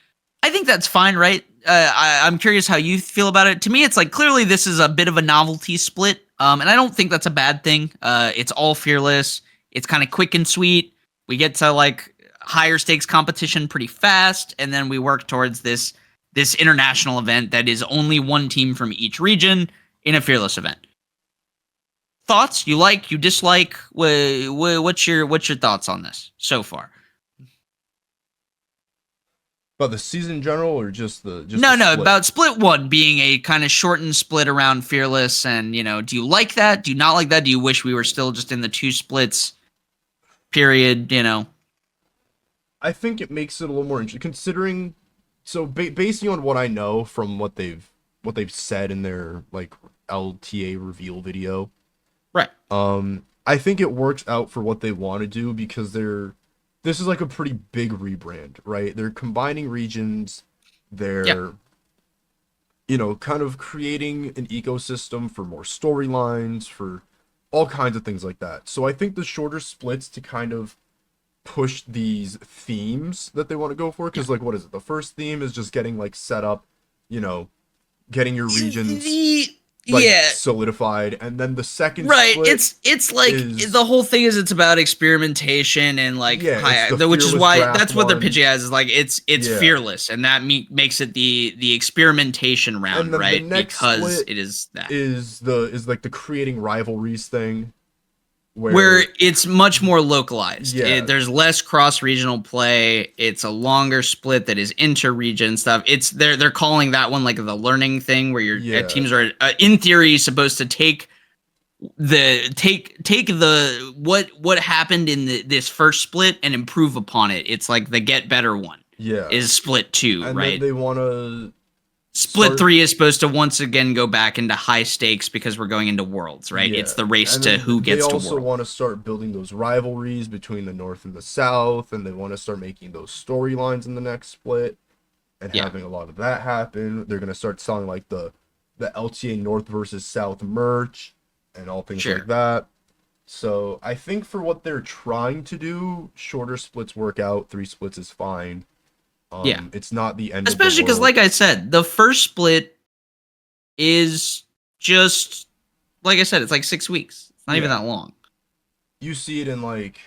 I think that's fine, right? I'm curious how you feel about it. To me, it's like clearly this is a bit of a novelty split, and I don't think that's a bad thing. It's all Fearless. It's kind of quick and sweet. We get to like higher stakes competition pretty fast, and then we work towards this international event that is only one team from each region in a Fearless event. Thoughts? You like? You dislike? What's your thoughts on this so far? About the season in general, or just the No, the split? about split one being a kind of shortened split around Fearless, and do you like that? Do you not like that? Do you wish we were still just in the 2 splits period? I think it makes it a little more interesting, considering. So basing on what I know from what they've said in their like LTA reveal video, Right. I think it works out for what they want to do because this is like a pretty big rebrand, right? They're combining regions, they're kind of creating an ecosystem for more storylines, for all kinds of things like that. So I think the shorter splits to kind of push these themes that they want to go for, because like, what is it? The first theme is just getting like set up, getting your regions solidified, and then the second split it's like the whole thing is it's about experimentation and like which is why that's what they're pitching as, is like it's Fearless, and that makes it the experimentation round, right? Because it is that is like the creating rivalries thing, where it's much more localized. There's less cross-regional play. It's a longer split that is inter-region stuff. They're calling that one like the learning thing, where your teams are in theory supposed to take the what happened in this first split and improve upon it. It's like the get better one. Is split 2, and right? Then they want to. Split 3 is supposed to once again go back into high stakes because we're going into Worlds, right? It's the race to who gets to Worlds. They also want to start building those rivalries between the North and the South, and they want to start making those storylines in the next split and having a lot of that happen. They're going to start selling like the LTA North versus South merch and all things like that. So I think for what they're trying to do, shorter splits work out. 3 splits is fine. It's not the end, especially because, like I said, the first split is just, like I said, it's like 6 weeks. It's not even that long. You see it in like,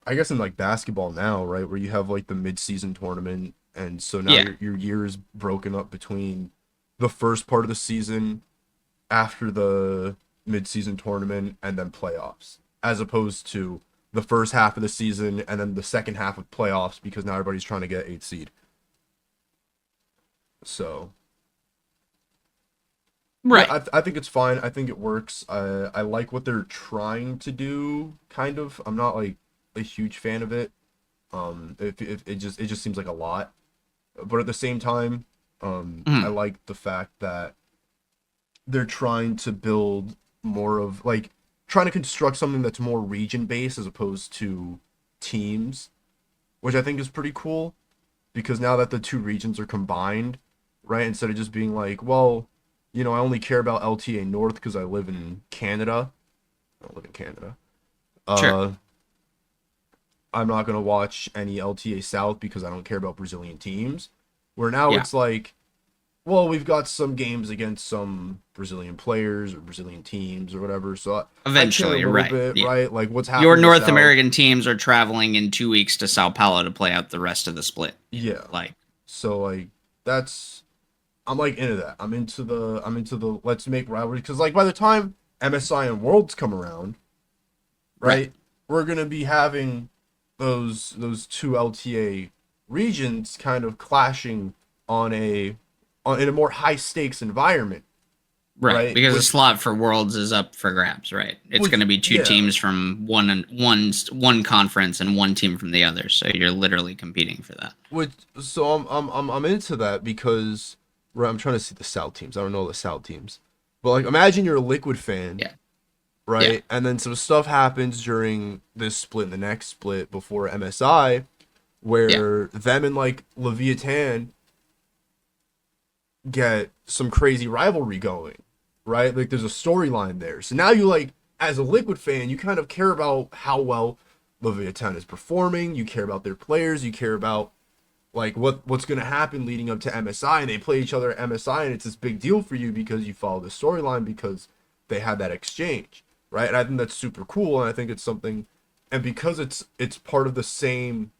I guess in like basketball now, right, where you have like the mid-season tournament, and so now your year is broken up between the first part of the season after the mid-season tournament and then playoffs, as opposed to the first half of the season and then the second half of playoffs, because now everybody's trying to get 8th seed. So, right. I think it's fine. I think it works. I like what they're trying to do. Kind of. I'm not like a huge fan of it. It just seems like a lot. But at the same time, I like the fact that they're trying to build more of like, trying to construct something that's more region based as opposed to teams, which I think is pretty cool, because now that the 2 regions are combined, right, instead of just being like, well, I only care about LTA North because I live in Canada. I don't live in Canada. I'm not going to watch any LTA South because I don't care about Brazilian teams. Where now it's like, well, we've got some games against some Brazilian players or Brazilian teams or whatever. So eventually, right? Like what's happening. Your North American teams are traveling in 2 weeks to Sao Paulo to play out the rest of the split. So like that's, I'm like into that. I'm into the let's make rivalry, because like by the time MSI and Worlds come around, right, we're gonna be having those 2 LTA regions kind of clashing in a more high stakes environment, right? Because the slot for Worlds is up for grabs, right? It's going to be 2 teams from one conference and 1 team from the other, so you're literally competing for that. So I'm into that, because I'm trying to see the South teams. I don't know the South teams, but like imagine you're a Liquid fan, right? And then some stuff happens during this split and the next split before MSI, where them and like Leviathan get some crazy rivalry going, right? Like there's a storyline there. So now you like, as a Liquid fan, you kind of care about how well Leviathan is performing. You care about their players. You care about like what's going to happen leading up to MSI, and they play each other at MSI, and it's this big deal for you because you follow the storyline because they had that exchange, right? And I think that's super cool, and I think it's something, and because it's part of the same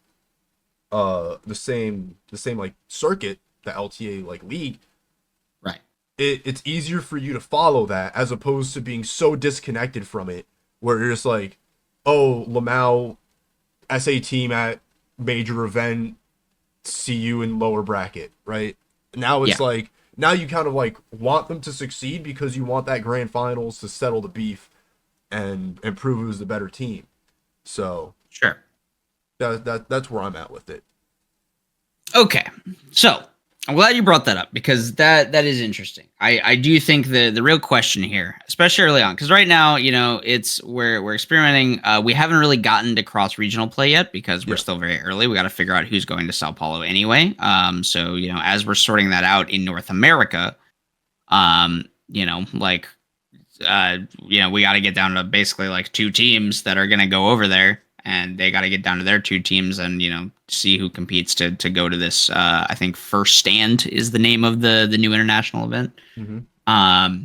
like circuit, the LTA like league, right? It's easier for you to follow that as opposed to being so disconnected from it, where you're just like, oh, Lamau SA team at major event, see you in lower bracket, right? Now it's like, now you kind of like want them to succeed because you want that grand finals to settle the beef and prove who's the better team. So Sure. that's where I'm at with it. Okay, so I'm glad you brought that up because that is interesting. I do think the real question here, especially early on, because right now, you know, we're experimenting. We haven't really gotten to cross regional play yet because we're still very early. We got to figure out who's going to Sao Paulo anyway. So you know, as we're sorting that out in North America, you know, like, you know, we got to get down to basically like 2 teams that are going to go over there. And they got to get down to their 2 teams and, you know, see who competes to go to this. I think First Stand is the name of the new international event. Mm-hmm.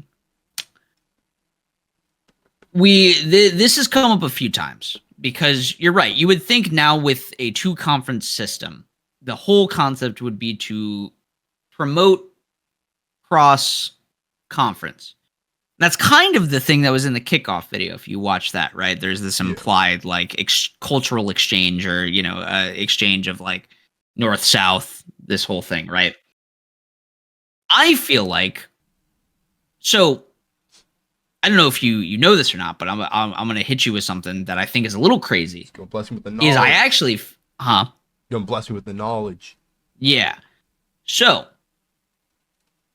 This has come up a few times because you're right. You would think now with a 2 conference system, the whole concept would be to promote cross conference. That's kind of the thing that was in the kickoff video. If you watch that, right, there's this implied like cultural exchange or, you know, exchange of like north south, this whole thing, right? I feel like, so I don't know if you know this or not, but I'm gonna hit you with something that I think is a little crazy. Go bless me with the knowledge. Is I actually, Don't bless me with the knowledge. Yeah. So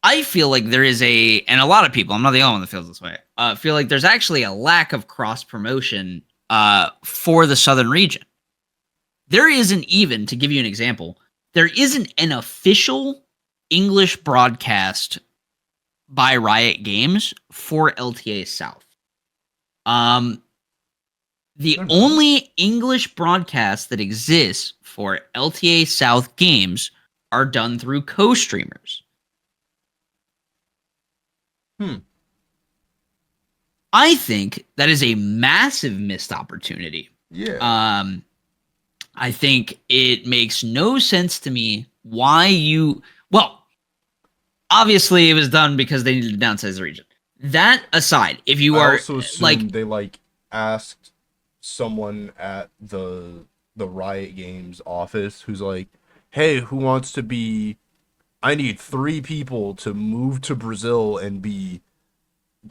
I feel like there is and a lot of people, I'm not the only one that feels this way, feel like there's actually a lack of cross promotion for the Southern region. There isn't even, to give you an example, there isn't an official English broadcast by Riot Games for LTA South. The only English broadcasts that exists for LTA South games are done through co-streamers. I think that is a massive missed opportunity. Yeah. I think it makes no sense to me why obviously it was done because they needed to downsize the region. That aside, if you are also assume like, they like asked someone at the Riot Games office who's like, hey, who wants to be, I need 3 people to move to Brazil and be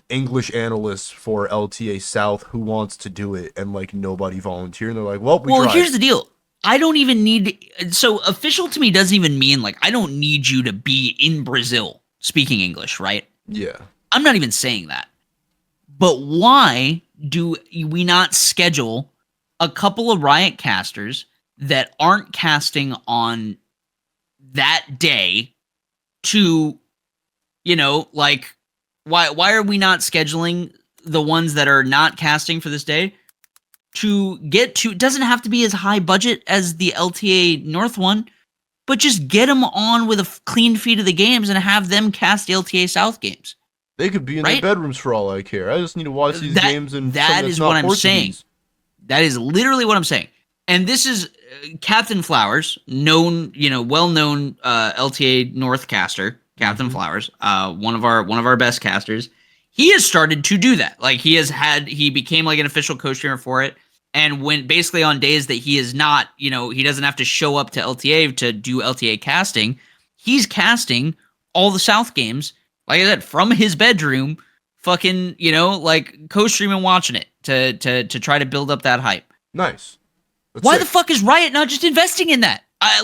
English analysts for LTA South. Who wants to do it? And like nobody volunteered. And they're like, well, tried. Here's the deal. I don't even need, so official to me doesn't even mean like, I don't need you to be in Brazil speaking English, right? Yeah. I'm not even saying that. But why do we not schedule a couple of Riot casters that aren't casting on that day to, you know, like, why are we not scheduling the ones that are not casting for this day to get to, it doesn't have to be as high budget as the LTA North one, but just get them on with a clean feed of the games and have them cast the LTA South games. They could be in their bedrooms for all I care. I just need to watch these games and that is what I'm saying. That is literally what I'm saying. And this is Captain Flowers, known, you know, well-known LTA North caster, Captain Flowers, one of our best casters. He has started to do that. Like he became like an official co-streamer for it. And when basically on days that he is not, you know, he doesn't have to show up to LTA to do LTA casting, he's casting all the South games, like I said, from his bedroom, fucking, you know, like co-streaming, watching it to try to build up that hype. Nice. Why the fuck is Riot not just investing in that? I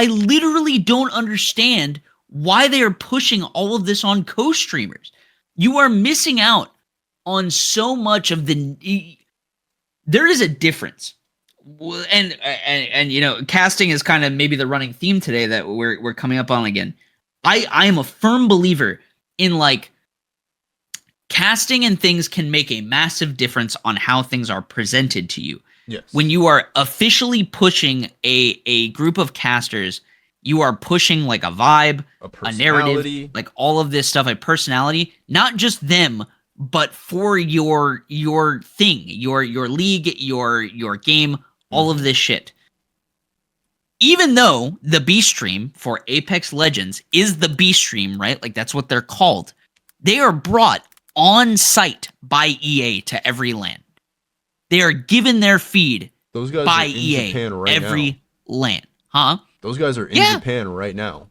literally don't understand why they are pushing all of this on co-streamers. You are missing out on so much of there is a difference. And you know, casting is kind of maybe the running theme today that we're coming up on again. I am a firm believer in like casting and things can make a massive difference on how things are presented to you. Yes. When you are officially pushing a group of casters, you are pushing like a vibe, a narrative, like all of this stuff, a personality, not just them, but for your thing, your league, your game, all of this shit. Even though the B stream for Apex Legends is the B stream, right? Like that's what they're called. They are brought on site by EA to every LAN. They are given their feed Those guys by are in EA Japan right every now. LAN, huh? Those guys are in Yeah. Japan right now.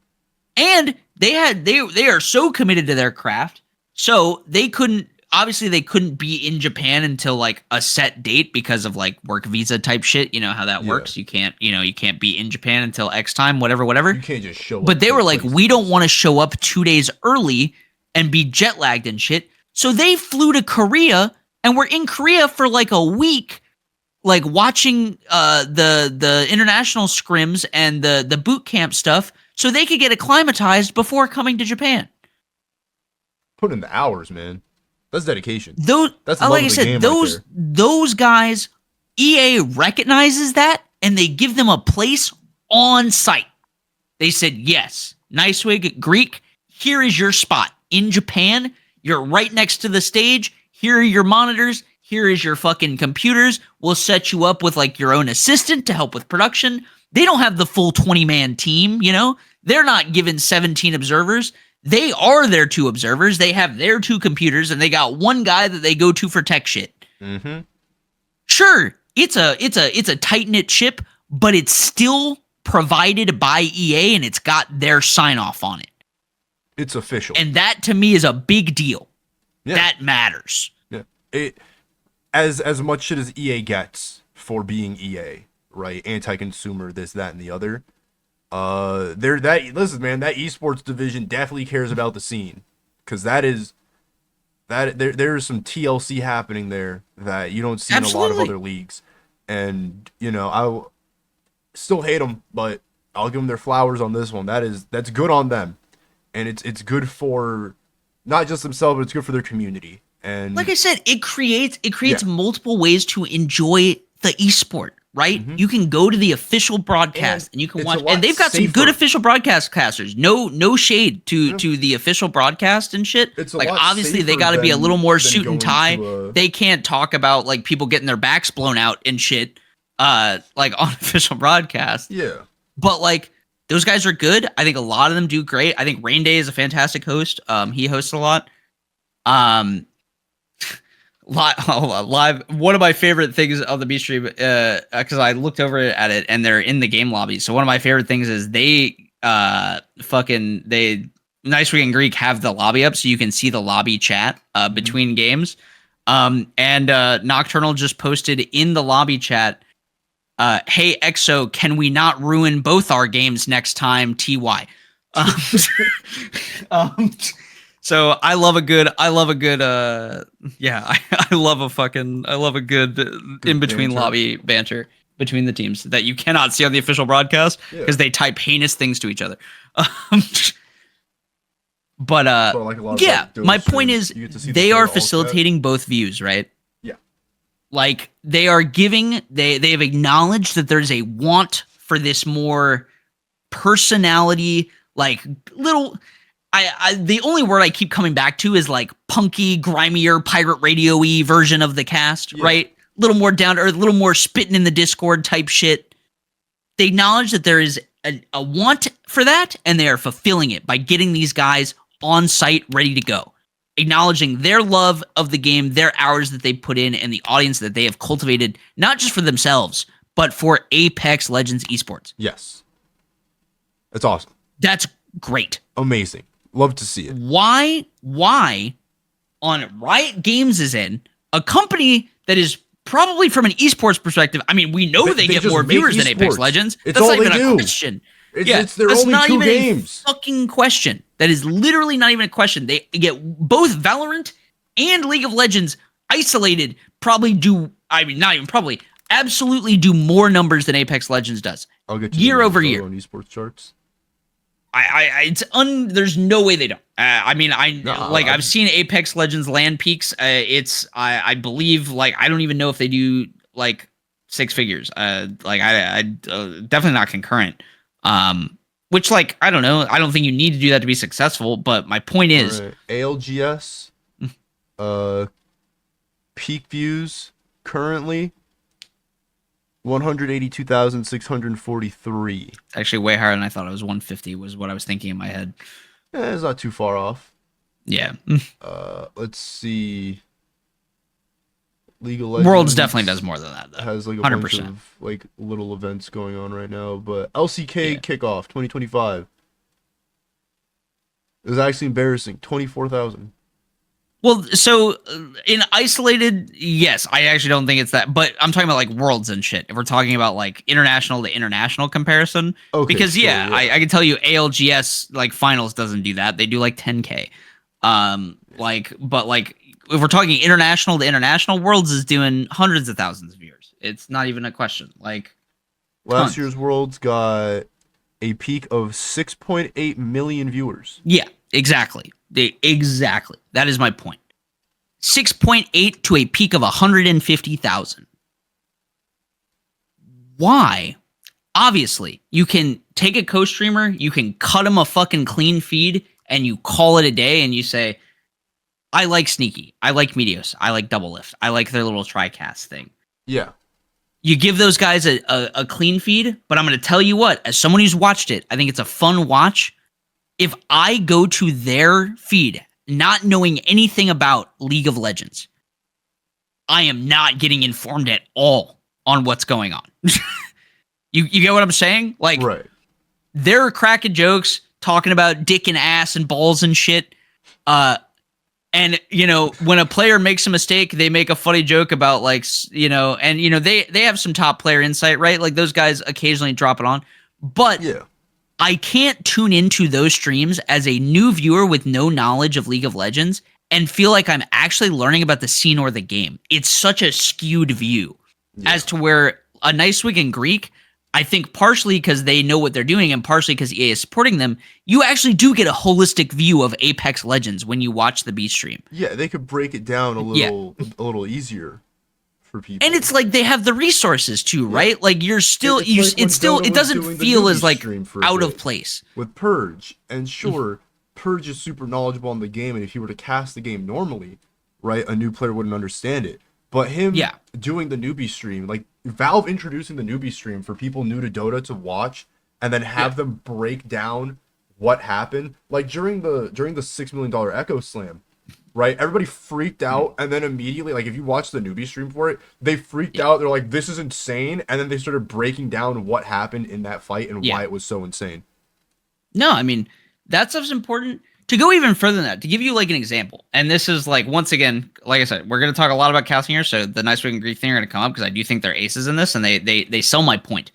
And they are so committed to their craft, so they couldn't be in Japan until like a set date because of like work visa type shit. You know how that Yeah. works. You can't be in Japan until X time, whatever. You can't just show up. But they to were like, places. we don't want to show up 2 days early and be jet lagged and shit. So they flew to Korea and were in Korea for like a week, like watching the international scrims and the boot camp stuff, so they could get acclimatized before coming to Japan. Put in the hours, man. That's dedication. Those, That's the love like I of the said, game those right there. those guys, EA recognizes that and they give them a place on site. They said, yes, Nicewig, Greek, here is your spot in Japan. You're right next to the stage. Here are your monitors. Here is your fucking computers. We'll set you up with like your own assistant to help with production. They don't have the full 20-man team, you know? They're not given 17 observers. They are their 2 observers. They have their 2 computers, and they got 1 guy that they go to for tech shit. Mm-hmm. Sure, it's a tight-knit ship, but it's still provided by EA, and it's got their sign-off on it. It's official. And that, to me, is a big deal. Yeah. That matters. Yeah. It as much shit as EA gets for being EA, right? Anti-consumer, this, that, and the other. Listen, man, that esports division definitely cares about the scene, because there's some TLC happening there that you don't see in a lot of other leagues, and I still hate them, but I'll give them their flowers on this one. That's good on them, and it's good for not just themselves, but it's good for their community. And like I said, it creates multiple ways to enjoy the esport, right? Mm-hmm. You can go to the official broadcast and you can watch, and they've got some good official broadcasters. No shade to the official broadcast and shit. It's like obviously they got to be a little more suit and tie. They can't talk about like people getting their backs blown out and shit, like on official broadcast. Yeah, but like those guys are good. I think a lot of them do great. I think Rain Day is a fantastic host. He hosts a lot. Live. One of my favorite things of the B stream, because I looked over at it and they're in the game lobby. So one of my favorite things is Nicewig and Greek have the lobby up so you can see the lobby chat between games. And Nocturnal just posted in the lobby chat, "Hey EXO, can we not ruin both our games next time? TY." So I love a good I love a good in between banter. lobby banter between the teams that you cannot see on the official broadcast because they type heinous things to each other. But like a lot of, yeah, like, those my point streams, is you get to see the they player are all chat. facilitating both views, right? Yeah. Like they are giving they have acknowledged that there's a want for this more personality, like little the only word I keep coming back to is like punky, grimier, pirate radio-y version of the cast, right? A little more down to earth, a little more spitting in the Discord type shit. They acknowledge that there is a want for that, and they are fulfilling it by getting these guys on site ready to go. Acknowledging their love of the game, their hours that they put in, and the audience that they have cultivated, not just for themselves, but for Apex Legends Esports. Yes. That's awesome. That's great. Amazing. Love to see it. Why on Riot Games' end, a company that is probably from an esports perspective, I mean, we know they get just more make viewers than Apex esports. Legends. It's That's all not even they a do. question. It's their that's only not 2 even games. a fucking question. That is literally not even a question. They get both Valorant and League of Legends isolated, absolutely do more numbers than Apex Legends does. I'll get you year over year on esports charts. There's no way they don't. I've seen Apex Legends land peaks. I believe, like, I don't even know if they do like 6 figures. Definitely not concurrent. Which, like, I don't know. I don't think you need to do that to be successful. But my point is, right. ALGS, peak views currently 182,643. actually way higher than I thought. It was 150 was what I was thinking in my head. It's not too far off. Yeah. Let's see. League of Legends Worlds definitely does more than that, though. has like a 100%. bunch of like little events going on right now. But LCK kickoff 2025 is actually embarrassing. 24,000. Well, so in isolated, yes, I actually don't think it's that. But I'm talking about like Worlds and shit. If we're talking about like international to international comparison, because sure, I can tell you ALGS like finals doesn't do that. They do like 10K. But if we're talking international to international, Worlds is doing hundreds of thousands of viewers. It's not even a question. Like Last year's Worlds got a peak of 6.8 million viewers. Yeah, exactly. Exactly. That is my point. 6.8 to a peak of 150,000. Why? Obviously, you can take a co-streamer, you can cut him a fucking clean feed, and you call it a day, and you say, I like Sneaky, I like Meteos, I like Double Lift, I like their little TriCast thing. Yeah. You give those guys a clean feed, but I'm going to tell you what, as someone who's watched it, I think it's a fun watch. If I go to their feed, not knowing anything about League of Legends, I am not getting informed at all on what's going on. You get what I'm saying? Like, Right. they're cracking jokes, talking about dick and ass and balls and shit. And, when a player makes a mistake, they make a funny joke about, like, they have some top player insight, right? Like, those guys occasionally drop it on. But Yeah. I can't tune into those streams as a new viewer with no knowledge of League of Legends and feel like I'm actually learning about the scene or the game. It's such a skewed view as to where a Nice Wig and Greek, I think partially because they know what they're doing and partially because EA is supporting them, you actually do get a holistic view of Apex Legends when you watch the B stream. Yeah, they could break it down a little easier for people. And it's like they have the resources too, right? Like you're still, it doesn't feel as like out of place. With Purge, and sure, Purge is super knowledgeable on the game, and if he were to cast the game normally, right, a new player wouldn't understand it. But him doing the newbie stream, like Valve introducing the newbie stream for people new to Dota to watch, and then have them break down what happened, like during the $6 million Echo Slam. Right, everybody freaked out, and then immediately, like if you watch the newbie stream for it, they freaked out. They're like, "This is insane," and then they started breaking down what happened in that fight and why it was so insane. No, I mean that stuff's important. To go even further than that, to give you like an example, and this is like once again, like I said, we're going to talk a lot about casting here, so the Nice Wig and Greek thing are going to come up because I do think they're aces in this, and they sell my point.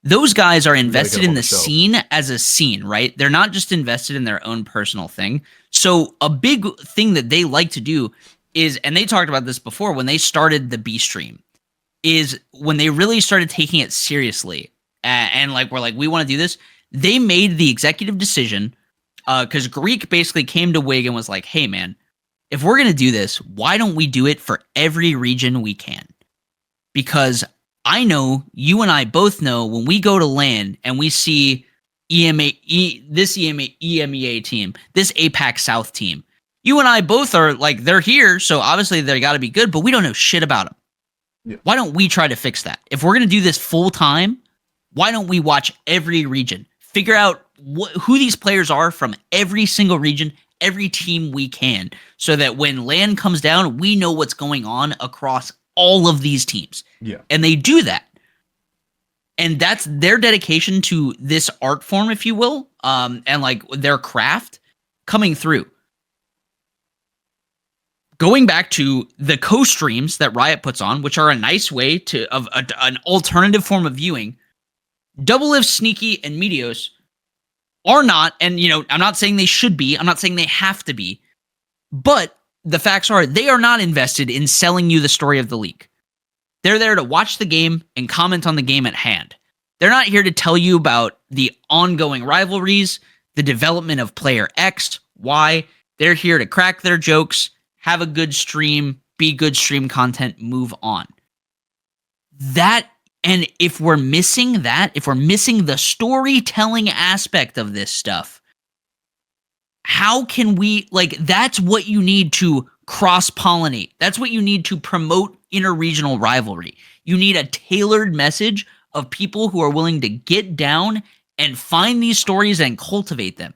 Those guys are invested in the scene as a scene, right? They're not just invested in their own personal thing. So a big thing that they like to do is, and they talked about this before when they started the B stream, is when they really started taking it seriously and like, we're like, we want to do this. They made the executive decision because Greek basically came to Wig and was like, hey man, if we're going to do this, why don't we do it for every region we can? Because I know, you and I both know, when we go to LAN and we see this EMEA team, this APAC South team, you and I both are like, they're here, so obviously they got to be good, but we don't know shit about them. Yeah. Why don't we try to fix that? If we're going to do this full time, why don't we watch every region? Figure out who these players are from every single region, every team we can, so that when LAN comes down, we know what's going on across all of these teams. Yeah. And they do that. And that's their dedication to this art form, if you will, and like their craft coming through. Going back to the co-streams that Riot puts on, which are a nice way of an alternative form of viewing, Double Lift, Sneaky, and Meteos are not, and I'm not saying they should be, I'm not saying they have to be, but the facts are they are not invested in selling you the story of the league. They're there to watch the game and comment on the game at hand. They're not here to tell you about the ongoing rivalries, the development of player X, Y. They're here to crack their jokes, have a good stream, be good stream content, move on. That, and if we're missing that, if we're missing the storytelling aspect of this stuff, how can we, like, that's what you need to cross-pollinate. That's what you need to promote interregional rivalry. You need a tailored message of people who are willing to get down and find these stories and cultivate them.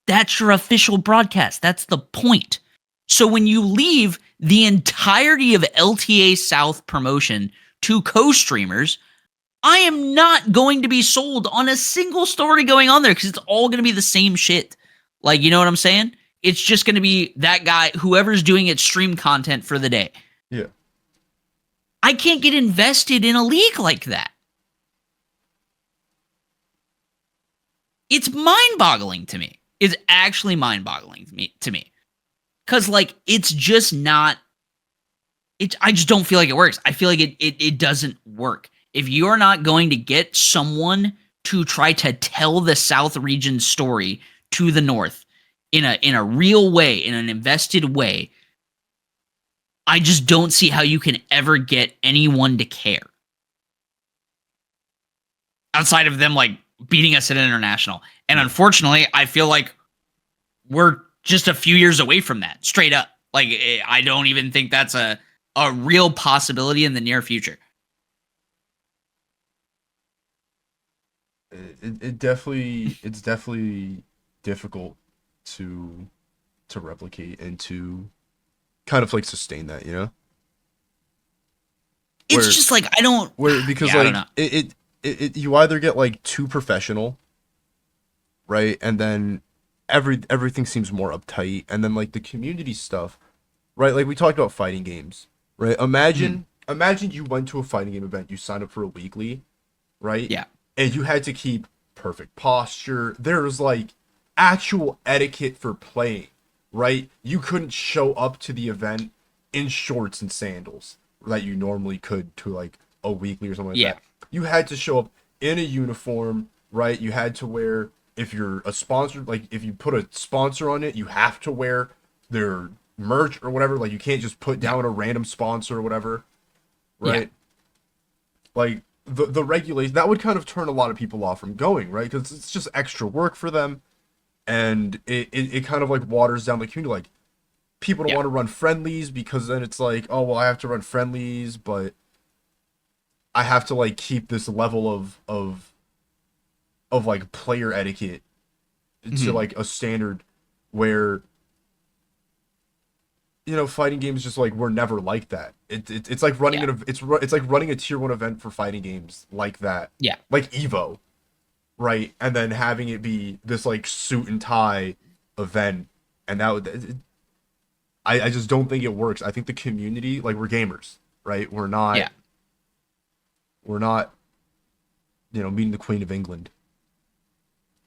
That's your official broadcast. That's the point. So when you leave the entirety of LTA South promotion to co-streamers, I am not going to be sold on a single story going on there because it's all going to be the same shit. Like, you know what I'm saying? It's just going to be that guy, whoever's doing it, stream content for the day. Yeah. I can't get invested in a league like that. It's mind-boggling to me. It's actually mind-boggling to me. Because, like, it's just not... I just don't feel like it works. I feel like it doesn't work. If you're not going to get someone to try to tell the South region story to the North in a real way, in an invested way, I just don't see how you can ever get anyone to care. Outside of them, like, beating us at international. And unfortunately, I feel like we're just a few years away from that, straight up. Like, I don't even think that's a real possibility in the near future. It's definitely difficult to replicate and to kind of like sustain that, you know? It's just like I don't because yeah, like I don't know. it you either get like too professional, right? And then everything seems more uptight, and then like the community stuff, right? Like we talked about fighting games, right? Imagine you went to a fighting game event, you signed up for a weekly, right? Yeah. And you had to keep perfect posture. There was like actual etiquette for playing, right? You couldn't show up to the event in shorts and sandals that you normally could to like a weekly or something like that. You had to show up in a uniform, right? You had to wear, if you're a sponsor, like if you put a sponsor on it, you have to wear their merch or whatever. Like you can't just put down a random sponsor or whatever, right? Yeah. Like the regulation, that would kind of turn a lot of people off from going, right? Because it's just extra work for them, and it kind of like waters down the community. Like people don't want to run friendlies because then it's like, oh well, I have to run friendlies, but I have to like keep this level of like player etiquette to like a standard where, you know, fighting games just like were never like that. It's like running it's like running a tier 1 event for fighting games like that. Yeah. Like Evo, right? And then having it be this like suit and tie event, and that would I just don't think it works. I think the community, like we're gamers, right? We're not you know, meeting the Queen of England.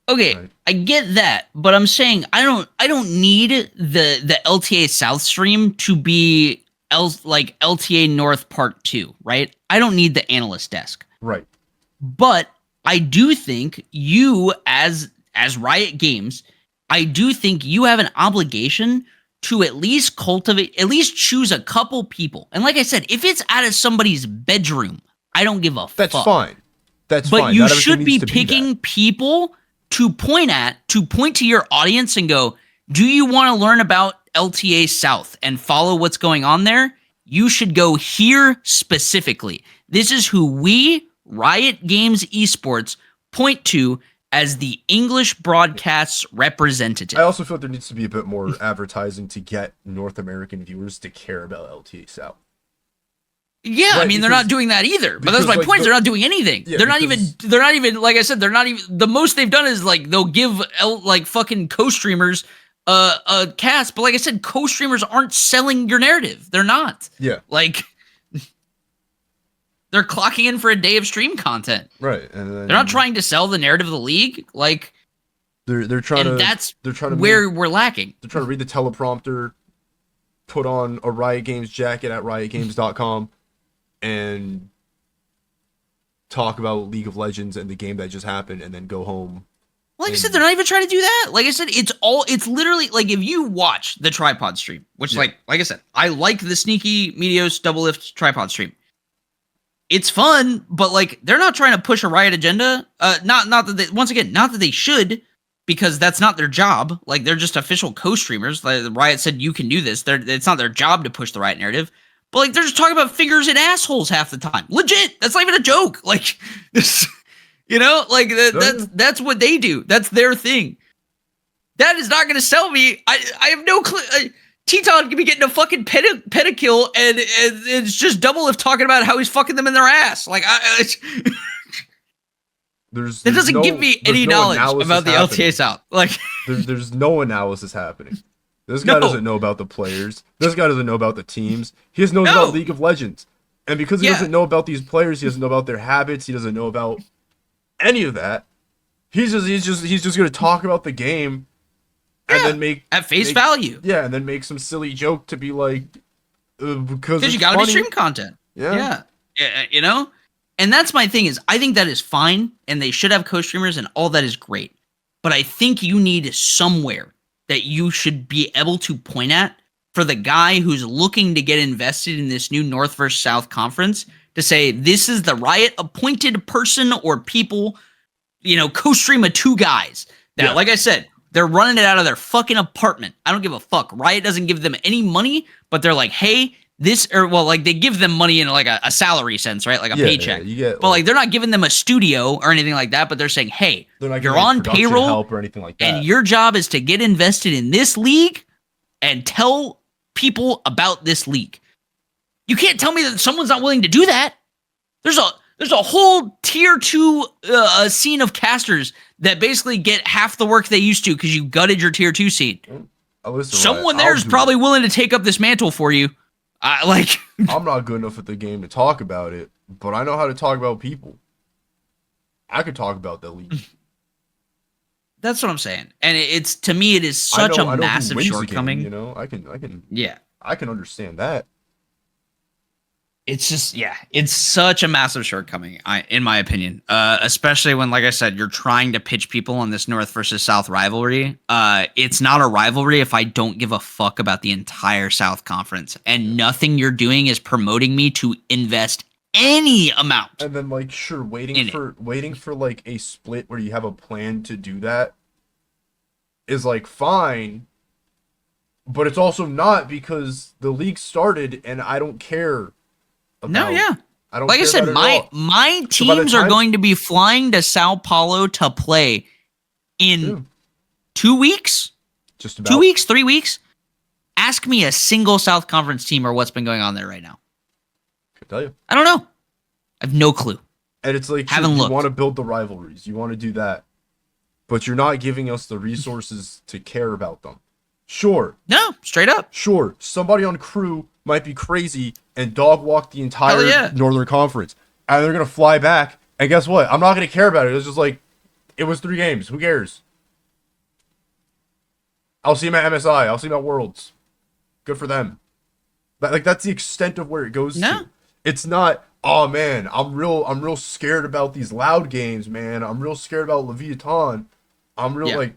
Okay, Right. I get that, but I'm saying I don't need the LTA South stream to be like LTA North Part 2, right? I don't need the analyst desk. Right. But I do think you as Riot Games, I do think you have an obligation to at least choose a couple people. And like I said, if it's out of somebody's bedroom, I don't give a fuck. That's fine. That's but fine. you Not everything should be needs to picking that. people to point to your audience and go, do you want to learn about LTA South and follow what's going on there? You should go here specifically. This is who we, Riot Games Esports, point to as the English broadcast's representative. I also feel like there needs to be a bit more advertising to get North American viewers to care about LTA South. Yeah, Right, I mean, they're not doing that either. But that's my like, point. They're not doing anything. Yeah, they're not even, like I said, they're not even, the most they've done is like, they'll give like fucking co-streamers a cast. But like I said, co-streamers aren't selling your narrative. They're not. Yeah. Like, they're clocking in for a day of stream content. Right. And then They're not trying to sell the narrative of the league. Like, they're trying and to, that's they're trying to where we're lacking. They're trying to read the teleprompter, put on a Riot Games jacket at riotgames.com, and talk about League of Legends and the game that just happened, and then go home. Like I said, they're not even trying to do that. Like I said, it's literally like if you watch the tripod stream, which like I said, I like the Sneaky Meteos double lift tripod stream. It's fun, but like they're not trying to push a Riot agenda. Not that they, once again, not that they should, because that's not their job. Like they're just official co-streamers. Like Riot said, you can do this. It's not their job to push the Riot narrative. But like they're just talking about fingers and assholes half the time. Legit, that's not even a joke. Like this, you know, like that's what they do. That's their thing. That is not going to sell me. I have no clue. Teton could be getting a fucking pentakill, and it's just double if talking about how he's fucking them in their ass. Like, There's that doesn't give me any knowledge about the LTA South. Like, there's no analysis happening. This guy doesn't know about the players. This guy doesn't know about the teams. He just knows about League of Legends. And because he doesn't know about these players, he doesn't know about their habits, he doesn't know about any of that. He's just gonna talk about the game and then make at face value. Yeah, and then make some silly joke to be like because you gotta be stream content. Yeah. You know? And that's my thing is I think that is fine and they should have co-streamers and all that is great. But I think you need somewhere that you should be able to point at for the guy who's looking to get invested in this new North versus South conference to say, this is the Riot appointed person or people, you know, co-stream of 2 guys that, like I said, they're running it out of their fucking apartment. I don't give a fuck. Riot doesn't give them any money, but they're like, hey, they give them money in like a salary sense, right? Like a paycheck. But like they're not giving them a studio or anything like that, but they're saying, hey, you're on payroll help or anything like that. And your job is to get invested in this league and tell people about this league. You can't tell me that someone's not willing to do that. There's a whole tier 2 scene of casters that basically get half the work they used to because you gutted your tier 2 scene. Someone there is probably willing to take up this mantle for you. I'm not good enough at the game to talk about it, but I know how to talk about people. I could talk about the league. That's what I'm saying, and it's to me it is such a massive shortcoming. Game, you know, I can understand that. It's just it's such a massive shortcoming, in my opinion. Especially when, like I said, you're trying to pitch people on this North versus South rivalry. It's not a rivalry if I don't give a fuck about the entire South Conference, and nothing you're doing is promoting me to invest any amount. And then, like, sure, waiting for like a split where you have a plan to do that is like fine, but it's also not because the league started and I don't care. I don't. Like I said, my teams are going to be flying to Sao Paulo to play in 2 weeks. Just about 2 weeks, 3 weeks. Ask me a single South Conference team or what's been going on there right now. Could tell you. I don't know. I have no clue. And it's like you want to build the rivalries, you want to do that, but you're not giving us the resources to care about them. Sure. No, straight up. Sure, somebody on crew might be crazy and dog walk the entire Northern Conference, and they're gonna fly back. And guess what? I'm not gonna care about it. It's just like, it was 3 games. Who cares? I'll see him at MSI. I'll see him at Worlds. Good for them. Like, that's the extent of where it goes to. It's not, oh man, I'm real scared about these loud games, man. I'm real scared about Leviathan. I'm real like,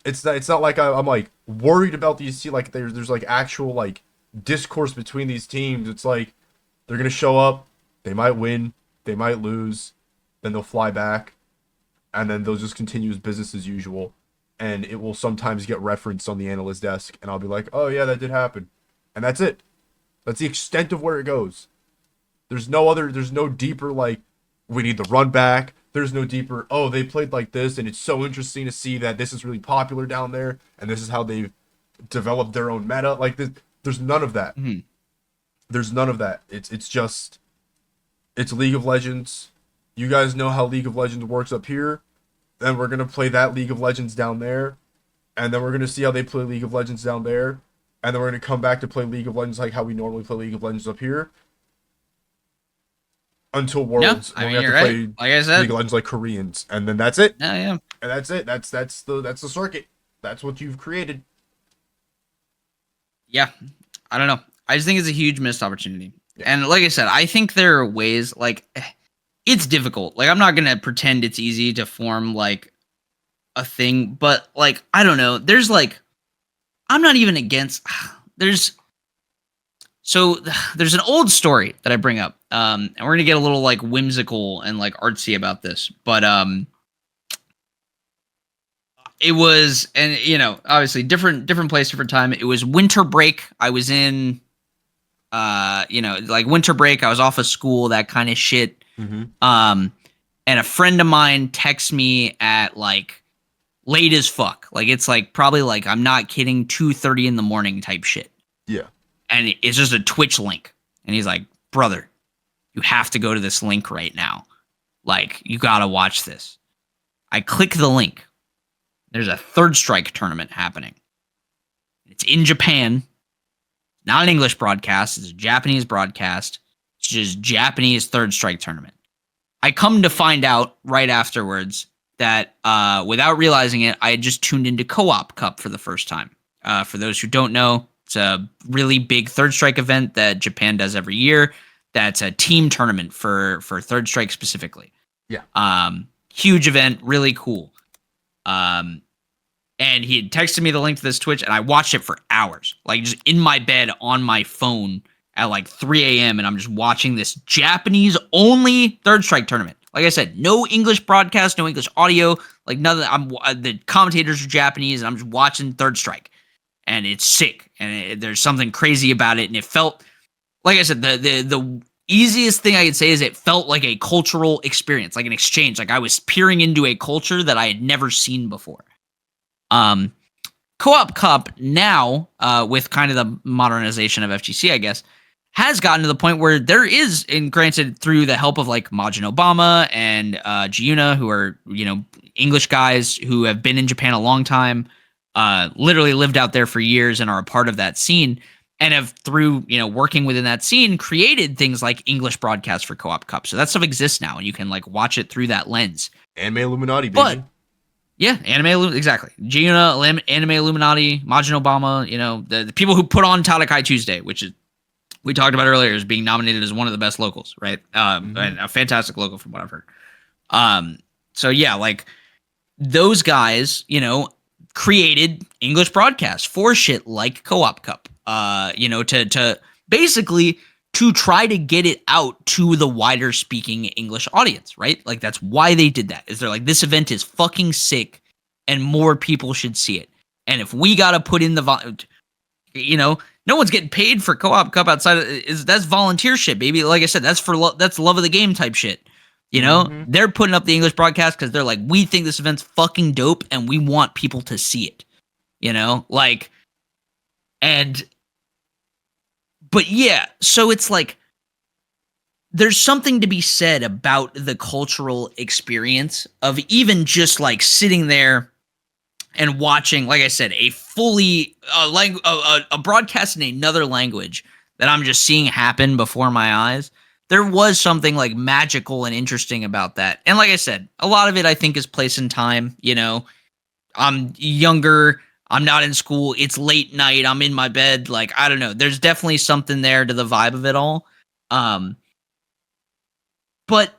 it's not like I'm like worried about these. Like there's like actual like discourse between these teams. It's like they're gonna show up, they might win, they might lose, then they'll fly back, and then they'll just continue as business as usual. And it will sometimes get referenced on the analyst desk, and I'll be like, oh yeah, that did happen, and that's it. That's the extent of where it goes. There's no deeper like, we need the run back. There's no deeper, oh, they played like this, and it's so interesting to see that this is really popular down there, and this is how they've developed their own meta. Like, there's none of that. Mm-hmm. There's none of that. It's just, it's League of Legends. You guys know how League of Legends works up here. Then we're going to play that League of Legends down there. And then we're going to see how they play League of Legends down there. And then we're going to come back to play League of Legends like how we normally play League of Legends up here. Until Worlds. No, I mean, you're right. Like I said, League of Legends like Koreans. And then that's it. Yeah. And that's it. That's the circuit. That's what you've created. Yeah. I don't know. I just think it's a huge missed opportunity. Yeah. And like I said, I think there are ways, like, it's difficult. Like, I'm not going to pretend it's easy to form, like, a thing. But, like, I don't know. There's, like, I'm not even against, there's an old story that I bring up. And we're going to get a little, like, whimsical and, like, artsy about this. But, it was, and, you know, obviously different place, different time. It was winter break. I was in, you know, like winter break. I was off of school, that kind of shit. Mm-hmm. And a friend of mine texts me at like late as fuck. Like it's like probably like, I'm not kidding, 2:30 in the morning type shit. Yeah. And it's just a Twitch link. And he's like, brother, you have to go to this link right now. Like, you got to watch this. I click the link. There's a Third Strike tournament happening. It's in Japan. Not an English broadcast. It's a Japanese broadcast. It's just Japanese Third Strike tournament. I come to find out right afterwards that without realizing it, I had just tuned into Co-op Cup for the first time. For those who don't know, it's a really big Third Strike event that Japan does every year. That's a team tournament for Third Strike specifically. Yeah. Huge event, really cool. And he had texted me the link to this Twitch, and I watched it for hours, like just in my bed on my phone at like 3 a.m. And I'm just watching this Japanese only Third Strike tournament. Like I said, no English broadcast, no English audio, like nothing. The commentators are Japanese, and I'm just watching Third Strike, and it's sick. And there's something crazy about it, and it felt, like I said, the easiest thing I could say is it felt like a cultural experience, like an exchange. Like I was peering into a culture that I had never seen before. Co-op Cup now, with kind of the modernization of FGC, I guess, has gotten to the point where there is, and granted through the help of like Majin Obama and Giuna, who are, English guys who have been in Japan a long time, literally lived out there for years and are a part of that scene, and have through, working within that scene, created things like English broadcasts for Co-op Cup. So that stuff exists now, and you can like watch it through that lens. Anime Illuminati, baby. But yeah, exactly. Giuna, Anime Illuminati, Majin Obama, the people who put on Tadakai Tuesday, which is, we talked about earlier, is being nominated as one of the best locals, right? And a fantastic local from what I've heard. So yeah, like those guys, created English broadcasts for shit like Co-op Cup, to basically to try to get it out to the wider speaking English audience, right? Like that's why they did that. Is they're like, this event is fucking sick and more people should see it. And if we got to put in the, no one's getting paid for Co-op Cup outside of, that's volunteer shit, baby. Like I said, that's that's love of the game type shit. They're putting up the English broadcast because they're like, we think this event's fucking dope and we want people to see it, but yeah, so it's like, there's something to be said about the cultural experience of even just like sitting there and watching, like I said, a fully a broadcast in another language that I'm just seeing happen before my eyes. There was something like magical and interesting about that. And like I said, a lot of it I think is place and time. I'm younger, I'm not in school, it's late night, I'm in my bed. Like, I don't know. There's definitely something there to the vibe of it all. But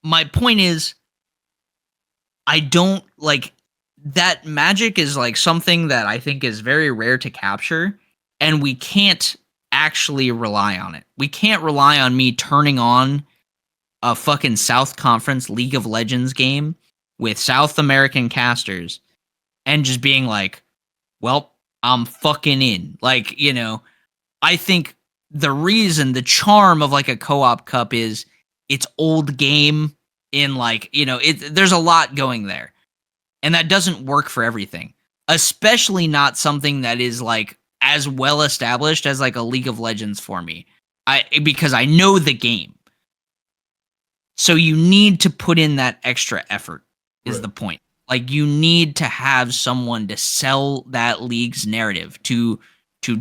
my point is, I don't like that magic is like something that I think is very rare to capture, and we can't actually rely on it. We can't rely on me turning on a fucking South Conference League of Legends game with South American casters and just being like, well, I'm fucking in. Like, I think the charm of like a Co-op Cup is it's old game in like, there's a lot going there. And that doesn't work for everything, especially not something that is like as well established as like a League of Legends for me. Because I know the game. So you need to put in that extra effort is the point. Like you need to have someone to sell that league's narrative, to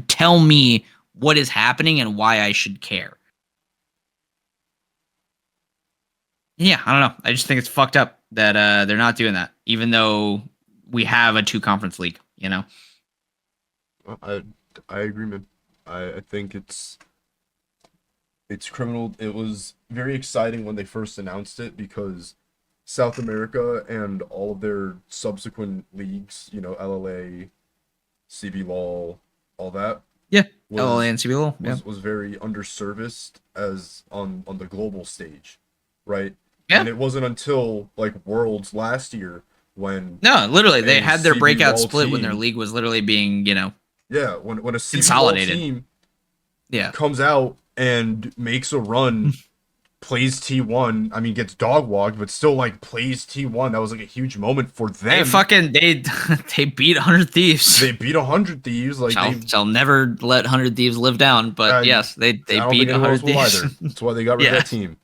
tell me what is happening and why I should care. Yeah, I don't know. I just think it's fucked up that they're not doing that, even though we have a 2-conference league, I agree, man. I think it's criminal. It was very exciting when they first announced it because South America and all of their subsequent leagues, LLA, CB LOL, all that. Yeah, LLA and CB LOL. Was very underserviced as on the global stage, right? Yeah. And it wasn't until like Worlds last year when literally they had their CB breakout LOL split when team, their league was literally being, when a CB LOL consolidated. team comes out and makes a run plays T1. I mean, gets dog walked, but still like plays T1. That was like a huge moment for them. They beat 100 Thieves. They beat 100 Thieves. Like Shall never let 100 Thieves live down. But yes, they beat 100 Thieves. That's why they got rid of that team.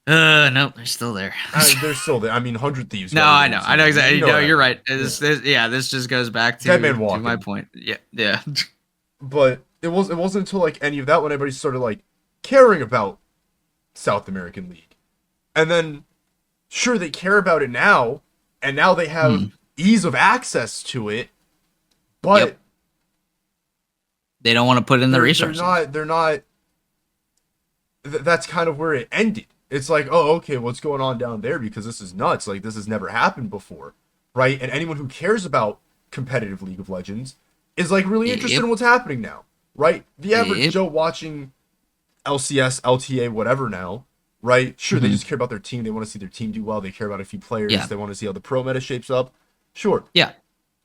No, they're still there. They're still there. I mean, 100 Thieves. No, I know exactly. You know You're right. This just goes back to my point. Yeah. But it wasn't until like any of that when everybody started like caring about South American League, and then sure they care about it now, and now they have ease of access to it, but they don't want to put in the resources. They're not. That's kind of where it ended. It's like, oh, okay, what's going on down there? Because this is nuts. Like, this has never happened before, right? And anyone who cares about competitive League of Legends is, like, really interested in what's happening now, right? The average Joe watching LCS, LTA, whatever now, right? Sure, they just care about their team. They want to see their team do well. They care about a few players. Yeah. They want to see how the pro meta shapes up. Sure. Yeah.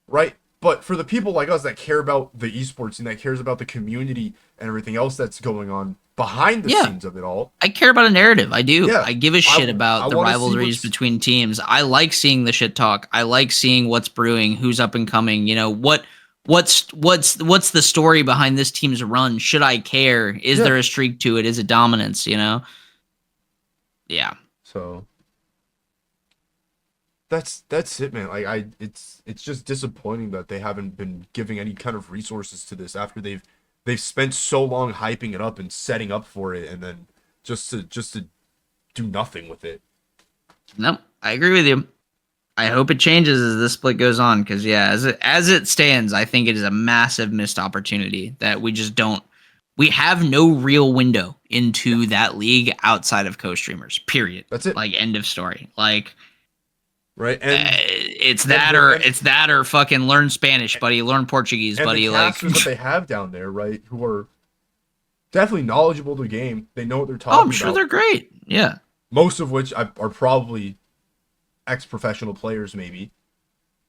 Right? But for the people like us that care about the esports and that cares about the community and everything else that's going on behind the scenes of it all. I care about a narrative. I do. Yeah. I give a shit about the rivalries between teams. I like seeing the shit talk. I like seeing what's brewing, who's up and coming. You know, what's the story behind this team's run? Should I care? Is there a streak to it? Is it dominance, you know? Yeah. So that's it, man. Like it's just disappointing that they haven't been giving any kind of resources to this after they've spent so long hyping it up and setting up for it, and then just to do nothing with it. No, I agree with you. I hope it changes as this split goes on, because as it stands, I think it is a massive missed opportunity that we just don't. We have no real window into that league outside of co-streamers. Period. That's it. Like, end of story. Like, right, and it's that or fucking learn Spanish, buddy. Learn Portuguese, buddy. The casters that they have down there, right, who are definitely knowledgeable of the game. They know what they're talking about. I'm sure they're great. Yeah. Most of which are probably ex-professional players, maybe.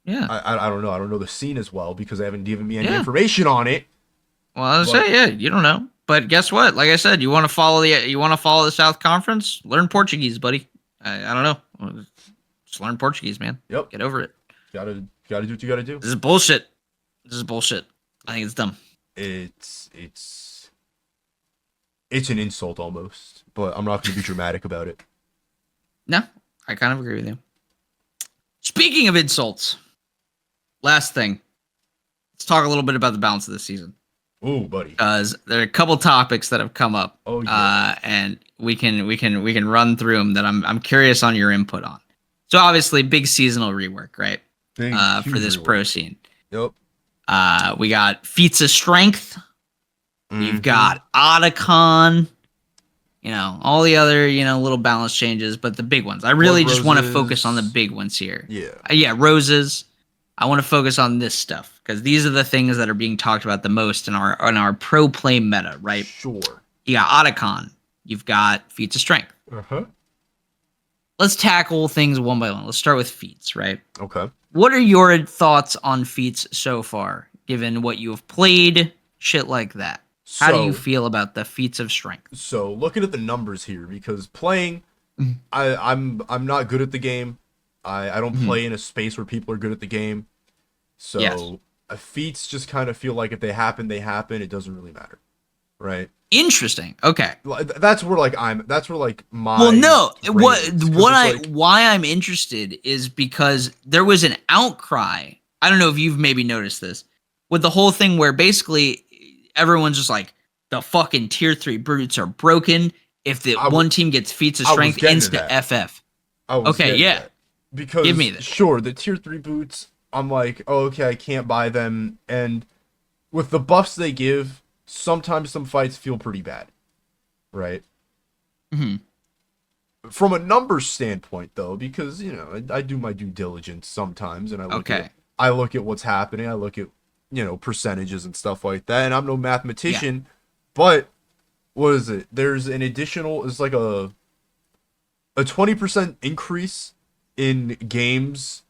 Yeah. I don't know. I don't know the scene as well because they haven't given me any information on it. Well, I was say, you don't know. But guess what? Like I said, you want to follow the South Conference? Learn Portuguese, buddy. I don't know. Just learn Portuguese, man. Yep. Get over it. Gotta do what you gotta do. This is bullshit. I think it's dumb. It's an insult almost, but I'm not gonna be dramatic about it. No, I kind of agree with you. Speaking of insults, last thing. Let's talk a little bit about the balance of the season. Ooh, buddy. Because there are a couple topics that have come up. Oh yeah. And we can run through them that I'm curious on your input on. So obviously, big seasonal rework, right? For this pro scene. Yep. We got feats of strength. You've got Otacon. You know, all the other, little balance changes, but the big ones. I really just want to focus on the big ones here. Yeah. Roses. I want to focus on this stuff because these are the things that are being talked about the most in our pro play meta, right? Sure. You got Otacon. You've got feats of strength. Uh-huh. Let's tackle things one by one. Let's start with feats, right? Okay. What are your thoughts on feats so far, given what you have played, shit like that? How do you feel about the feats of strength? So looking at the numbers here, because playing, I'm not good at the game. I don't play in a space where people are good at the game. So feats just kind of feel like if they happen, they happen. It doesn't really matter, right? Interesting. Okay. That's where my well, no. Why I'm interested is because there was an outcry. I don't know if you've maybe noticed this with the whole thing where basically everyone's just like the fucking tier 3 brutes are broken. If the one team gets feats of strength, insta FF. Okay, yeah. That. Because give me this. Sure, the tier 3 boots, I'm like, oh, okay, I can't buy them, and with the buffs they give, sometimes some fights feel pretty bad, right? From a numbers standpoint, though, because I do my due diligence sometimes, and I look at what's happening. I look at percentages and stuff like that, and I'm no mathematician, but what is it? There's an additional. It's like a 20% increase in games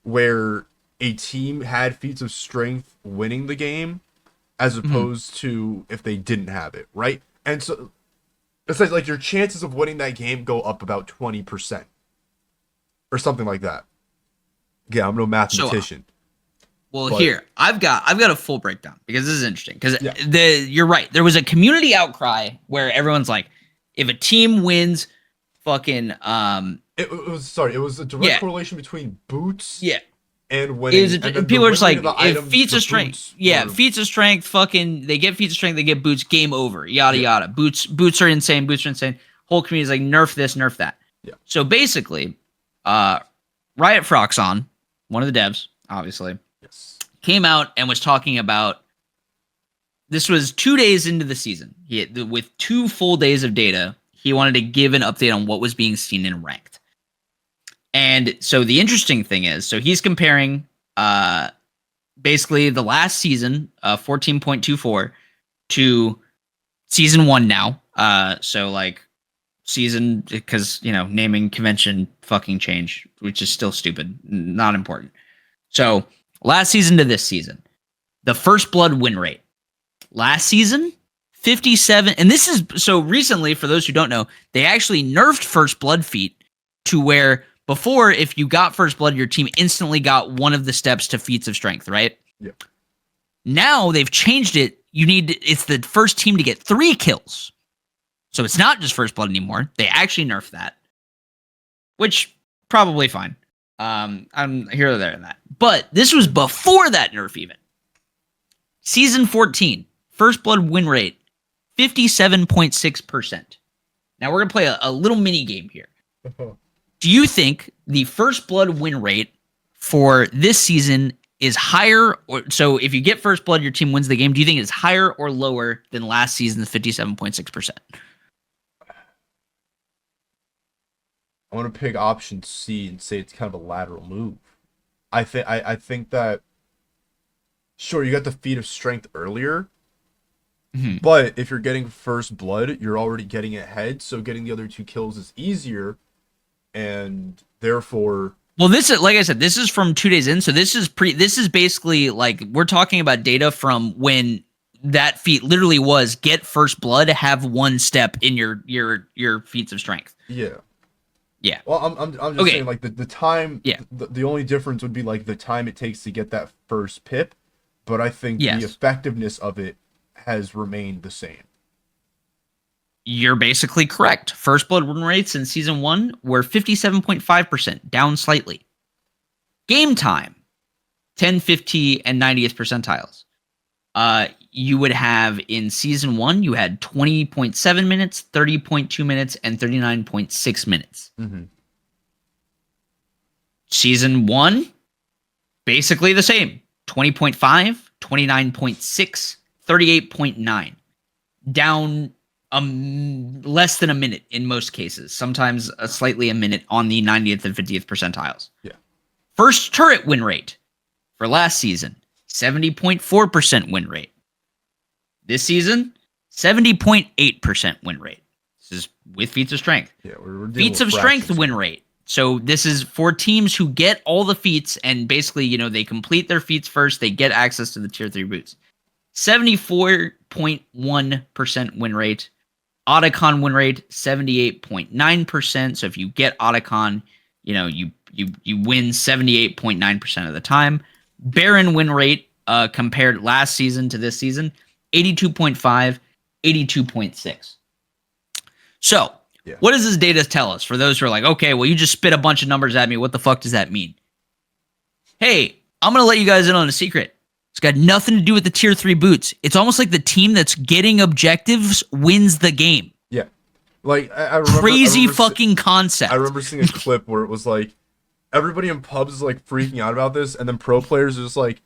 where a team had feats of strength winning the game as opposed to if they didn't have it, right? And so It's like your chances of winning that game go up about 20%. Or something like that. Yeah, I'm no mathematician. Well, But- here I've got a full breakdown because this is interesting. Because Yeah. you're right. There was a community outcry where everyone's like, if a team wins, fucking It was a direct Yeah. correlation between boots yeah. and winning. It was and then the people were just like, winning of the if items, feats the of strength, boots yeah, were- feats of strength, fucking, they get feats of strength, they get boots, game over, yada yada. Boots are insane. Boots are insane. Whole community's like, nerf this, nerf that. Yeah. So basically, Riot Froxon, one of the devs, obviously, Yes. came out and was talking about. This was 2 days into the season. With 2 full days of data, he wanted to give an update on what was being seen in ranked. And so the interesting thing is, so he's comparing basically the last season, 14.24, to season 1 now. So like season, because, you know, naming convention fucking change, which is still stupid, not important. So last season to this season, the first blood win rate. Last season, 57. And this is so recently, for those who don't know, they actually nerfed first blood feat to where before, if you got first blood, your team instantly got one of the steps to feats of strength, right? Yep. Now they've changed it. It's the first team to get 3 kills. So it's not just first blood anymore. They actually nerfed that, which probably fine. I'm here or there in that. But this was before that nerf even. Season 14, first blood win rate, 57.6%. Now we're going to play a little mini game here. Do you think the first blood win rate for this season is higher? Or so if you get first blood, your team wins the game. Do you think it's higher or lower than last season's 57.6%? I want to pick option C and say it's kind of a lateral move. I think that sure, you got the feat of strength earlier, but if you're getting first blood, you're already getting ahead, so getting the other 2 kills is easier, and therefore. Well, this is, like I said, this is from 2 days in, so this is basically like we're talking about data from when that feat literally was get first blood, have 1 step in your feats of strength. Yeah. Yeah. Well, I'm just Okay. saying, like, the time. Yeah. The only difference would be like the time it takes to get that first pip, but I think Yes. the effectiveness of it has remained the same. You're basically correct. First blood win rates in season 1 were 57.5%, down slightly. Game time, 10, 50, and 90th percentiles. You would have in season 1, you had 20.7 minutes, 30.2 minutes, and 39.6 minutes. Mm-hmm. Season 1, basically the same. 20.5, 29.6, 38.9. Down less than a minute in most cases. Sometimes slightly a minute on the 90th and 50th percentiles. Yeah. First turret win rate for last season, 70.4% win rate. This season, 70.8% win rate. This is with feats of strength. Yeah, we're dealing Feats with of strength fractions. win rate. So this is for teams who get all the feats and basically, you know, they complete their feats first, they get access to the tier 3 boots. 74.1% win rate. Otacon win rate, 78.9%. So if you get Otacon, you know, you win 78.9% of the time. Baron win rate compared last season to this season, 82.5, 82.6. So, Yeah. what does this data tell us? For those who are like, okay, well, you just spit a bunch of numbers at me. What the fuck does that mean? Hey, I'm going to let you guys in on a secret. It's got nothing to do with the tier 3 boots. It's almost like the team that's getting objectives wins the game. Yeah. Like, I remember. Crazy fucking concept. I remember seeing a clip where it was like, everybody in pubs is like freaking out about this, and then pro players are just like,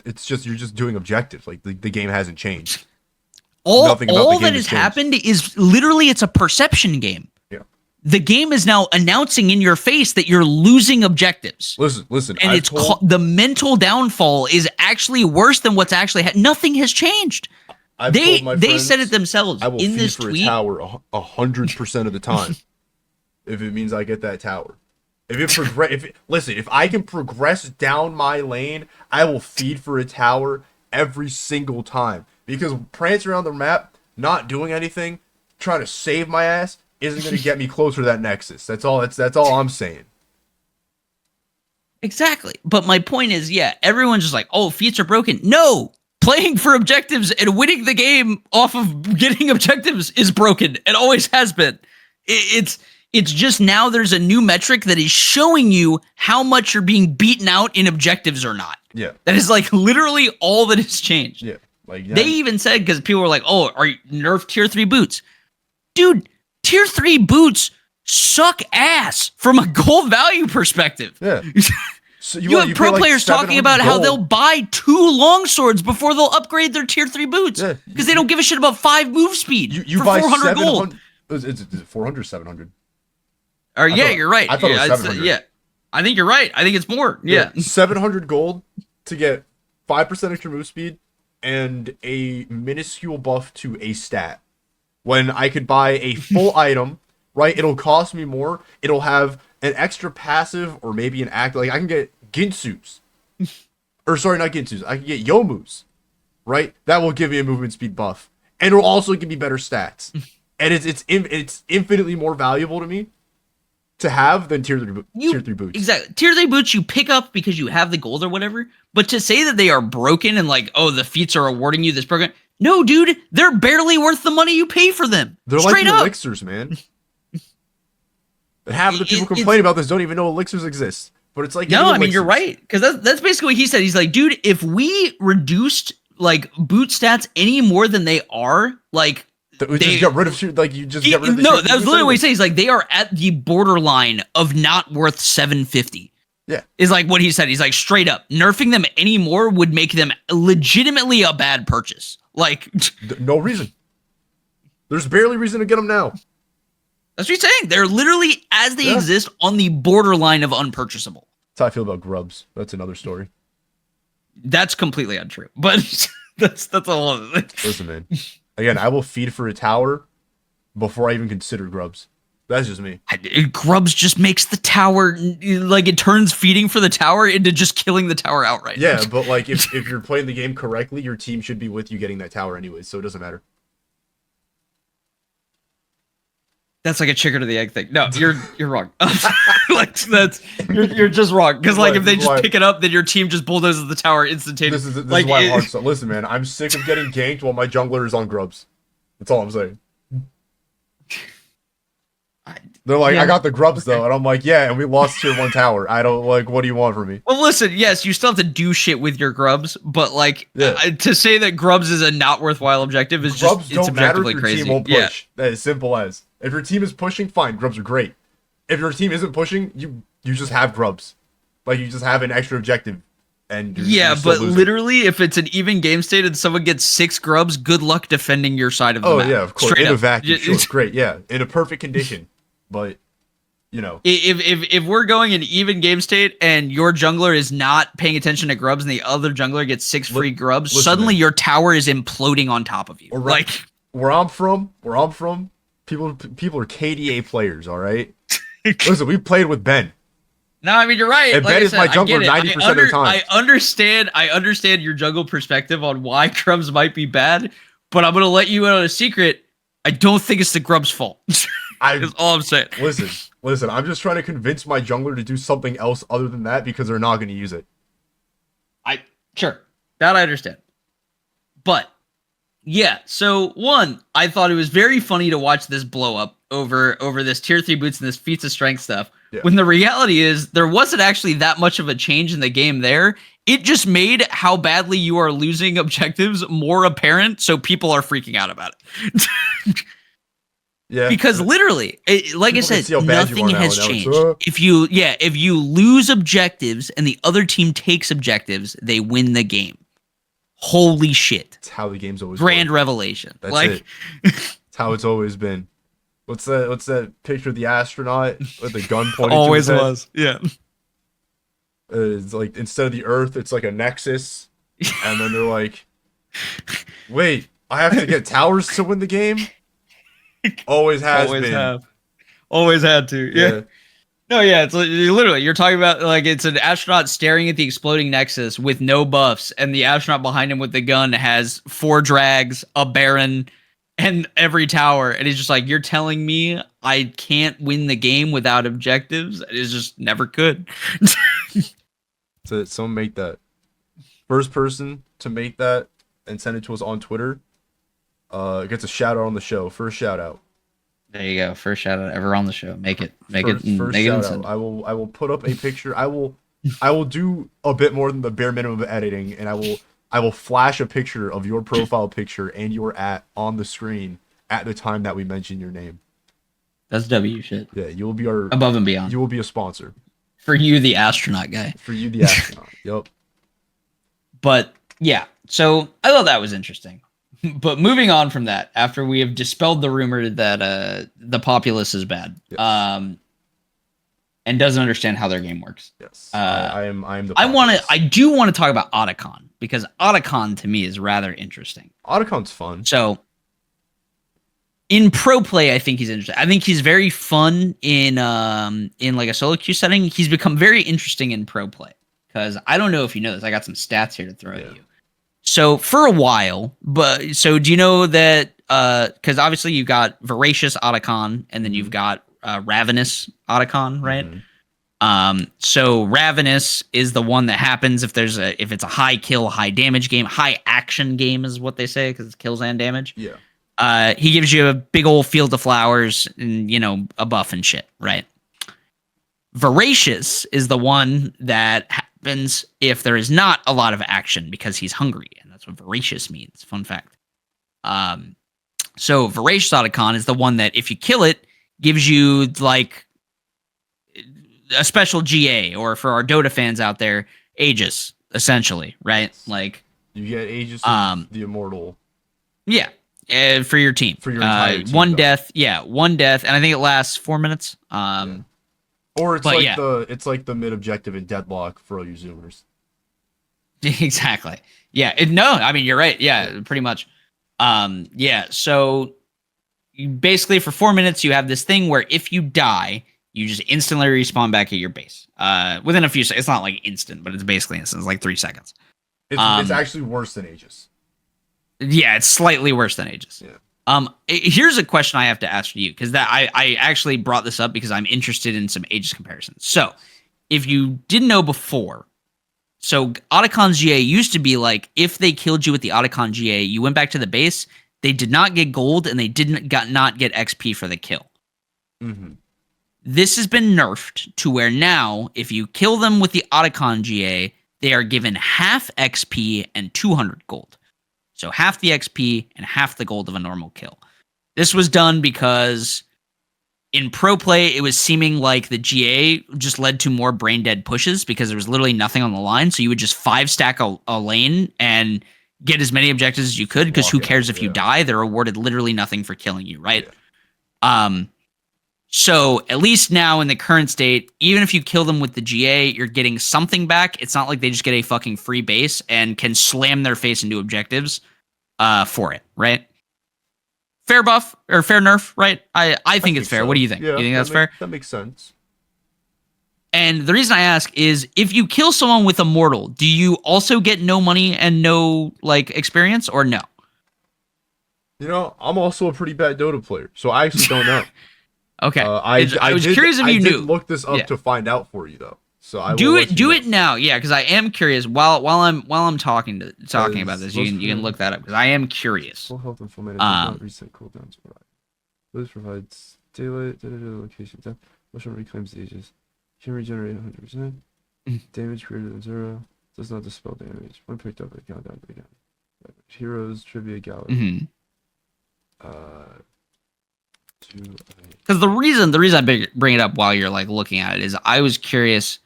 it's just, you're just doing objectives. Like, the game hasn't changed. Nothing about the all game that has has changed. happened is literally it's a perception game. Yeah. The game is now announcing in your face that you're losing objectives. Listen. And I've it's told- the mental downfall is actually worse than what's actually nothing has changed. I've They told my they friends, said it themselves I will in feed this for tweet. a tower 100% of the time if it means I get that tower. If I can progress down my lane, I will feed for a tower every single time, because prancing around the map, not doing anything, trying to save my ass isn't going to get me closer to that Nexus. That's all I'm saying. Exactly. But my point is, yeah, everyone's just like, oh, feats are broken. No, playing for objectives and winning the game off of getting objectives is broken. It always has been. It's just now there's a new metric that is showing you how much you're being beaten out in objectives or not. Yeah. That is like literally all that has changed. Yeah. Like They even said, because people were like, oh, are you nerf tier 3 boots? Dude, tier 3 boots suck ass from a gold value perspective. Yeah. So you have pro players talking about how they'll buy 2 longswords before they'll upgrade their tier 3 boots because they don't give a shit about 5 move speed you for buy 400 gold. Is it 400 or 700? Or yeah, you're right. I thought it was 700. Yeah, I think you're right. I think it's more. Yeah. 700 gold to get 5% extra move speed and a minuscule buff to a stat. When I could buy a full item, right? It'll cost me more. It'll have an extra passive or maybe an act. Like I can get Ginsu's. Or sorry, not Ginsu's. I can get Yomu's. Right? That will give me a movement speed buff. And it'll also give me better stats. And it's infinitely more valuable to me to have than tier 3 boots. Exactly. Tier 3 boots you pick up because you have the gold or whatever. But to say that they are broken and like, oh, the feats are awarding you this program. No, dude, they're barely worth the money you pay for them. They're straight like up. elixirs, man. Half of the people complaining about this don't even know elixirs exist. But it's like, no, I mean, you're right. Because that's basically what he said. He's like, dude, if we reduced like boot stats any more than they are, like, we just get rid of get rid of the no, that was literally what he said. He's like, they are at the borderline of not worth 750. Yeah. Is like what he said. He's like, straight up, nerfing them anymore would make them legitimately a bad purchase. Like, no reason. There's barely reason to get them now. That's what he's saying. They're literally, as they exist, on the borderline of unpurchasable. That's how I feel about grubs. That's another story. That's completely untrue. But that's a whole other thing. Listen, man. Again, I will feed for a tower before I even consider grubs. That's just me. Grubs just makes the tower, like, it turns feeding for the tower into just killing the tower outright. Yeah, but like if you're playing the game correctly, your team should be with you getting that tower anyways, so it doesn't matter. That's like a chicken or the egg thing. No, you're wrong. Like you're just wrong. Because like if they just pick it up, then your team just bulldozes the tower instantaneously. This is why I'm hard. So listen, man, I'm sick of getting ganked while my jungler is on grubs. That's all I'm saying. They're like, I got the grubs though, and I'm like, yeah, and we lost tier 1 tower. I don't like. What do you want from me? Well, listen, yes, you still have to do shit with your grubs, but like to say that grubs is a not worthwhile objective is grubs just it's objectively crazy. Team won't push. That is simple as. If your team is pushing, fine, grubs are great. If your team isn't pushing, you just have grubs, like you just have an extra objective. And you're but losing. Literally, if it's an even game state and someone gets 6 grubs, good luck defending your side of the map. Oh yeah, of course. Straight in up. A vacuum, sure, great, yeah, in a perfect condition. But you know, if we're going in even game state and your jungler is not paying attention to grubs and the other jungler gets 6 free grubs, suddenly your tower is imploding on top of you. Like where I'm from, people are KDA players. All right, listen, we played with Ben. No, I mean, you're right. And like Ben is my jungler 90% of the time. I understand your jungle perspective on why grubs might be bad, but I'm going to let you in on a secret. I don't think it's the grubs' fault. That's all I'm saying. Listen, I'm just trying to convince my jungler to do something else other than that because they're not going to use it. Sure. That I understand. But, yeah, so one, I thought it was very funny to watch this blow up over this tier 3 boots and this feats of strength stuff. Yeah. When the reality is there wasn't actually that much of a change in the game there. It just made how badly you are losing objectives more apparent, so people are freaking out about it. Yeah. Because literally, like I said, nothing has changed. If you lose objectives and the other team takes objectives, they win the game. Holy shit. That's how the game's always Grand revelation. That's it. That's how it's always been. What's that picture of the astronaut with the gun pointing always to his head? Was. Yeah. It's like instead of the Earth, it's like a nexus. And then they're like, wait, I have to get towers to win the game? Always been. Always had to. Yeah. No, yeah, it's literally you're talking about like it's an astronaut staring at the exploding nexus with no buffs, and the astronaut behind him with the gun has 4 drags, a Baron, and every tower, and he's just like, "You're telling me I can't win the game without objectives?" It's just never could. So someone make that. First person to make that and send it to us on Twitter gets a shout out on the show. First shout out. There you go. First shout out ever on the show. Make it. First shout out. I will put up a picture. I will do a bit more than the bare minimum of editing, and I will flash a picture of your profile picture and your on the screen at the time that we mention your name. That's W shit. Yeah, you will be our above and beyond. You will be a sponsor. For you, the astronaut guy. For you, the astronaut. Yep. But yeah, so I thought that was interesting. But moving on from that, after we have dispelled the rumor that the populace is bad, yes. And doesn't understand how their game works. Yes, I am the populace. I do want to talk about Otacon, because Otacon to me is rather interesting. Otacon's fun. So in pro play, I think he's interesting. I think he's very fun in like a solo queue setting. He's become very interesting in pro play, because I don't know if you know this. I got some stats here to throw at you. So for a while, so do you know that? Because obviously you've got Voracious Otacon, and then you've got Ravenous Otacon, right? Mm-hmm. So Ravenous is the one that happens if it's a high kill, high damage game, high action game is what they say, because it's kills and damage. Yeah. He gives you a big old field of flowers and a buff and shit, right? Voracious is the one that happens if there is not a lot of action, because he's hungry, and that's what voracious means. Fun fact. So Voracious Otacon is the one that if you kill it, gives you like a special GA, or for our Dota fans out there, Aegis, essentially, right? Like you get Aegis, the Immortal. Yeah, for your team. For your entire team, one death, one death, and I think it lasts 4 minutes. Yeah. Or it's like the mid objective in Deadlock for all you Zoomers. Exactly. Yeah. I mean, you're right. Yeah, pretty much. So basically for 4 minutes, you have this thing where if you die, you just instantly respawn back at your base. Within a few seconds. It's not like instant, but it's basically instant. It's like 3 seconds. It's actually worse than Aegis. Yeah, it's slightly worse than Aegis. Yeah. Here's a question I have to ask you, because I actually brought this up because I'm interested in some Aegis comparisons. So, if you didn't know before, so Otacon's GA used to be like, if they killed you with the Otacon GA, you went back to the base, they did not get gold, and they not get XP for the kill. Mm-hmm. This has been nerfed to where now, if you kill them with the Otacon GA, they are given half XP and 200 gold. So half the XP and half the gold of a normal kill. This was done because in pro play, it was seeming like the GA just led to more brain dead pushes, because there was literally nothing on the line. So you would just 5-stack a lane and get as many objectives as you could, because who cares if you die? They're awarded literally nothing for killing you, right? Yeah. So at least now in the current state, even if you kill them with the GA, you're getting something back. It's not like they just get a fucking free base and can slam their face into objectives for it, right? Fair buff or fair nerf, right? I think it's fair. So. What do you think? Yeah, you think that's fair? That makes sense. And the reason I ask is, if you kill someone with Immortal, do you also get no money and no like experience, or no? I'm also a pretty bad Dota player, so I actually don't know. Okay. I was curious if you knew. I did look this up to find out for you, though. So I do it now, yeah, because I am curious. While I'm talking about this, you can look that up, because I am curious. Full health and full mana does not reset cooldowns. This provides daylight, location, death. Motion reclaims the ages. Can regenerate 100%. Damage greater than 0. Does not dispel damage. When picked up, it countdown again. Heroes Trivia Gallery. Because the reason I bring it up while you're like looking at it is, I was curious.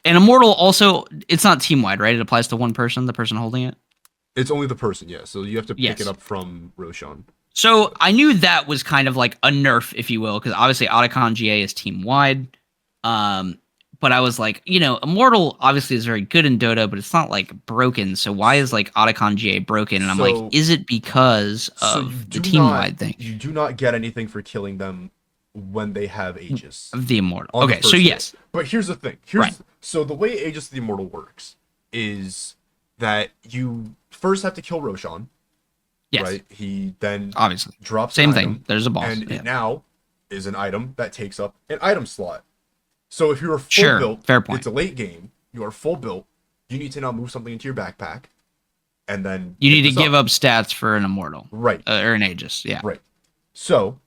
And Immortal also, it's not team wide, right? It applies to one person, the person holding it. It's only the person, yeah. So you have to pick it up from Roshan. So I knew that was kind of like a nerf, if you will, because obviously Otacon GA is team wide. But I was like, Immortal obviously is very good in Dota, but it's not like broken. So why is like Otacon GA broken? And I'm like, is it because of the team wide thing? You do not get anything for killing them when they have Aegis of the Immortal. Okay, so yes. But here's the thing. So the way Aegis of the Immortal works is that you first have to kill Roshan. Yes. right? He then Obviously. drops Same an thing. item, There's a boss. and Yeah. it now is an item that takes up an item slot. So if you're full Sure, built, fair point. it's a late game, you are full built, you need to now move something into your backpack, and then You need pick to this give up. up stats for an immortal. Right. Or an Aegis. Yeah. Right. So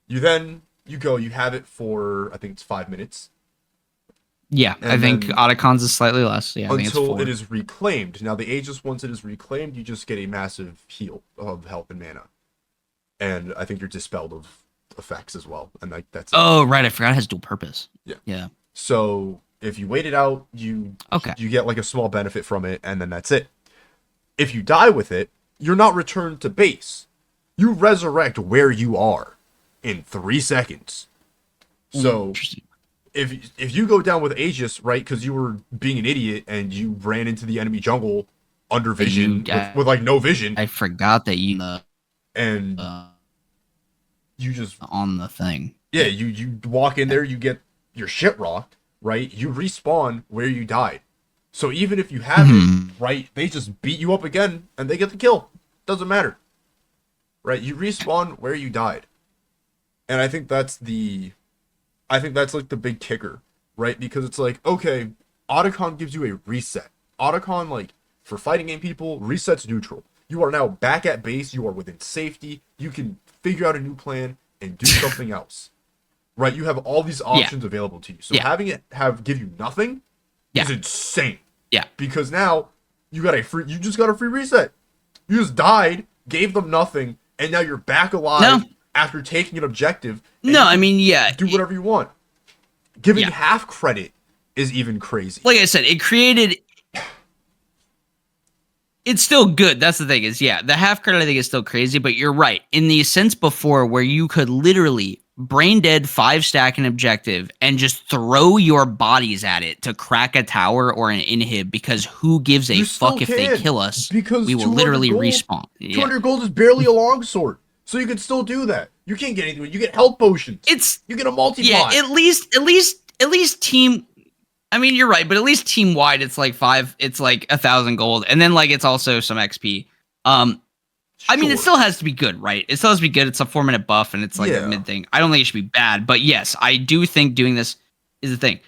you have it for, I think it's 5 minutes. Yeah. And I think then- Otacon's is slightly less. Yeah. I think it's Until 4. it is reclaimed. Now the Aegis, once it is reclaimed, you just get a massive heal of health and mana. And I think you're dispelled of effects as well. And that's it. Oh, right. I forgot it has dual purpose. Yeah. Yeah. So if you wait it out, you get like a small benefit from it, and then that's it. If you die with it, you're not returned to base. You resurrect where you are in 3 seconds. So Interesting. if you go down with Aegis, right, because you were being an idiot and you ran into the enemy jungle under vision with like no vision, I forgot that you and you just on the thing. yeah, you walk in there, you get your shit rocked, right? You respawn where you died. So even if you have it, right, they just beat you up again and they get the kill. Doesn't matter. Right? You respawn where you died. And I think that's like the big kicker, right? Because it's like, okay, Otacon gives you a reset. Otacon, like, for fighting game people, resets neutral. You are now back at base, you are within safety, you can figure out a new plan and do something else. Right? You have all these options available to you. So having it give you nothing is insane. Yeah. Because now you just got a free reset. You just died, gave them nothing, and now you're back alive after taking an objective. No, I mean, yeah. Do whatever you want. Giving half credit is even crazy. Like I said, it's still good. That's the thing is, the half credit I think is still crazy, but you're right. In the sense before where you could literally brain dead 5-stack an objective and just throw your bodies at it to crack a tower or an inhib because who gives a fuck if they kill us? Because we will literally respawn. 200 gold is barely a longsword. So you can still do that. You can't get anything. You get health potions. You get a multi-bot. At least team. I mean, you're right, but at least team wide, it's like 1,000 gold, and then like it's also some XP. I mean, it still has to be good, right? It still has to be good. It's a 4-minute buff, and it's like a mid thing. I don't think it should be bad, but yes, I do think doing this is the thing.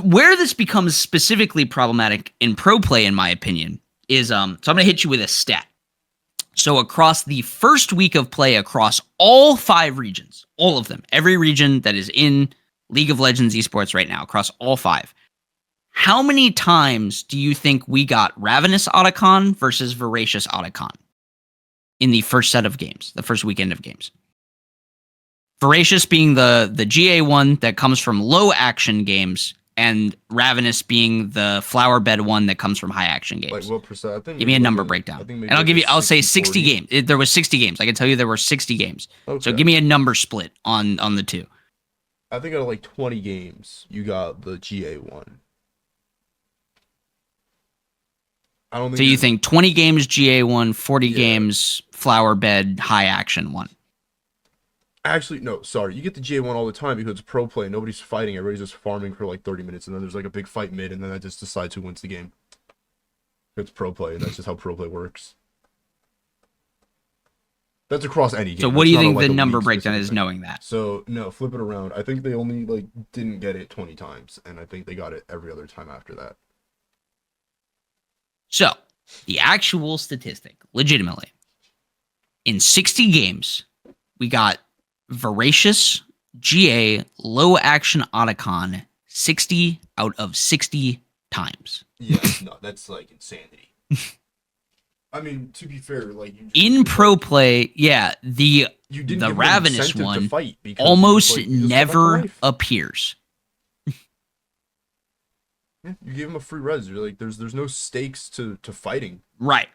Where this becomes specifically problematic in pro play, in my opinion, is so I'm gonna hit you with a stat. So across the first week of play across all 5 regions, all of them, every region that is in League of Legends esports right now, across all 5, how many times do you think we got Ravenous Otacon versus Voracious Otacon in the first set of games, the first weekend of games? Voracious being the GA one that comes from low action games, and Ravenous being the flower bed one that comes from high action games. Like what percent? I think give me a number breakdown. And I'll say 60 games. There was 60 games. I can tell you there were 60 games. Okay. So give me a number split on the two. I think out of like 20 games, you got the GA one. I don't think so you think 20 games GA one, 40 games flower bed high action one. Actually, no, sorry. You get the GA1 all the time because it's pro play. Nobody's fighting. Everybody's just farming for like 30 minutes, and then there's like a big fight mid, and then that just decides who wins the game. It's pro play, and that's just how pro play works. That's across any game. So what do you think the number breakdown is knowing that? So, no, flip it around. I think they only like didn't get it 20 times, and I think they got it every other time after that. So, the actual statistic, legitimately, in 60 games, we got Voracious, GA, low action Otacon 60 out of 60 times. Yeah, no, that's like insanity. I mean, to be fair, like in pro play, the Ravenous one almost never appears. Yeah, you give them a free res. You're like, there's no stakes to fighting. Right.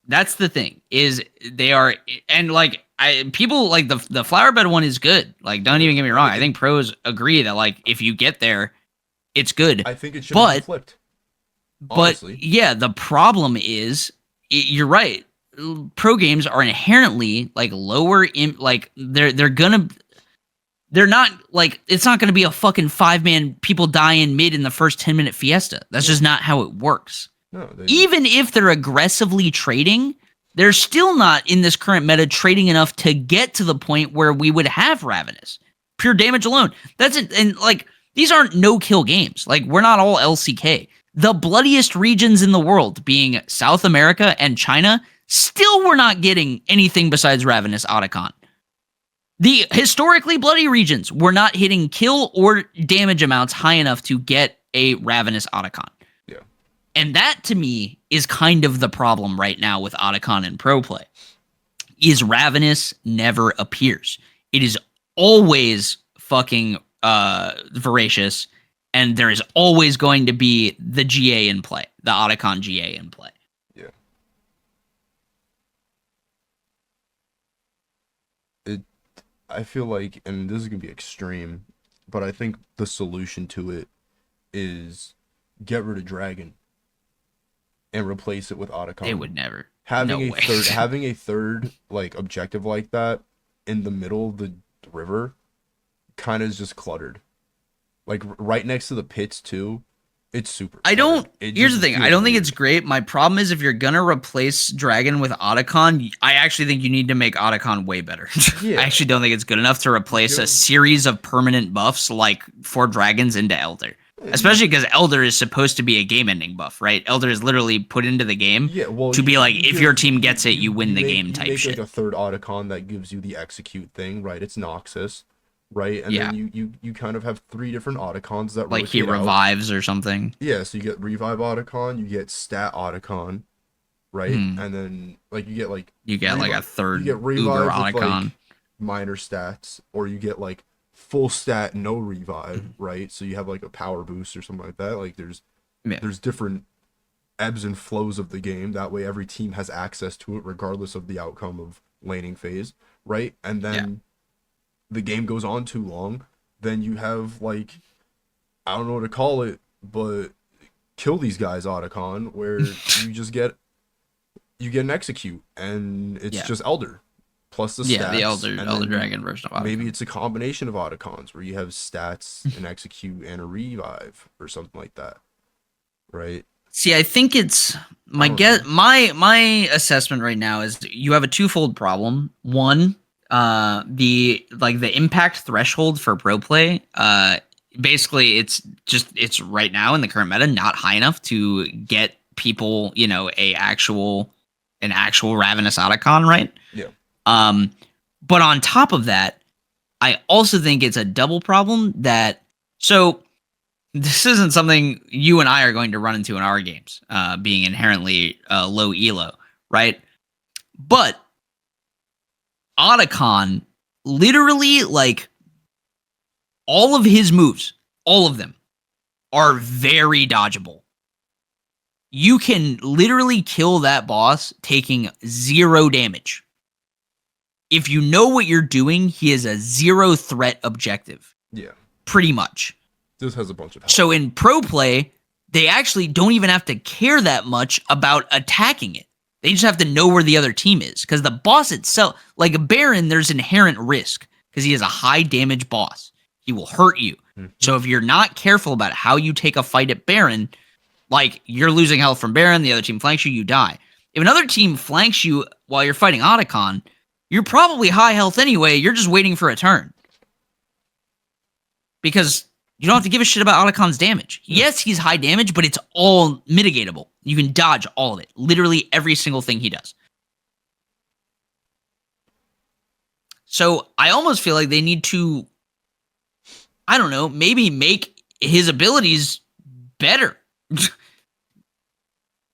That's the thing. Is they are, and like people like the flower bed one is good. Like, don't even get me wrong. I think pros agree that like if you get there, it's good. I think it should be flipped. Honestly. But yeah, the problem is you're right. Pro games are inherently like lower in like they're not like it's not gonna be a fucking 5-man people die in mid in the first 10-minute fiesta. That's just not how it works. No, even if they're aggressively trading, they're still not in this current meta trading enough to get to the point where we would have Ravenous. Pure damage alone. That's it. And like, these aren't no-kill games. Like, we're not all LCK. The bloodiest regions in the world, being South America and China, still were not getting anything besides Ravenous Otacon. The historically bloody regions were not hitting kill or damage amounts high enough to get a Ravenous Otacon. Yeah. And that, to me, is kind of the problem right now with Otacon and Pro Play, is Ravenous never appears. It is always fucking voracious, and there is always going to be the GA in play, the Otacon GA in play. Yeah. I feel like, and this is gonna be extreme, but I think the solution to it is get rid of Dragon and replace it with Otacon. They would never. Having a third like objective like that in the middle of the river kind of is just cluttered. Like right next to the pits too. It's super. Here's the thing. I don't think it's great. My problem is if you're gonna replace Dragon with Otacon, I actually think you need to make Otacon way better. Yeah. I actually don't think it's good enough to replace a series of permanent buffs like for Dragons into Elder. Especially because Elder is supposed to be a game-ending buff, right? Elder is literally put into the game to be like, if your team gets it, you win the game type shit. Like a third Otacon that gives you the execute thing, right? It's Noxus, right? And then you kind of have 3 different Otacons that like he revives or something. Yeah, so you get revive Otacon, you get stat Otacon, right? And then like you get like a third you get revive Uber with, Otacon. like, minor stats, or you get like full stat no revive, right? So you have like a power boost or something like that. Like there's different ebbs and flows of the game. That way every team has access to it regardless of the outcome of laning phase, right? And then the game goes on too long, then you have like, I don't know what to call it, but kill these guys Otacon, where you get an execute and it's just Elder plus the stats. The Elder Dragon version of Otacon. Maybe it's a combination of Otacons where you have stats, an execute, and a revive or something like that, right? See, I think it's my assessment right now is you have a twofold problem. One, the impact threshold for pro play, basically it's right now in the current meta not high enough to get people, an actual Ravenous Otacon, right? Yeah. But on top of that, I also think it's a double problem so this isn't something you and I are going to run into in our games, being inherently low elo, right? But Otacon, literally, like, all of his moves, all of them, are very dodgeable. You can literally kill that boss taking 0 damage. If you know what you're doing, he is a 0 threat objective. Yeah. Pretty much. This has a bunch of health. So in pro play, they actually don't even have to care that much about attacking it. They just have to know where the other team is. Because the boss itself, like a Baron, there's inherent risk. Because he is a high damage boss. He will hurt you. Mm-hmm. So if you're not careful about how you take a fight at Baron, like you're losing health from Baron, the other team flanks you, you die. If another team flanks you while you're fighting Otacon, you're probably high health anyway. You're just waiting for a turn. Because you don't have to give a shit about Otacon's damage. Yes, he's high damage, but it's all mitigatable. You can dodge all of it. Literally every single thing he does. So I almost feel like they need to, I don't know, maybe make his abilities better.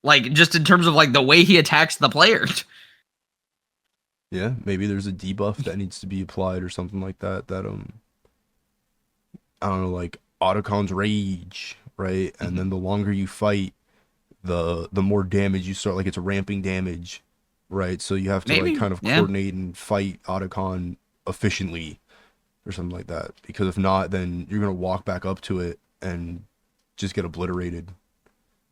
Like, just in terms of, like, the way he attacks the player. Yeah, maybe there's a debuff that needs to be applied or something like that. I don't know, like Otacon's Rage, right? And then the longer you fight, the more damage you start. Like, it's a ramping damage, right? So you have to like kind of coordinate and fight Otacon efficiently or something like that. Because if not, then you're gonna walk back up to it and just get obliterated.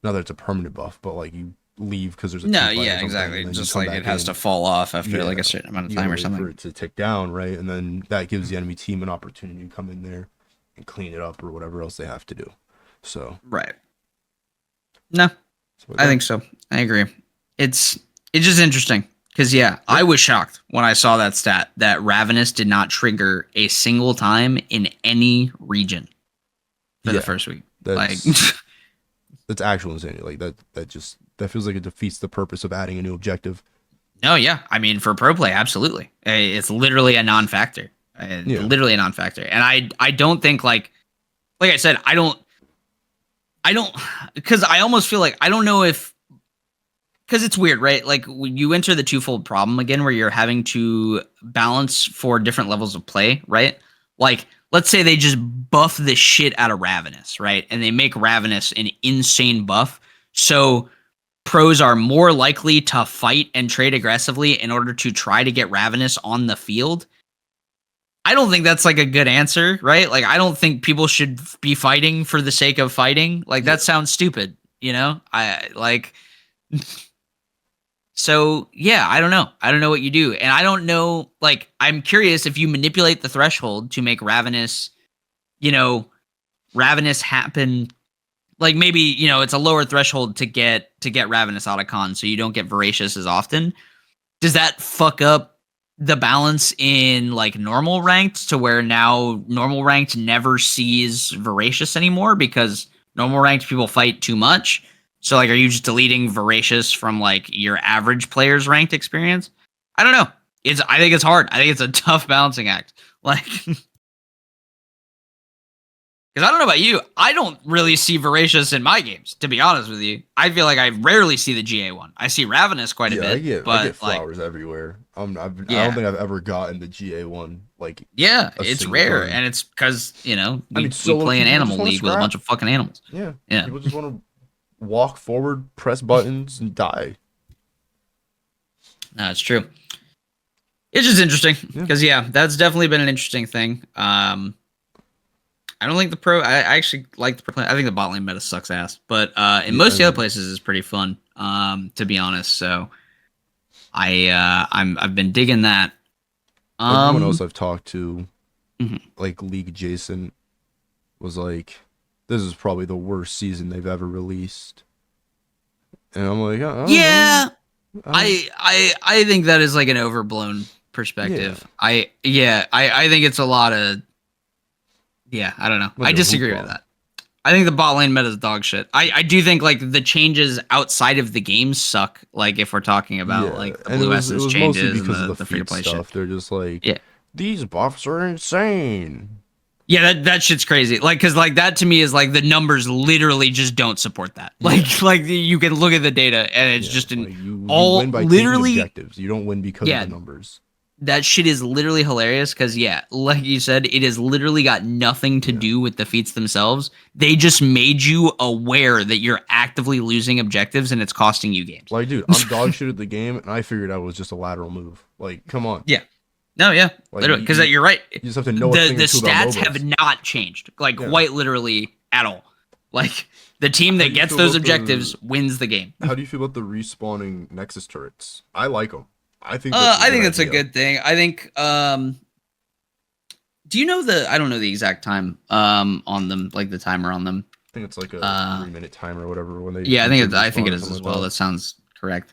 Not that it's a permanent buff, but like you leave because there's a exactly. Just like it has to fall off after like a certain amount of time or something for it to tick down, right? And then that gives the enemy team an opportunity to come in there and clean it up or whatever else they have to do. So right. No, I think so. I agree. It's just interesting. Because, yeah, I was shocked when I saw that stat that Ravenous did not trigger a single time in any region for the first week. That's Like, that's actual insanity. Like that feels like it defeats the purpose of adding a new objective. no, yeah. I mean, for pro play, absolutely. It's literally a non-factor. Literally a non-factor. And I don't think, like I said, I don't, because I almost feel like, I don't know if, because it's weird, right? Like, when you enter the twofold problem again, where you're having to balance for different levels of play, right? Like, let's say they just buff the shit out of Ravenous, right? And they make Ravenous an insane buff. So pros are more likely to fight and trade aggressively in order to try to get Ravenous on the field. I don't think that's like a good answer, right? Like, I don't think people should be fighting for the sake of fighting. Like, that sounds stupid, you know? So, yeah, I don't know. I don't know what you do. And I don't know, like, I'm curious if you manipulate the threshold to make Ravenous, Ravenous happen. Like, maybe, it's a lower threshold to get Ravenous out of con, so you don't get Voracious as often. Does that fuck up the balance in, like, normal ranked to where now normal ranked never sees Voracious anymore because normal ranked people fight too much? So, like, are you just deleting Voracious from, like, your average player's ranked experience? I don't know. I think it's hard. I think it's a tough balancing act. Like, because I don't know about you. I don't really see Voracious in my games, to be honest with you. I feel like I rarely see the GA one. I see Ravenous quite a bit. I get flowers everywhere. I don't think I've ever gotten the GA one. Like, it's rare. Time. And it's because, we so play an animal league with a bunch of fucking animals. Yeah. Yeah. People just want to walk forward, press buttons, and die. No, it's true. It's just interesting because that's definitely been an interesting thing. I don't think the pro. I actually like the pro. I think the bot lane meta sucks ass, but in most of the other places it's pretty fun. To be honest, so I've been digging that. Everyone else I've talked to, like League adjacent, was like, this is probably the worst season they've ever released. And I'm like, I think that is like an overblown perspective. I think it's a lot of I don't know. Like I disagree with that. I think the bot lane meta is dog shit. I do think like the changes outside of the game suck. Like if we're talking about like the Blue Essence changes and the free to play shit. They're just like, these buffs are insane. Yeah, that shit's crazy. Like, cause like that to me is like the numbers literally just don't support that. Like you can look at the data and it's just you win by literally objectives. You don't win because of the numbers. That shit is literally hilarious because like you said, it has literally got nothing to do with the feats themselves. They just made you aware that you're actively losing objectives and it's costing you games. Like, dude, I'm dog shit at the game and I figured out it was just a lateral move. Like, come on. Yeah. No, yeah, like, literally, because you're right. You just have to know the stats have not changed, like quite literally at all. Like the team that gets those objectives wins the game. How do you feel about the respawning Nexus turrets? I like them. I think that's a good thing. I think. Do you know I don't know the exact time on them, like the timer on them. I think it's like a 3-minute timer or whatever. When they I think it is as well. That sounds correct.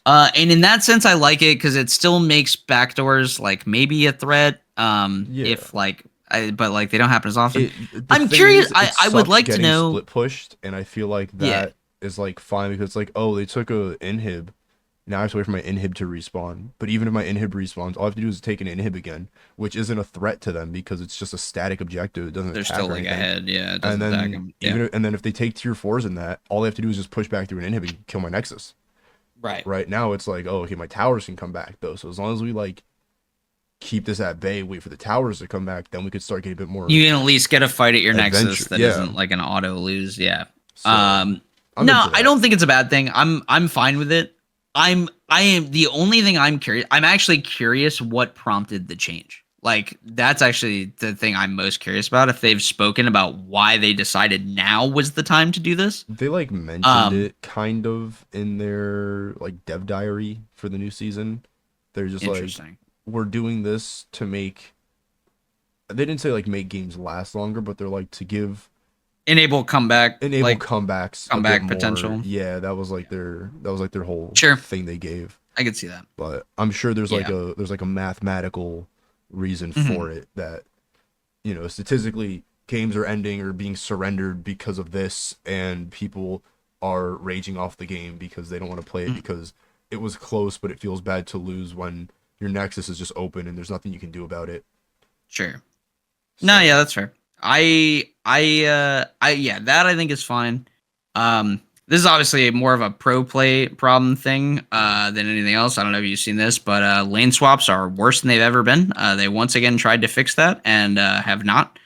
And in that sense, I like it because it still makes backdoors like maybe a threat. If like, but like they don't happen as often. I'm curious. I would like to know. Split pushed, and I feel like that is like fine because it's like, oh, they took a inhib. Now I have to wait for my inhib to respawn. But even if my inhib respawns, all I have to do is take an inhib again, which isn't a threat to them because it's just a static objective. It doesn't. They're attack still or like anything. ahead. Yeah. It doesn't and then attack them. and then if they take tier 4s in that, all they have to do is just push back through an inhib and kill my Nexus. Right now it's like, oh, okay, my towers can come back though. So as long as we like keep this at bay, wait for the towers to come back, then we could start getting a bit more. You can at least get a fight at your Nexus that isn't like an auto lose. Yeah. So, no, I don't think it's a bad thing. I'm fine with it. I am the only thing I'm curious. I'm actually curious what prompted the change. Like that's actually the thing I'm most curious about. If they've spoken about why they decided now was the time to do this. They like mentioned it kind of in their like dev diary for the new season. They're just like, we're doing this to make. They didn't say like make games last longer, but they're like to enable comebacks, comeback potential. Yeah, that was like their whole thing they gave. I could see that. But I'm sure there's like Yeah. a mathematical reason Mhm. for it that, statistically games are ending or being surrendered because of this, and people are raging off the game because they don't want to play it Mhm. because it was close, but it feels bad to lose when your nexus is just open and there's nothing you can do about it. Sure. No, So, yeah, that's fair. Yeah, that I think is fine. This is obviously more of a pro play problem thing than anything else. I don't know if you've seen this, but lane swaps are worse than they've ever been. They once again tried to fix that and have not.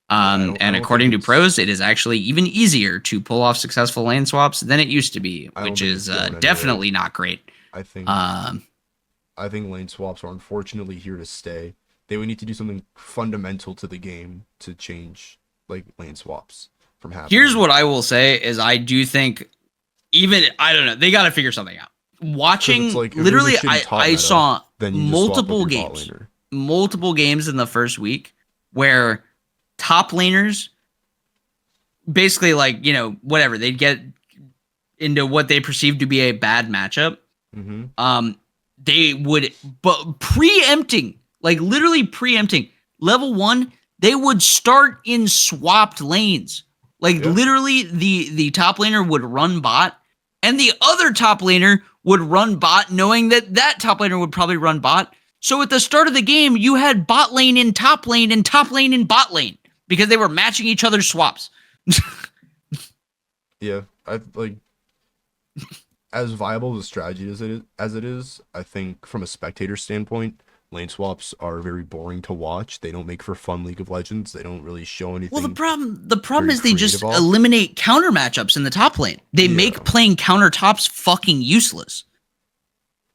I And don't according think to it's, pros, it is actually even easier to pull off successful lane swaps than it used to be, I don't which think is it's going anywhere. definitely not great. I think Um, I think lane swaps are unfortunately here to stay. They would need to do something fundamental to the game to change like lane swaps from happening. Here's what I will say is I do think even I don't know, they got to figure something out. 'Cause Watching it's like, if there's a literally shitty top I meta, saw then you just swap up multiple your bot games. laner. Multiple games in the first week where top laners basically like, whatever, they'd get into what they perceived to be a bad matchup. Mm-hmm. They would, but preempting, like literally preempting level 1, they would start in swapped lanes. Like Yeah. literally the top laner would run bot and the other top laner would run bot knowing that top laner would probably run bot. So at the start of the game, you had bot lane in top lane and top lane in bot lane because they were matching each other's swaps. Yeah, I like as viable of a strategy as it is. I think from a spectator standpoint, lane swaps are very boring to watch. They don't make for fun League of Legends. They don't really show anything. Well, the problem very is they just creative off. eliminate counter matchups in the top lane. They Yeah. make playing counter tops fucking useless.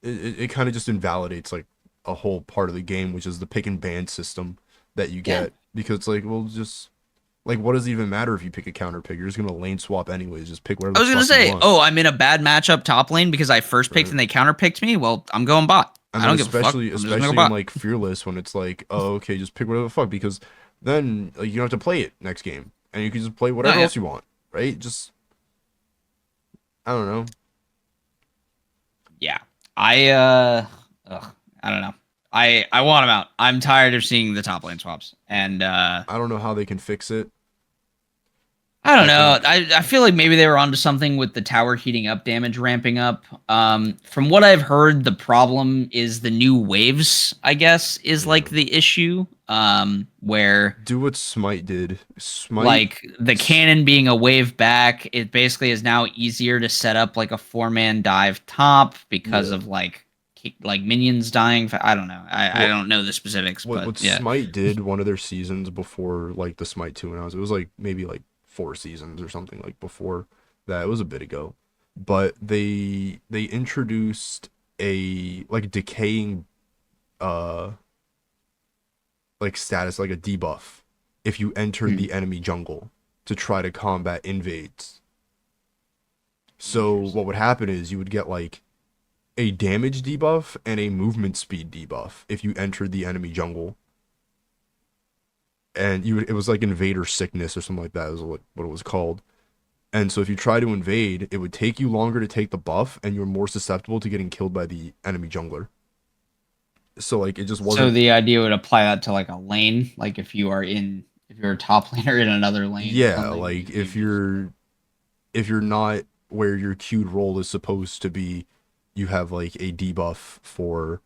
It kind of just invalidates like a whole part of the game, which is the pick and ban system that you Yeah. get, because it's like, well, just like, what does it even matter if you pick a counter pick? You're just gonna lane swap anyways. Just pick whatever. I was gonna say, I'm in a bad matchup top lane because I first picked Right. and they counter picked me. Well, I'm going bot. I don't give a fuck. especially I'm just gonna go especially bot. in like Fearless, when it's like, oh, okay, just pick whatever the fuck, because then like, you don't have to play it next game, and you can just play whatever yeah. else you want, right? Just, I don't know. Yeah, I don't know. I want them out. I'm tired of seeing the top lane swaps, and I don't know how they can fix it. I don't know. I feel like maybe they were onto something with the tower heating up, damage ramping up. From what I've heard, the problem is the new waves, I guess, is like the issue. Where Do what Smite did. Smite, like the cannon being a wave back, it basically is now easier to set up like a 4-man dive top because of like minions dying. I don't know. I don't know the specifics, what but yeah. Smite did one of their seasons before like the Smite 2 announced, it was like maybe like 4 seasons or something like before that. It was a bit ago, but they introduced a like decaying like status, like a debuff if you enter the enemy jungle to try to combat invades. So what would happen is you would get like a damage debuff and a movement speed debuff if you entered the enemy jungle. And it was like invader sickness or something like that is what it was called. And so if you try to invade, it would take you longer to take the buff, and you're more susceptible to getting killed by the enemy jungler. So like, it just wasn't. So the idea would apply that to like a lane, like if you're a top laner in another lane. Yeah, like if you're not where your queued role is supposed to be, you have like a debuff for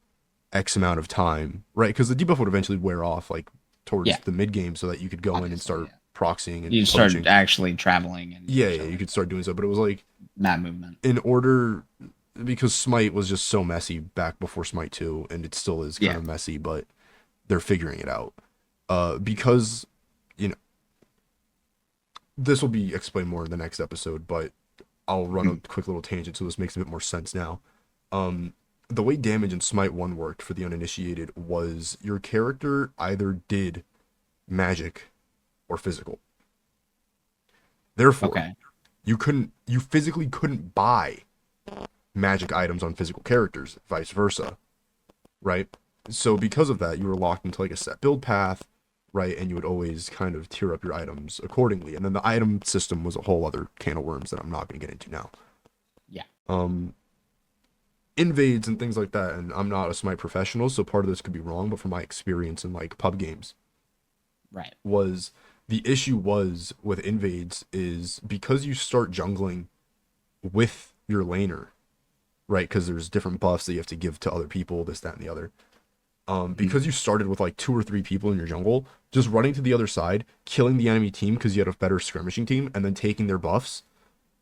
X amount of time, right? Because the debuff would eventually wear off like towards the mid game, so that you could go in and start proxying and you start poaching. actually traveling and You could start doing so. But it was like map movement. in order, because Smite was just so messy back before Smite 2, and it still is kind of messy, but they're figuring it out. Because this will be explained more in the next episode, but I'll run a quick little tangent so this makes a bit more sense now. The way damage in Smite 1 worked for the uninitiated was your character either did magic or physical. Therefore, you physically couldn't buy magic items on physical characters, vice versa, right? So because of that, you were locked into like a set build path, right? And you would always kind of tier up your items accordingly. And then the item system was a whole other can of worms that I'm not going to get into now. Yeah. invades and things like that. And I'm not a Smite professional, so part of this could be wrong, but from my experience in like pub games, Right. was the issue was with invades is because you start jungling with your laner, right? Because there's different buffs that you have to give to other people, this, that, and the other. Because you started with like 2 or 3 people in your jungle, just running to the other side, killing the enemy team because you had a better skirmishing team, and then taking their buffs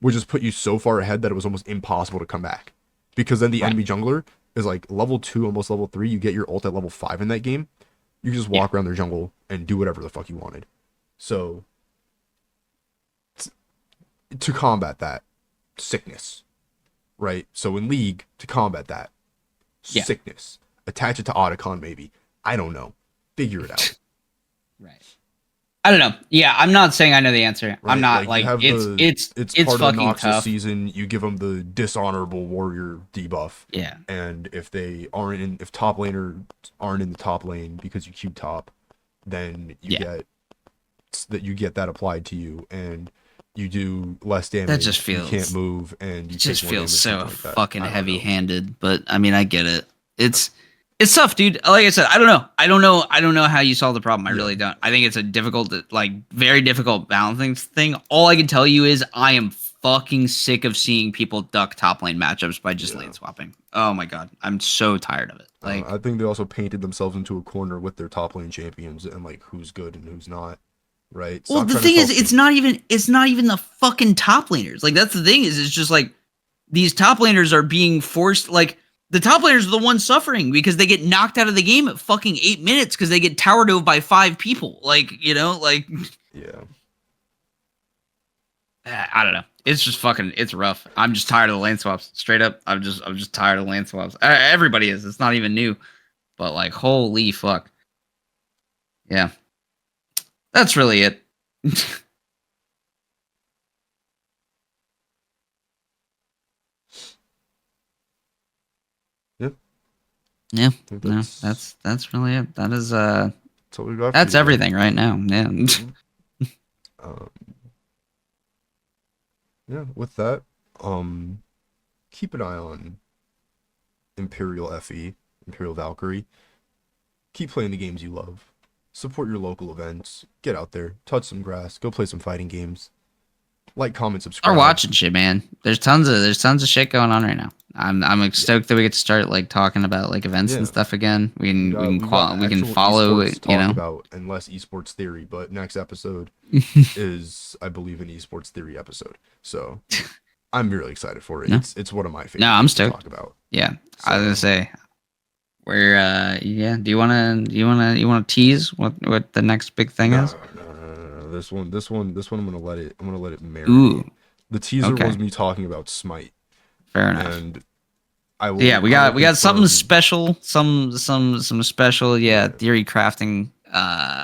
would just put you so far ahead that it was almost impossible to come back. Because then the enemy jungler is like level 2, almost level 3. You get your ult at level 5 in that game. You just walk around their jungle and do whatever the fuck you wanted. So, to combat that, sickness, right? So in League, to combat that, sickness. Attach it to Otacon, maybe. I don't know. Figure it out. Right. I don't know. Yeah, I'm not saying I know the answer. Right? I'm not like it's part of the fucking Noxus tough. season. You give them the dishonorable warrior debuff. Yeah. And if top laners aren't in the top lane because you queue top, then you get that applied to you, and you do less damage. That just feels, you can't move, and you it just take more feels damage, so like that. fucking heavy-handed. But I mean, I get it. It's tough, dude. Like I said, I don't know how you solve the problem. I really don't. I think it's a difficult, like very difficult balancing thing. All I can tell you is I am fucking sick of seeing people duck top lane matchups by just lane swapping. Oh my god, I'm so tired of it. Like I think they also painted themselves into a corner with their top lane champions and like who's good and who's not. Right. Well, the thing is, it's not even the fucking top laners. Like that's the thing is, it's just like these top laners are being forced. Like the top laners are the ones suffering because they get knocked out of the game at fucking 8 minutes because they get tower dove by 5 people. Like yeah. I don't know. It's just fucking. It's rough. I'm just tired of the lane swaps. Straight up, I'm just tired of lane swaps. Everybody is. It's not even new, but like holy fuck. Yeah. That's really it. Yeah. No, that's really it. That is that's what we got. That's everything right now. Yeah. Yeah, with that, keep an eye on Imperial FE, Imperial Valkyrie. Keep playing the games you love. Support your local events. Get out there, touch some grass, go play some fighting games. Like, comment, subscribe. Start watching shit, man. There's tons of shit going on right now. I'm stoked that we get to start like talking about like events and stuff again. We can follow it, you know. About and less esports theory, but next episode is, I believe, an esports theory episode. So I'm really excited for it. No. It's one of my favorite. No, I'm stoked. To talk about. Yeah, so, I was gonna say, do you wanna tease what the next big thing is? No. This one. I'm gonna let it marinate. Ooh. The teaser was me talking about Smite. Fair enough. And we got something special, some special, theory crafting.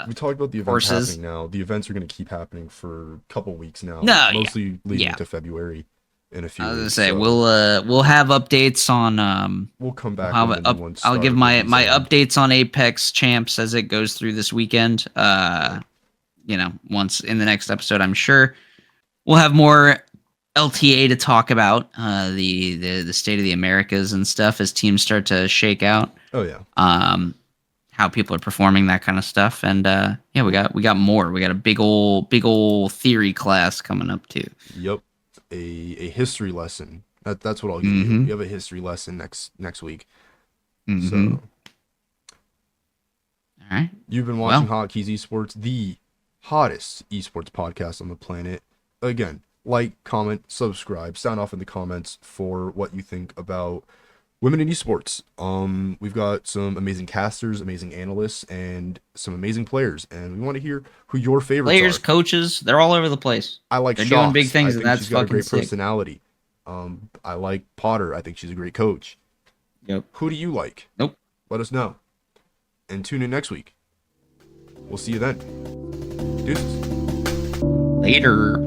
We talked about the events happening now. The events are going to keep happening for a couple weeks now. No, mostly leading to February in a few. I was weeks, gonna say so we'll have updates on. We'll come back. I'll give my updates on Apex Champs as it goes through this weekend. Once in the next episode, I'm sure we'll have more LTA to talk about, the state of the Americas and stuff as teams start to shake out. Oh yeah. How people are performing, that kind of stuff, and we got more. We got a big old theory class coming up too. Yep, a history lesson. That's what I'll give you. You have a history lesson next week. So, all right. You've been watching Hotkeys Esports, the hottest esports podcast on the planet. Again, like, comment, subscribe, sound off in the comments for what you think about women in esports. We've got some amazing casters, amazing analysts, and some amazing players, and we want to hear who your favorites players, are. Coaches, they're all over the place. I like they're Shox. doing big things, I and that's she's got a great sick. personality. I like Potter. I think she's a great coach. Yep. Who do you like? Nope. Let us know, and tune in next week. We'll see you then. Deuces. Later.